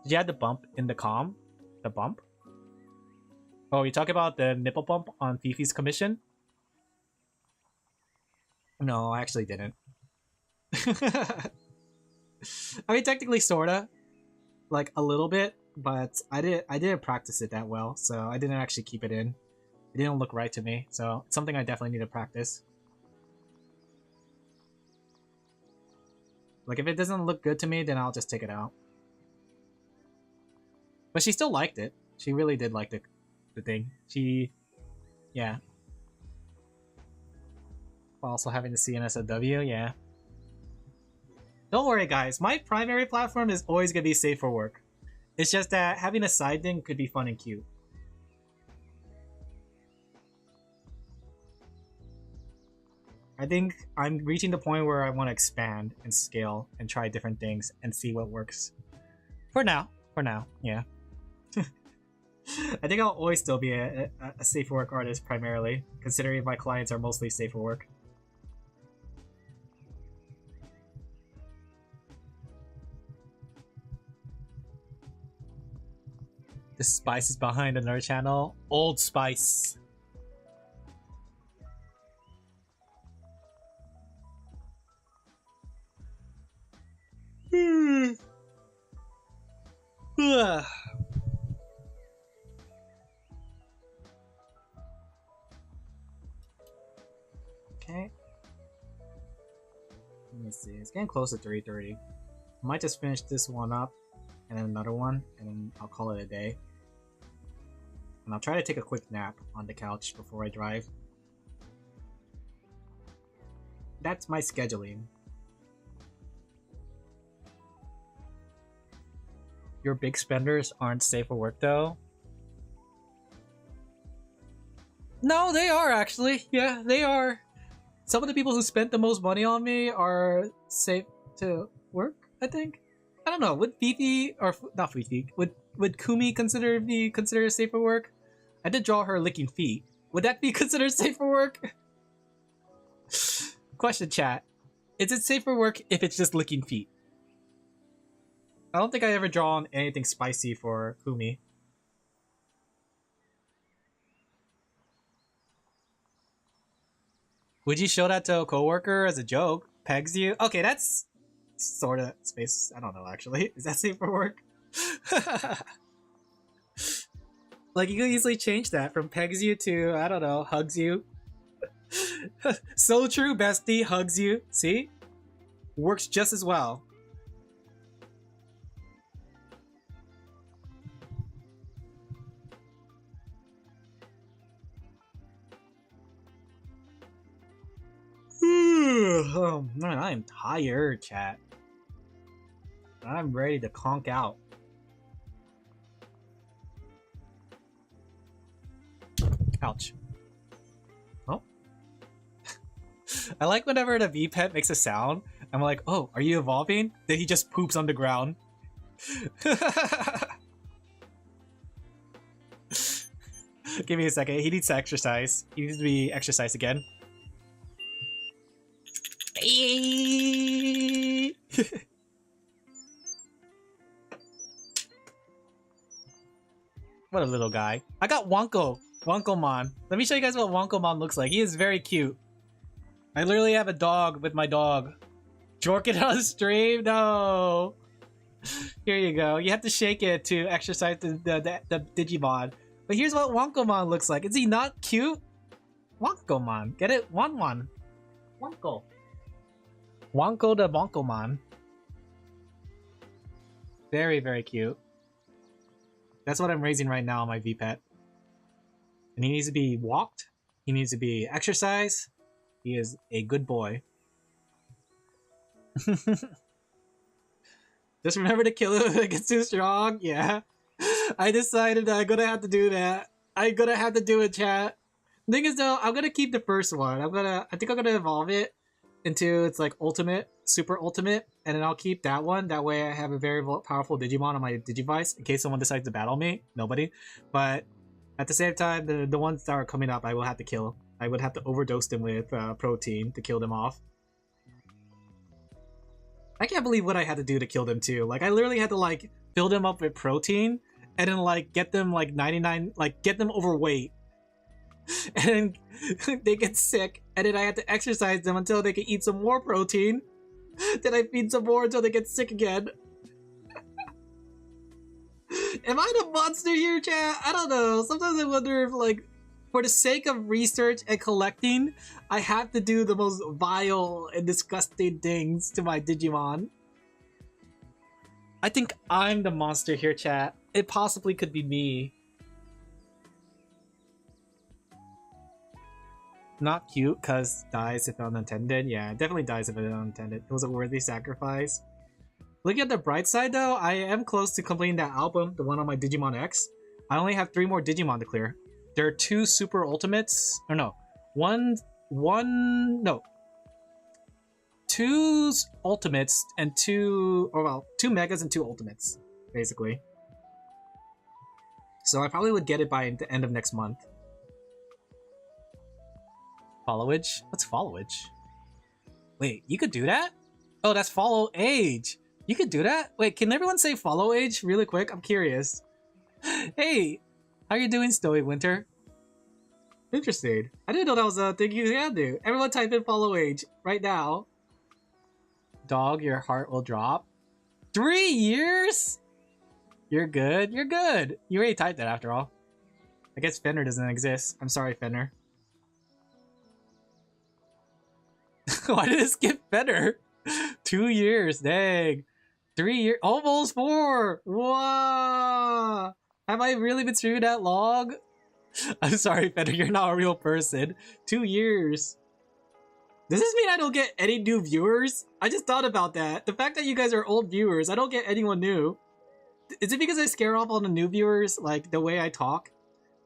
Did you add the bump in the comm? The bump? Oh, you talk about the nipple bump on Fifi's commission? No, I actually didn't. I mean, technically, sorta. Like, a little bit. But I didn't practice it that well. So I didn't actually keep it in. It didn't look right to me. So it's something I definitely need to practice. Like, if it doesn't look good to me, then I'll just take it out. But she still liked it. She really did like the thing. Yeah. While also having the CNSFW, yeah. Don't worry, guys. My primary platform is always going to be safe for work. It's just that having a side thing could be fun and cute. I think I'm reaching the point where I want to expand and scale and try different things and see what works. For now, yeah. I think I'll always still be a safe for work artist primarily, considering my clients are mostly safe for work. The Spice is behind another channel. Old Spice. Okay. Let me see. It's getting close to 3:30. I might just finish this one up and then another one, and then I'll call it a day. And I'll try to take a quick nap on the couch before I drive. That's my scheduling. Your big spenders aren't safe for work though? No, they are actually. Yeah, they are. Some of the people who spent the most money on me are safe to work, I think. I don't know. Would Fifi, or not Fifi, would Kumi be considered safe for work? I did draw her licking feet. Would that be considered safe for work? Question chat. Is it safe for work if it's just licking feet? I don't think I ever drawn anything spicy for Kumi. Would you show that to a coworker as a joke? Pegs you? Okay, that's sort of space. I don't know, actually. Is that safe for work? Like, you could easily change that from pegs you to, I don't know, hugs you. So true, bestie. Hugs you. See? Works just as well. Oh man, I am tired, chat. I'm ready to conk out. Ouch. Oh. I like whenever the V-Pet makes a sound, I'm like, oh, are you evolving? Then he just poops on the ground. Give me a second. He needs to exercise. He needs to be exercised again. What a little guy. I got Wonkomon. Let me show you guys what Wonkomon looks like. He is very cute. I literally have a dog with my dog. Jorking on stream? No. Here you go. You have to shake it to exercise the Digimon. But here's what Wonkomon looks like. Is he not cute? Wonkomon. Get it? Wonko. Wonko the Wonkomon. Very, very cute. That's what I'm raising right now on my V-Pet. And he needs to be walked. He needs to be exercised. He is a good boy. Just remember to kill him if it gets too strong. Yeah. I decided that I'm gonna have to do that. I'm gonna have to do it, chat. The thing is though, I'm gonna keep the first one. I think I'm gonna evolve it into its like ultimate, super ultimate, and then I'll keep that one. That way I have a very powerful Digimon on my Digivice in case someone decides to battle me. Nobody. But at the same time, the ones that are coming up, I will have to kill. I would have to overdose them with protein to kill them off. I can't believe what I had to do to kill them too. Like I literally had to like fill them up with protein and then like get them like 99, like get them overweight. And then they get sick, and then I had to exercise them until they can eat some more protein. Then I feed some more until they get sick again. Am I the monster here, chat? I don't know. Sometimes I wonder if, like, for the sake of research and collecting, I have to do the most vile and disgusting things to my Digimon. I think I'm the monster here, chat. It possibly could be me. Not cute, cause dies if unintended. Yeah, it definitely dies if unintended. It was a worthy sacrifice. Looking at the bright side though, I am close to completing that album, the one on my Digimon X. I only have 3 more Digimon to clear. There are 2 super ultimates, or no, 2 ultimates and 2 megas and 2 ultimates, basically. So I probably would get it by the end of next month. Followage? What's followage? Wait, you could do that? Oh, that's follow age. You could do that? Wait, can everyone say follow age really quick? I'm curious. Hey, how you doing, Stoic Winter? Interesting. I didn't know that was a thing you can do. Everyone type in follow age right now. Dog, your heart will drop. 3 years? You're good. You're good. You already typed that after all. I guess Fenner doesn't exist. I'm sorry, Fenner. Why did it skip Fenner? 2 years, dang. 3 years, almost 4. Whoa. Have I really been streaming that long? I'm sorry, Fenner, you're not a real person. 2 years. Does this mean I don't get any new viewers? I just thought about that. The fact that you guys are old viewers, I don't get anyone new. Is it because I scare off all the new viewers? Like, the way I talk?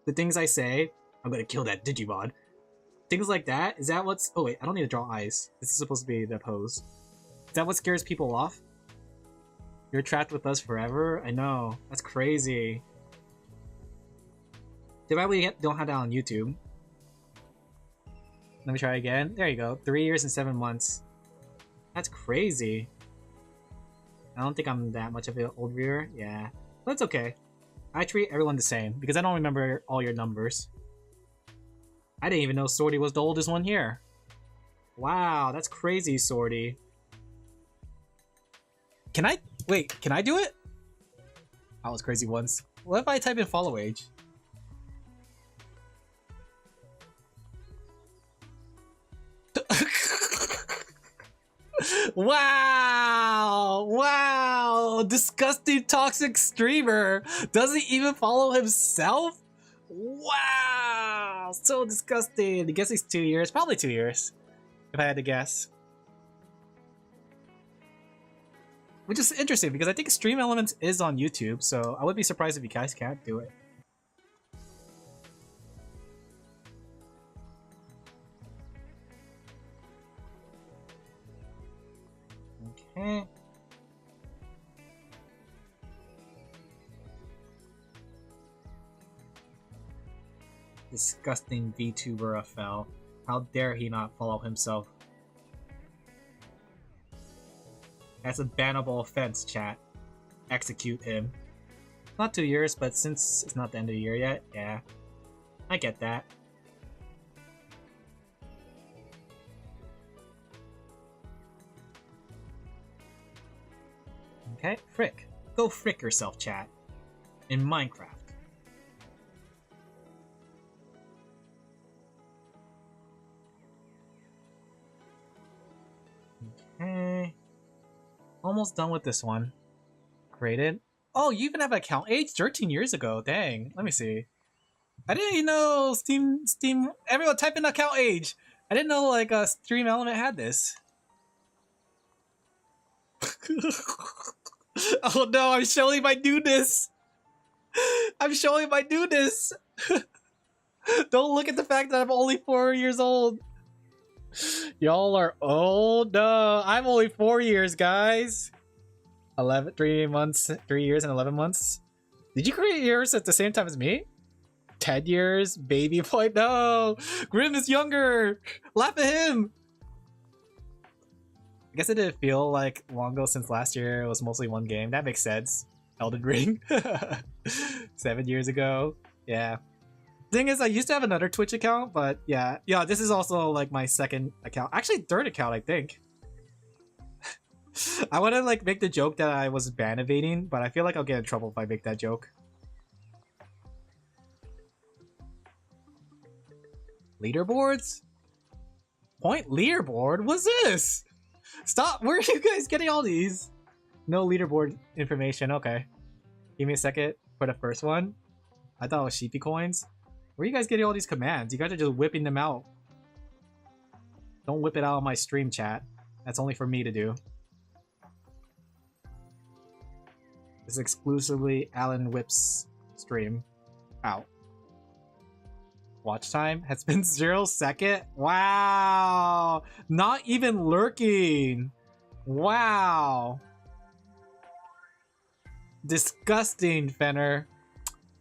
The things I say? I'm gonna kill that Digimon. Things like that? Is that what's... Oh wait, I don't need to draw eyes. This is supposed to be the pose. Is that what scares people off? You're trapped with us forever? I know. That's crazy. Too bad we don't have that on YouTube. Let me try again. There you go. 3 years and 7 months. That's crazy. I don't think I'm that much of an old viewer. Yeah. That's okay. I treat everyone the same because I don't remember all your numbers. I didn't even know Swordy was the oldest one here. Wow, that's crazy, Swordy. Can I... Wait, can I do it? I was crazy once. What if I type in follow age? Wow! Wow! Disgusting toxic streamer doesn't even follow himself? Wow! So disgusting. I guess he's 2 years. Probably 2 years, if I had to guess. Which is interesting because I think Stream Elements is on YouTube, so I would be surprised if you guys can't do it. Okay. Disgusting VTuber FL. How dare he not follow himself? That's a bannable offense, chat. Execute him. Not 2 years, but since it's not the end of the year yet, yeah. I get that. Okay, frick. Go frick yourself, chat. In Minecraft. Okay. Almost done with this one. Created. Oh, you even have an account age 13 years ago. Dang. Let me see. I didn't even know Steam. Everyone type in account age. I didn't know like a Stream Element had this. Oh no, I'm showing my newness. I'm showing my newness. Don't look at the fact that I'm only 4 years old. Y'all are old. No, I'm only 4 years, guys. 3 years and 11 months. Did you create yours at the same time as me? 10 years, baby boy. No, Grim is younger. Laugh at him. I guess it didn't feel like long ago since last year. It was mostly one game. That makes sense. Elden Ring. 7 years ago. Yeah. Thing is, I used to have another Twitch account, but yeah, this is also like my second account. Actually, third account, I think. I want to like make the joke that I was ban evading, but I feel like I'll get in trouble if I make that joke. Leaderboards? Point leaderboard? What's this? Stop! Where are you guys getting all these? No leaderboard information. Okay. Give me a second for the first one. I thought it was sheepy coins. Where are you guys getting all these commands? You guys are just whipping them out. Don't whip it out on my stream, chat. That's only for me to do. This is exclusively Alin Whip's stream. Out. Watch time has been 0 second. Wow. Not even lurking. Wow. Disgusting, Fenner.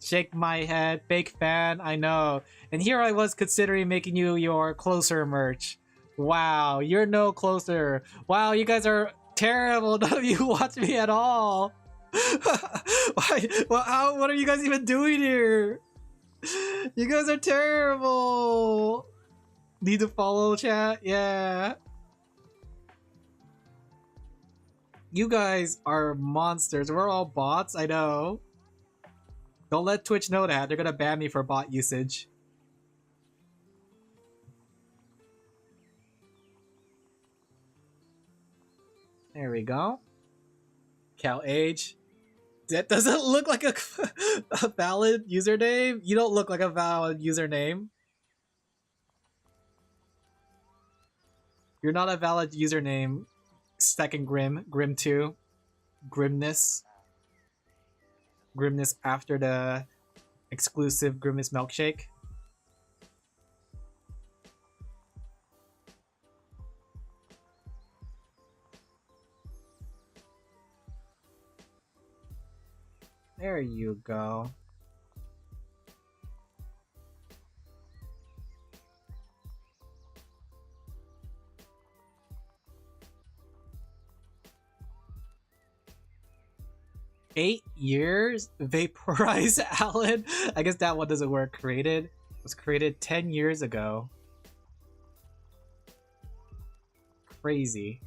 Shake my head. Fake fan, I know. And here I was considering making you your closer merch. Wow, you're no closer. Wow, you guys are terrible. None of you watch me at all. Why? Well, what are you guys even doing here? You guys are terrible. Need to follow, chat? Yeah. You guys are monsters. We're all bots, I know. Don't let Twitch know that. They're gonna ban me for bot usage. There we go. Cal age. That doesn't look like a valid username. You don't look like a valid username. You're not a valid username. Second Grim. Grim 2. Grimness. Grimness after the exclusive Grimness milkshake. There you go. Eight years? Vaporize Alin? I guess that one doesn't work. Created? It was created 10 years ago. Crazy.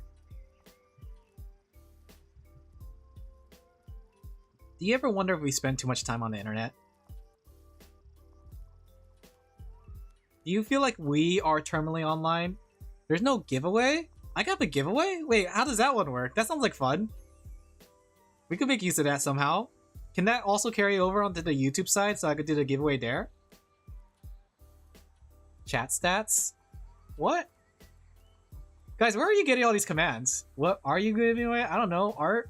Do you ever wonder if we spend too much time on the internet? Do you feel like we are terminally online? There's no giveaway? I got a giveaway? Wait, how does that one work? That sounds like fun. We could make use of that somehow. Can that also carry over onto the YouTube side so I could do the giveaway there? Chat stats? What? Guys, where are you getting all these commands? What are you giving away? I don't know. Art?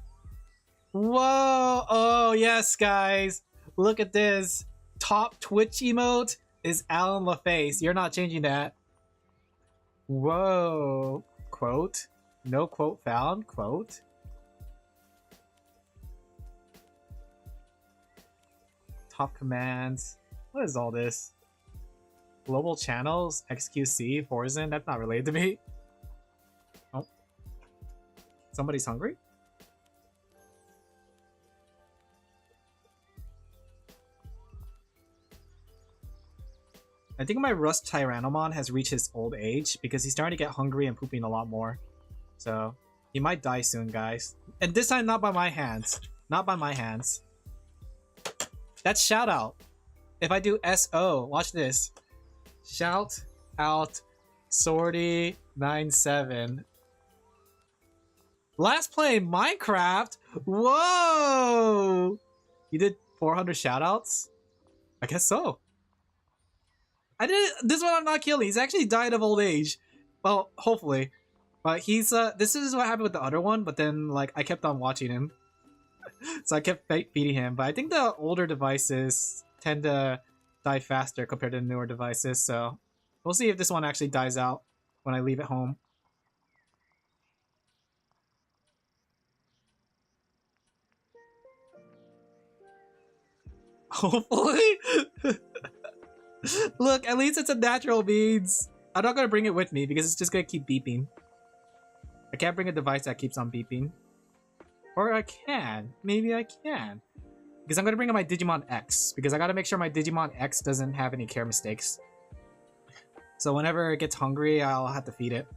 Whoa! Oh, yes, guys. Look at this. Top Twitch emote is Alin Laphel. You're not changing that. Whoa. Quote. No quote found. Quote. Top commands. What is all this? Global channels, XQC, Horizon. That's not related to me. Oh. Somebody's hungry? I think my Rust Tyrannomon has reached his old age because he's starting to get hungry and pooping a lot more. So, he might die soon, guys. And this time, not by my hands. Not by my hands. That's shout out. If I do SO, watch this. Shout out Sorty97. Last play Minecraft? Whoa! You did 400 shoutouts? I guess so. I did this one. I'm not killing. He's actually died of old age. Well, hopefully. But he's this is what happened with the other one, but then like I kept on watching him. So I kept feeding him. But I think the older devices tend to die faster compared to the newer devices, so we'll see if this one actually dies out when I leave it home. Hopefully. Look, at least it's a natural beads. I'm not gonna bring it with me because it's just gonna keep beeping. I can't bring a device that keeps on beeping. Or I can. Maybe I can. Because I'm gonna bring in my Digimon X. Because I gotta make sure my Digimon X doesn't have any care mistakes. So whenever it gets hungry, I'll have to feed it.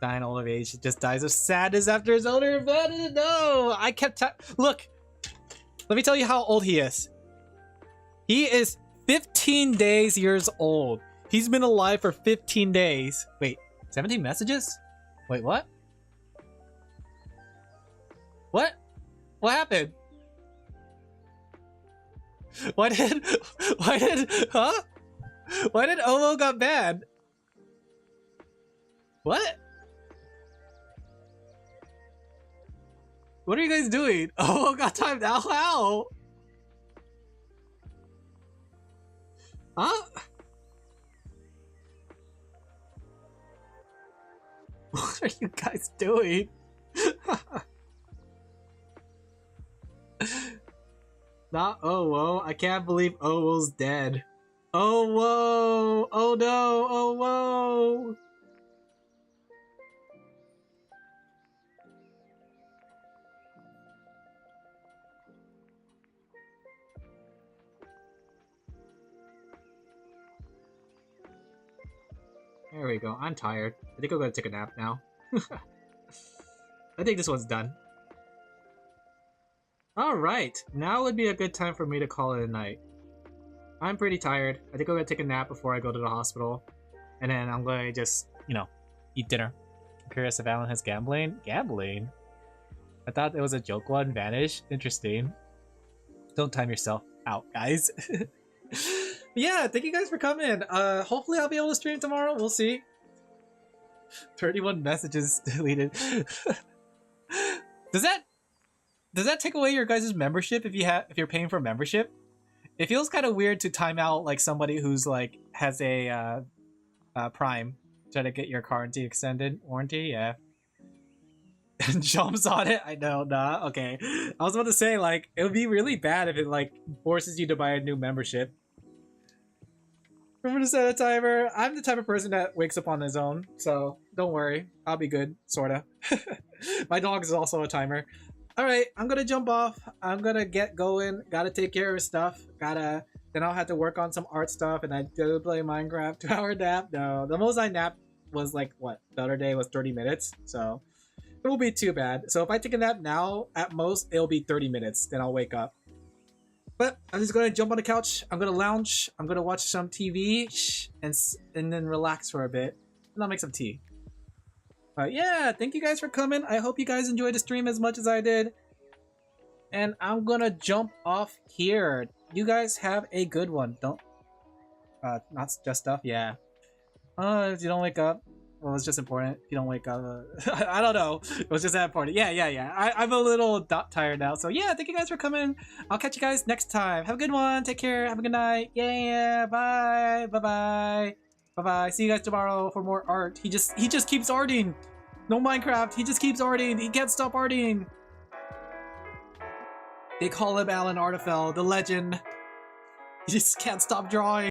Dying old of age, it just dies of sadness after his owner. No, I kept look. Let me tell you how old he is. He is 15 years old. He's been alive for 15 days. Wait, 17 messages? Wait, what? What? What happened? Why did huh? Why did Omo got banned? What? What are you guys doing? Oh, got timed out. How? Huh? What are you guys doing? Not Owo. I can't believe Owo's dead. Oh whoa! Oh no! Oh whoa! There we go. I'm tired. I think I'm gonna take a nap now. I think this one's done. Alright, now would be a good time for me to call it a night. I'm pretty tired. I think I'm gonna take a nap before I go to the hospital. And then I'm gonna just, you know, eat dinner. I'm curious if Alan has gambling. Gambling? I thought it was a joke one. Vanish? Interesting. Don't time yourself out, guys. Yeah, thank you guys for coming. Hopefully I'll be able to stream tomorrow. We'll see. 31 messages deleted. Does that take away your guys' membership if you're paying for membership? It feels kind of weird to time out like somebody who's like has a Prime, try to get your warranty extended. Warranty, yeah. And jumps on it. I know, nah. Okay, I was about to say like it would be really bad if it like forces you to buy a new membership. Remember to set a timer. I'm the type of person that wakes up on his own, so don't worry. I'll be good, sorta. My dog is also a timer. Alright, I'm gonna jump off. I'm gonna get going. Gotta take care of stuff. Then I'll have to work on some art stuff, and I do play Minecraft. 2-hour nap? No. The most I napped was like, what? The other day was 30 minutes, so it won't be too bad. So if I take a nap now, at most, it'll be 30 minutes. Then I'll wake up. But I'm just gonna jump on the couch. I'm gonna lounge. I'm gonna watch some TV and then relax for a bit. And I'll make some tea. But yeah, thank you guys for coming. I hope you guys enjoyed the stream as much as I did. And I'm gonna jump off here. You guys have a good one. Don't not just stuff. Yeah. If you don't wake up, well, it's just important. If you don't wake up, I don't know. It was just that important. Yeah. I'm a little tired now. So yeah, thank you guys for coming. I'll catch you guys next time. Have a good one. Take care. Have a good night. Yeah. Bye. Bye. See you guys tomorrow for more art. He just keeps arting. No Minecraft. He just keeps arting. He can't stop arting. They call him Alin Laphel, the legend. He just can't stop drawing.